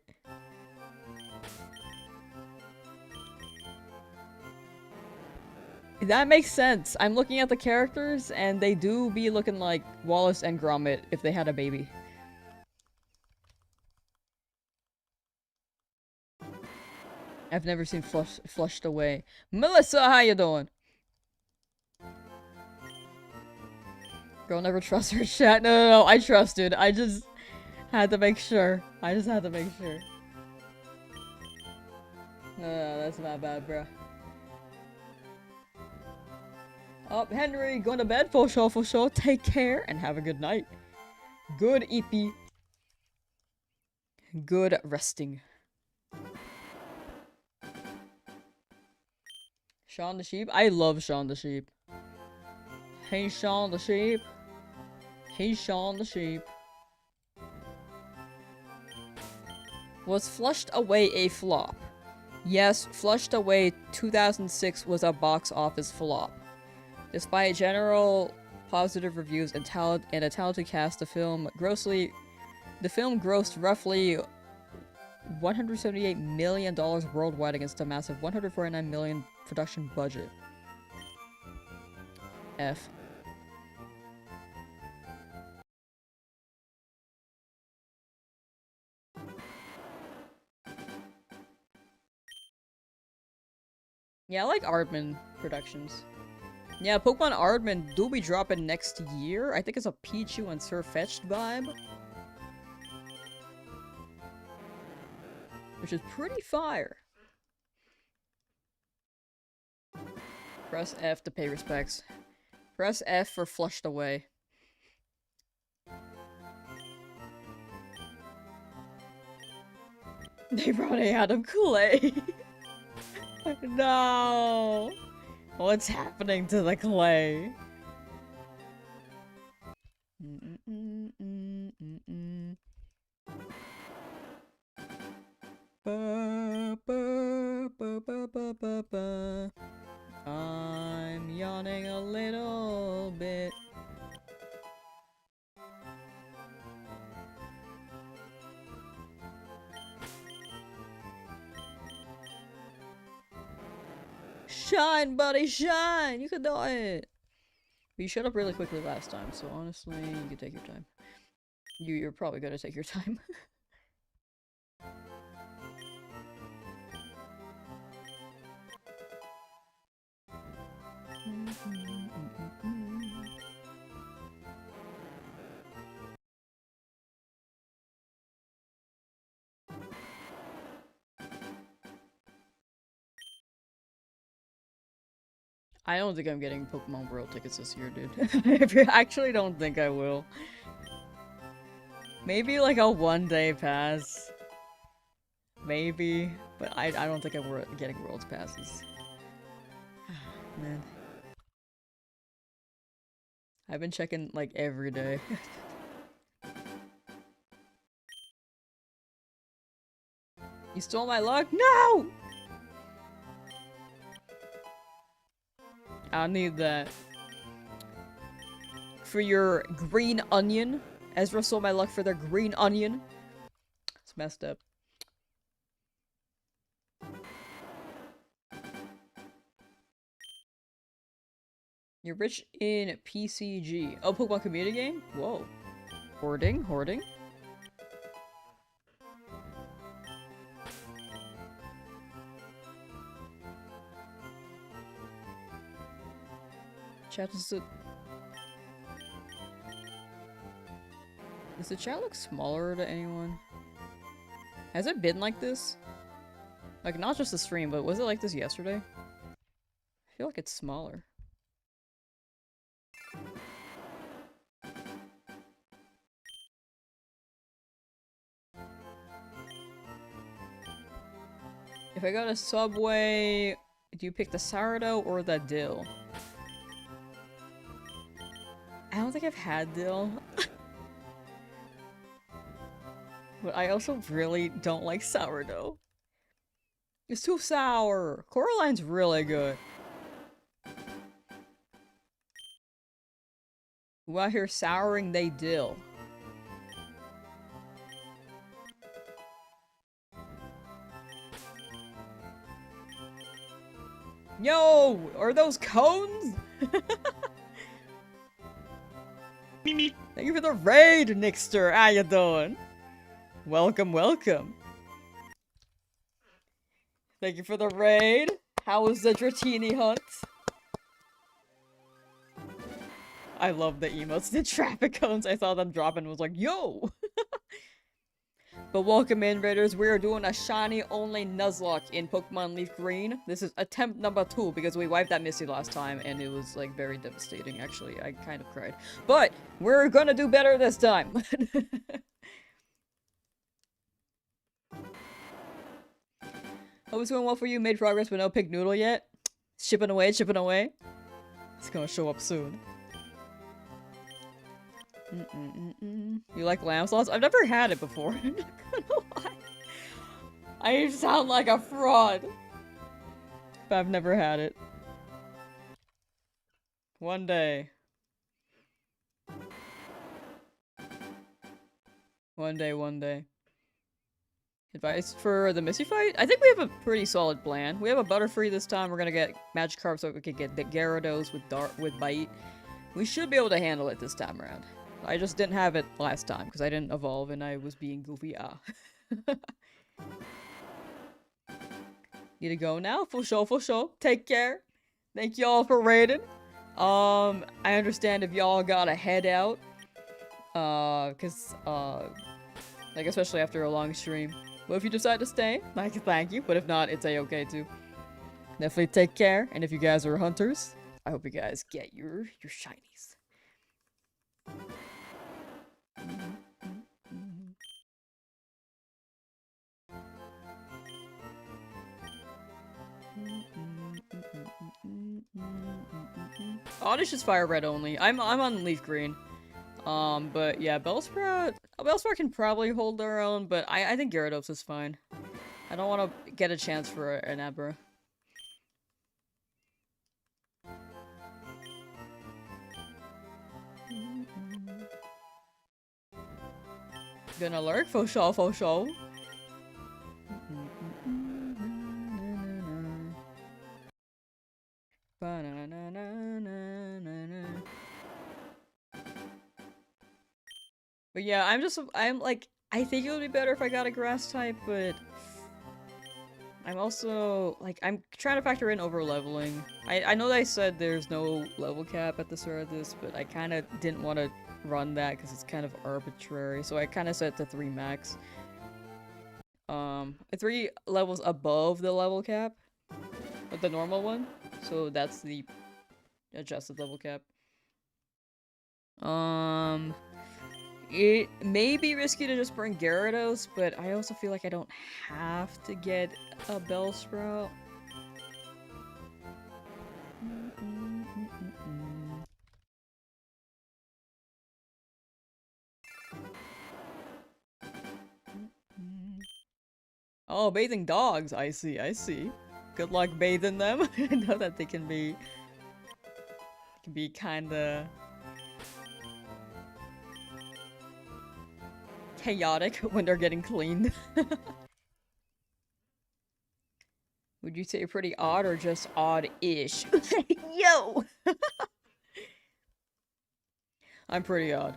That makes sense. I'm looking at the characters, and they do be looking like Wallace and Gromit if they had a baby. I've never seen Flushed Away. Melissa, how you doing? Girl never trusts her chat. No, I trusted. I just had to make sure. I just had to make sure. No, that's not bad, bro. Up, Henry, going to bed for sure, for sure. Take care and have a good night. Good EP. Good resting. Shaun the Sheep? I love Shaun the Sheep. Hey, Shaun the Sheep. Hey, Shaun the Sheep. Was Flushed Away a flop? Yes, Flushed Away 2006 was a box office flop. Despite general positive reviews and a talented cast, the film grossed roughly $178 million worldwide against a massive $149 million production budget. F. Yeah, I like Aardman Productions. Yeah, Pokemon Aardman do be dropping next year. I think it's a Pichu and Sirfetch'd vibe. Which is pretty fire. Press F to pay respects. Press F for Flushed Away. They brought a out of clay. No! What's happening to the clay? I'm yawning a little bit. Shine, buddy, shine! You can do it! But you shut up really quickly last time, so honestly, you can take your time. You're probably gonna take your time. I don't think I'm getting Pokemon World tickets this year, dude. I actually don't think I will. Maybe like a one-day pass. Maybe. But I don't think I'm getting World's passes. Man. I've been checking like every day. You stole my luck? No! I need that. For your green onion. Ezra stole my luck for their green onion. It's messed up. You're rich in PCG. Oh, Pokemon community game? Whoa. Hoarding? Hoarding? Chat is Does the chat look smaller to anyone? Has it been like this? Like, not just the stream, but was it like this yesterday? I feel like it's smaller. If I go to Subway, do you pick the sourdough or the dill? I don't think I've had dill. But I also really don't like sourdough. It's too sour. Coraline's really good. Who out here souring they dill? Yo! Are those cones? Thank you for the raid, Nixter. How you doing? Welcome, welcome. Thank you for the raid. How was the Dratini hunt? I love the emotes. The traffic cones, I saw them drop and was like, yo! But welcome in, Raiders. We are doing a shiny only Nuzlocke in Pokemon Leaf Green. This is attempt number 2 because we wiped that Misty last time and it was like very devastating, actually. I kind of cried. But we're gonna do better this time. Hope it's going well for you. Made progress but no pig noodle yet. Shipping away, shipping away. It's gonna show up soon. You like Lamsauce? I've never had it before. I'm not gonna lie. I sound like a fraud. But I've never had it. One day. One day. Advice for the Misty fight? I think we have a pretty solid plan. We have a Butterfree this time. We're gonna get Magikarp so we can get the Gyarados with Bite. We should be able to handle it this time around. I just didn't have it last time because I didn't evolve and I was being goofy. Need to go now? For sure. Take care. Thank y'all for raiding. I understand if y'all gotta head out. Like especially after a long stream. But if you decide to stay, thank you. But if not, it's a-okay too. Definitely take care. And if you guys are hunters, I hope you guys get your shinies. Oddish is FireRed only. I'm on Leaf Green. But yeah, Bellsprout can probably hold their own, but I think Gyarados is fine. I don't want to get a chance for an Abra. Gonna lurk? For sure. But yeah, I'm like, I think it would be better if I got a grass type, but I'm also, like, I'm trying to factor in over-leveling. I know that I said there's no level cap at the start of this, but I kind of didn't want to run that because it's kind of arbitrary, so I kind of set it to 3 max. 3 levels above the level cap, but the normal one, so that's the adjusted level cap. It may be risky to just bring Gyarados, but I also feel like I don't have to get a Bellsprout. Oh, bathing dogs. I see. Good luck bathing them. I know that they can be kinda chaotic when they're getting cleaned. Would you say you're pretty odd or just odd-ish? Yo! I'm pretty odd.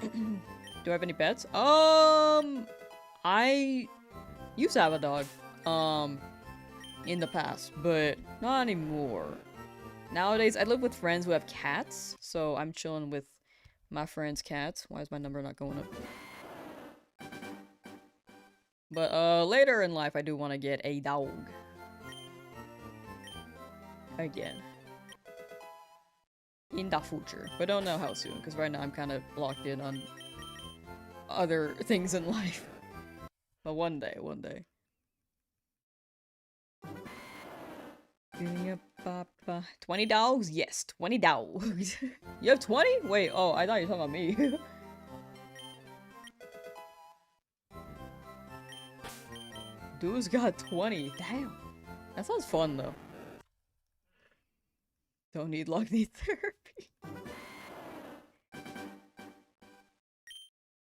Do I have any pets? I used to have a dog, in the past, but not anymore. Nowadays, I live with friends who have cats, so I'm chilling with my friends' cats. Why is my number not going up? But, later in life, I do want to get a dog. Again. In the future. But don't know how soon, because right now I'm kind of locked in on other things in life. But one day. $20? Yes, $20. You have 20? Wait, oh, I thought you were talking about me. Dude's got 20. Damn. That sounds fun, though. Don't need luck, need therapy.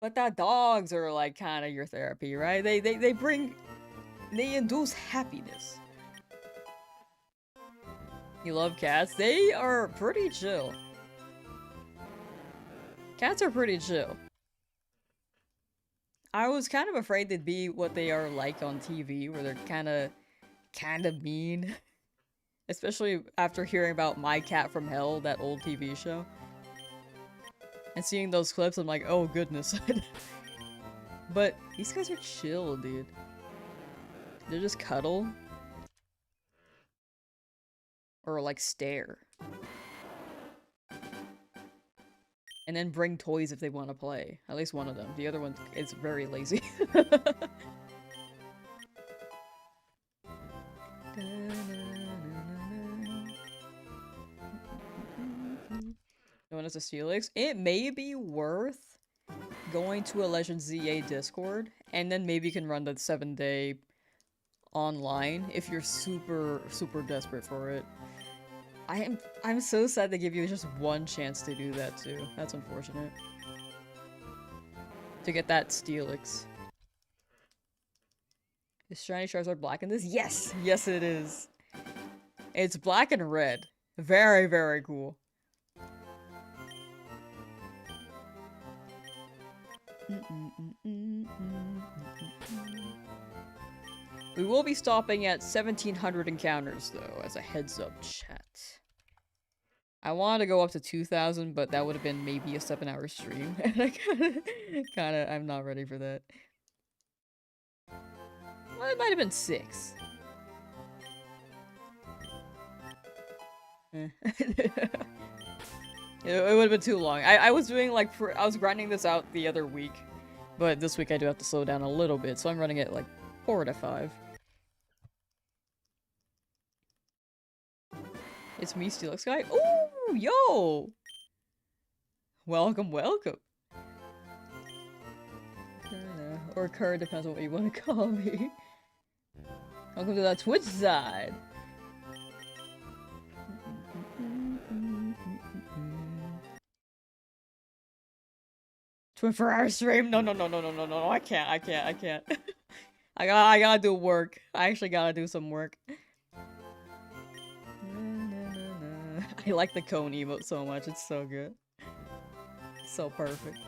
But that dogs are, like, kind of your therapy, right? They induce happiness. You love cats? They are pretty chill. Cats are pretty chill. I was kind of afraid they'd be what they are like on TV, where they're kind of mean. Especially after hearing about My Cat from Hell, that old TV show. And seeing those clips, I'm like, oh goodness. But these guys are chill, dude. They just cuddle. Or like stare. And then bring toys if they want to play. At least one of them. The other one is very lazy. No one has a Steelix. It may be worth going to a Legend ZA Discord, and then maybe you can run the 7-day online if you're super desperate for it. I'm so sad they give you just one chance to do that too. That's unfortunate. To get that Steelix. Is Shiny Charizard black in this? Yes! Yes it is. It's black and red. Very, very cool. We will be stopping at 1700 encounters though, as a heads up, chat. I wanted to go up to 2000, but that would have been maybe a 7-hour stream. And I I'm not ready for that. Well, it might have been 6. It would have been too long. I was doing like, I was grinding this out the other week. But this week I do have to slow down a little bit, so I'm running it like 4 to 5. It's me, Steelix guy. Ooh, yo! Welcome, welcome. Or Kerr, depends on what you want to call me. Welcome to the Twitch side. Twin stream? No, I can't. I gotta do work. I actually gotta do some work. I like the cone emote so much, it's so good. So perfect.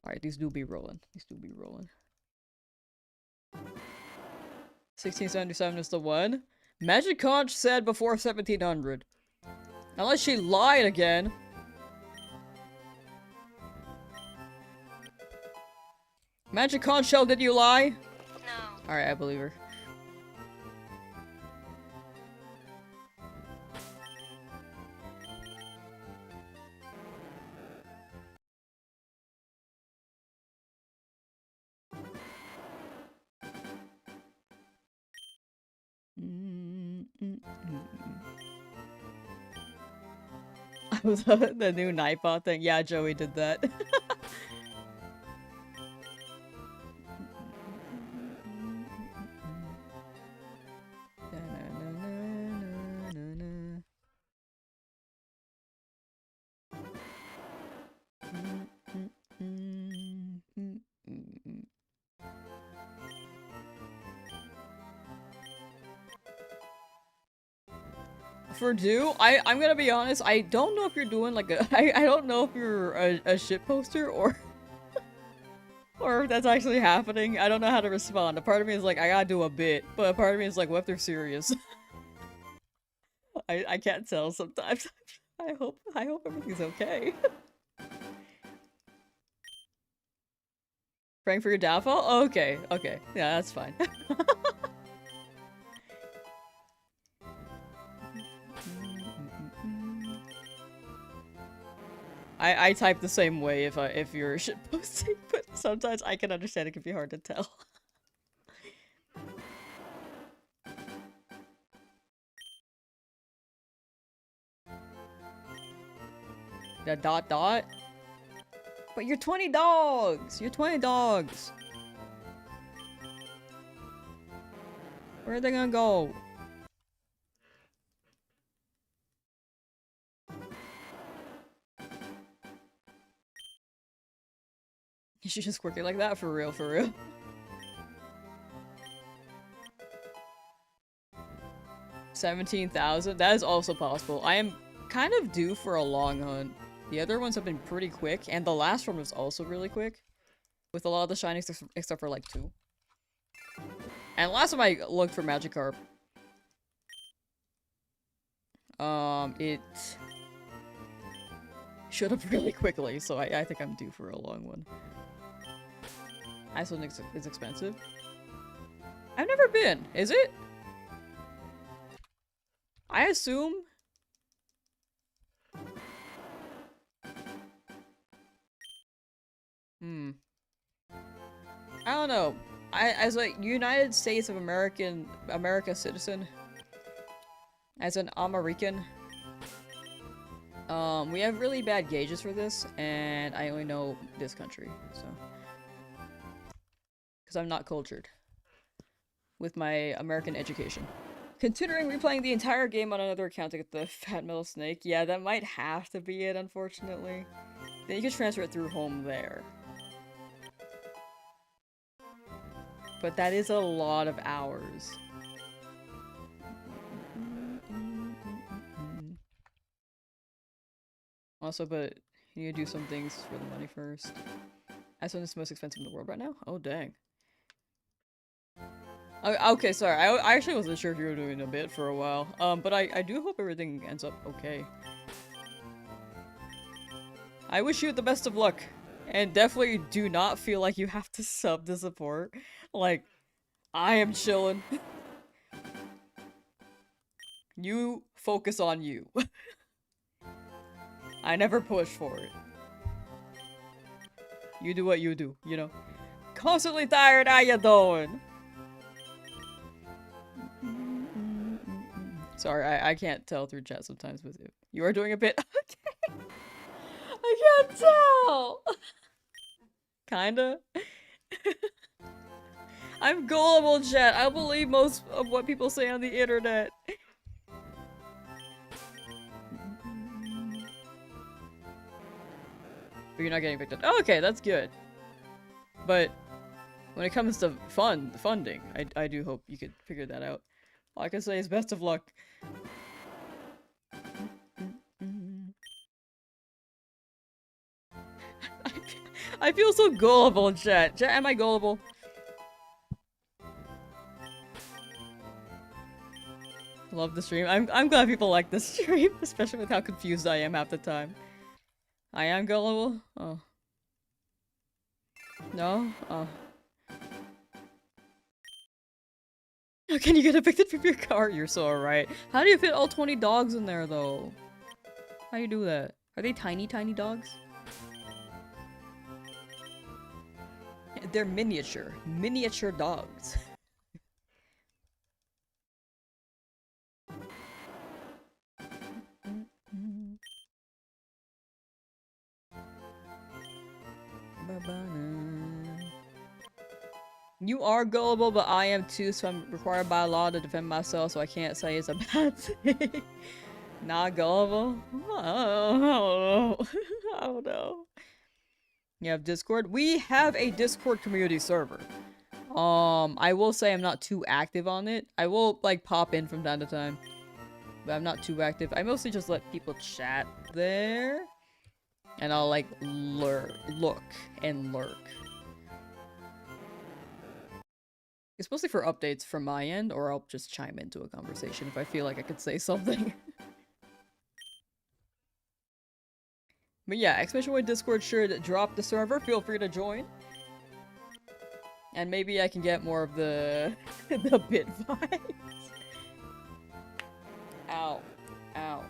Alright, these do be rolling. 1677 is the one. Magic Conch said before 1700. Unless she lied again. Magic Conch Shell, did you lie? No. Alright, I believe her. The new Nightbot thing. Yeah, Joey did that. For Do, I'm gonna be honest, I don't know if you're doing like a- I don't know if you're a shit poster or or if that's actually happening. I don't know how to respond. A part of me is like, I gotta do a bit, but a part of me is like, what if they're serious? I can't tell sometimes. I hope everything's okay. Praying for your downfall? Oh, okay, yeah, that's fine. I type the same way if you're shitposting, but sometimes I can understand it can be hard to tell. The dot. But you're 20 dogs! You're 20 dogs! Where are they gonna go? You should just work it like that, for real, for real. $17,000? That is also possible. I am kind of due for a long hunt. The other ones have been pretty quick, and the last one was also really quick. With a lot of the shinies, except for like 2. And last time I looked for Magikarp. It showed up really quickly, so I think I'm due for a long one. Iceland is expensive. I've never been. Is it? I assume. I don't know. As a United States of America citizen, as an American, we have really bad gauges for this, and I only know this country, so. Because I'm not cultured with my American education. Considering replaying the entire game on another account to get the fat metal snake, yeah, that might have to be it, unfortunately. Then you can transfer it through home there. But that is a lot of hours. Also, but you need to do some things for the money first. Iceland is the most expensive in the world right now? Oh, dang. Okay, sorry. I actually wasn't sure if you were doing a bit for a while. But I do hope everything ends up okay. I wish you the best of luck. And definitely do not feel like you have to sub to support. Like, I am chilling. You focus on you. I never push for it. You do what you do, you know? Constantly tired, how you doing? Sorry, I can't tell through chat sometimes with you. You are doing a bit. Okay. I can't tell. Kinda. I'm gullible, chat. I believe most of what people say on the internet. But you're not getting evicted. Oh, okay, that's good. But when it comes to funding, I do hope you could figure that out. All I can say is best of luck. I feel so gullible, chat. Chat, am I gullible? Love the stream. I'm glad people like this stream, especially with how confused I am half the time. I am gullible? Oh. No? Oh. How can you get evicted from your car? You're so alright. How do you fit all 20 dogs in there, though? How do you do that? Are they tiny, tiny dogs? They're miniature. Miniature dogs. You are gullible, but I am too, so I'm required by law to defend myself, so I can't say it's a bad thing. Not gullible? I don't know. I don't know. You have Discord? We have a Discord community server. I will say I'm not too active on it. I will, like, pop in from time to time. But I'm not too active. I mostly just let people chat there. And I'll, like, look and lurk. It's mostly for updates from my end, or I'll just chime into a conversation if I feel like I could say something. But yeah, exclamation point Discord should drop the server. Feel free to join. And maybe I can get more of the the bit vibes. Ow. Ow.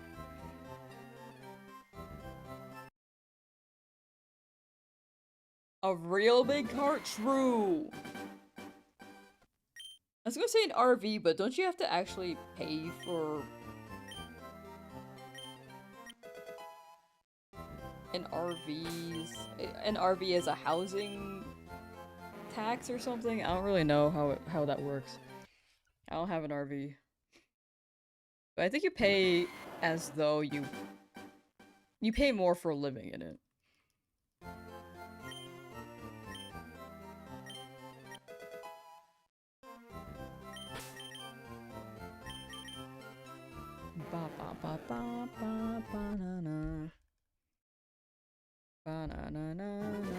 A real big cart? True. I was gonna say an RV, but don't you have to actually pay for an RV as a housing tax or something? I don't really know how that works. I don't have an RV. But I think you pay as though you pay more for living in it. Ba ba ba ba ba ba na na. Ba na na na na.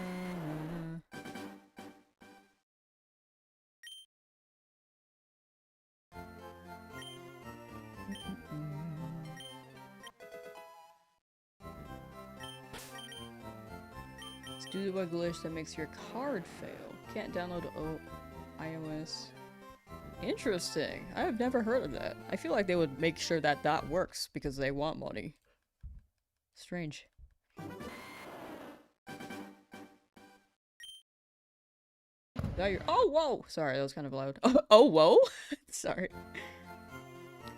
Do a glitch that makes your card fail. Can't download iOS. Interesting. I've never heard of that. I feel like they would make sure that that works because they want money. Strange. Oh, whoa! Sorry, that was kind of loud. Oh, whoa! Sorry.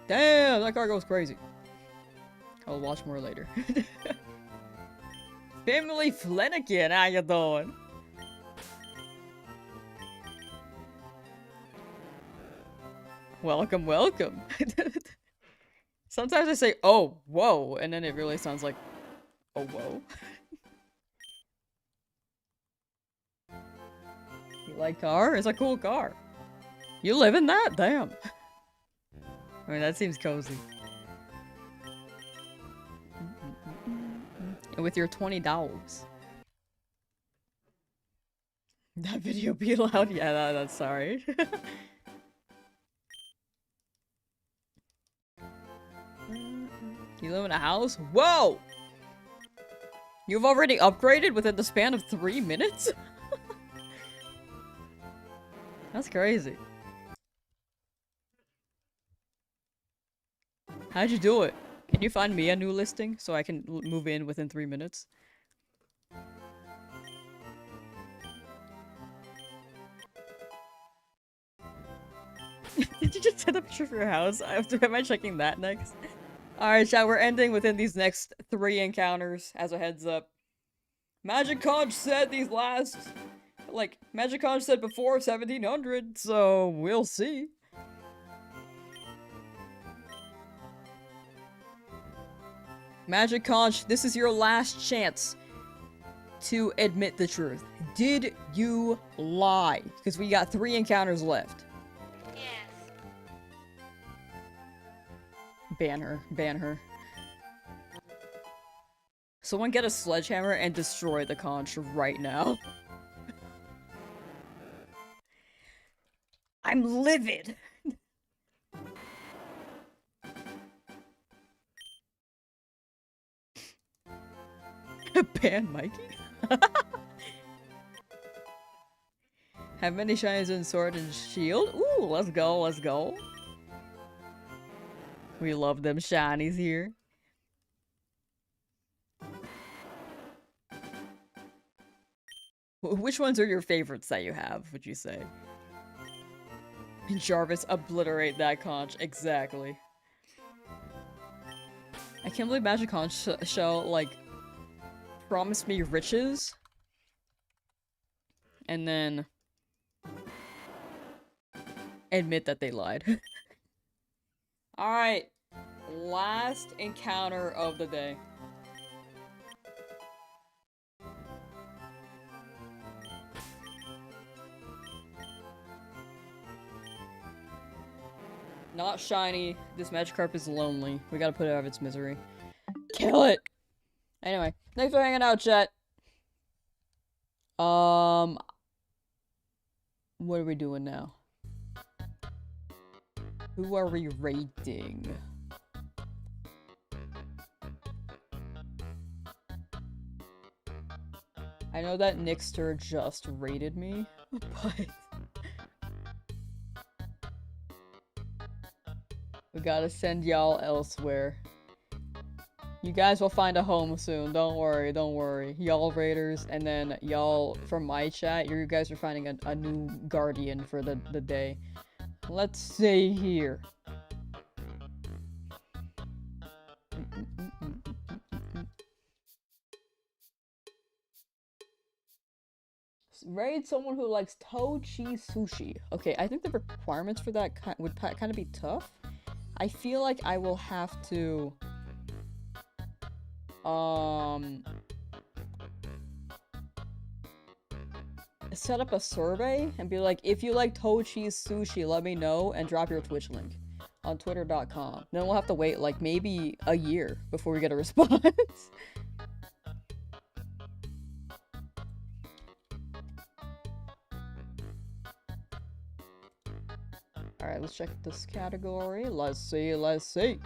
Damn, that car goes crazy. I'll watch more later. Family Flanagan, how you doing? Welcome, welcome. Sometimes I say, oh, whoa, and then it really sounds like, oh, whoa. You like car? It's a cool car. You live in that? Damn. I mean, that seems cozy. And with your $20. That video be loud? Yeah, that's sorry. You live in a house? Whoa! You've already upgraded within the span of 3 minutes? That's crazy. How'd you do it? Can you find me a new listing so I can move in within 3 minutes? Did you just set up a picture for your house? Am I checking that next? Alright, chat, we're ending within these next 3 encounters, as a heads up. Magic Conch said these last... Like, Magic Conch said before 1700, so we'll see. Magic Conch, this is your last chance to admit the truth. Did you lie? Because we got 3 encounters left. Yes. Ban her. Ban her. Someone get a sledgehammer and destroy the conch right now. I'm livid! Ban Mikey? Have many shinies in Sword and Shield? Ooh, let's go, let's go. We love them shinies here. Which ones are your favorites that you have, would you say? Jarvis, obliterate that conch. Exactly. I can't believe Magic Conch shall, like, promise me riches. And then... admit that they lied. Alright. Last encounter of the day. Not shiny. This Magikarp is lonely. We gotta put it out of its misery. Kill it! Anyway, thanks for hanging out, chat. What are we doing now? Who are we rating? I know that Nixter just rated me, but... we gotta send y'all elsewhere. You guys will find a home soon, don't worry, don't worry. Y'all raiders, and then y'all from my chat, you guys are finding a new guardian for the day. Let's see here. Raid someone who likes toe cheese sushi. Okay, I think the requirements for that would kind of be tough. I feel like I will have to set up a survey and be like, if you like toe cheese sushi, let me know, and drop your Twitch link on twitter.com. Then we'll have to wait like maybe a year before we get a response. Alright, let's check this category. Let's see, let's see.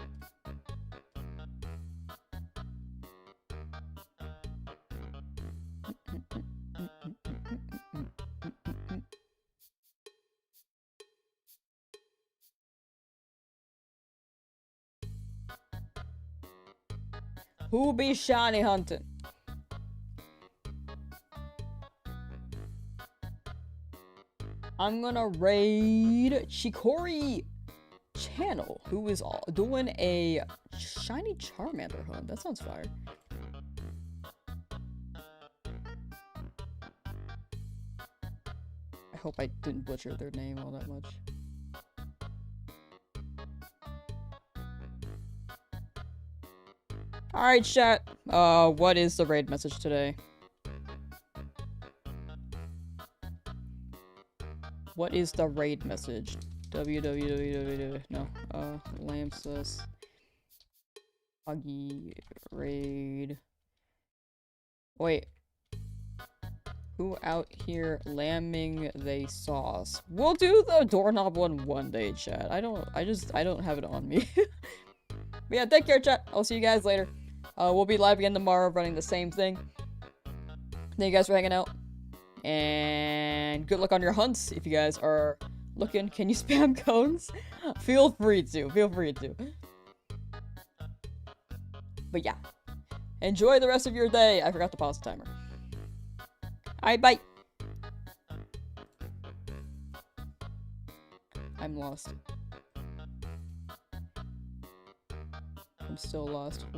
Who be shiny hunting? I'm gonna raid Chikori Channel, who is doing a shiny Charmander hunt. That sounds fire. I hope I didn't butcher their name all that much. Alright, chat. What is the raid message today? What is the raid message? www. No. Lamsauce. Buggy. Raid. Wait. Who out here lambing they sauce? We'll do the doorknob one day, chat. I don't have it on me. But yeah, take care, chat. I'll see you guys later. We'll be live again tomorrow, running the same thing. Thank you guys for hanging out. And good luck on your hunts. If you guys are looking, can you spam cones? Feel free to. But yeah. Enjoy the rest of your day. I forgot to pause the timer. Alright, bye. I'm lost. I'm still lost.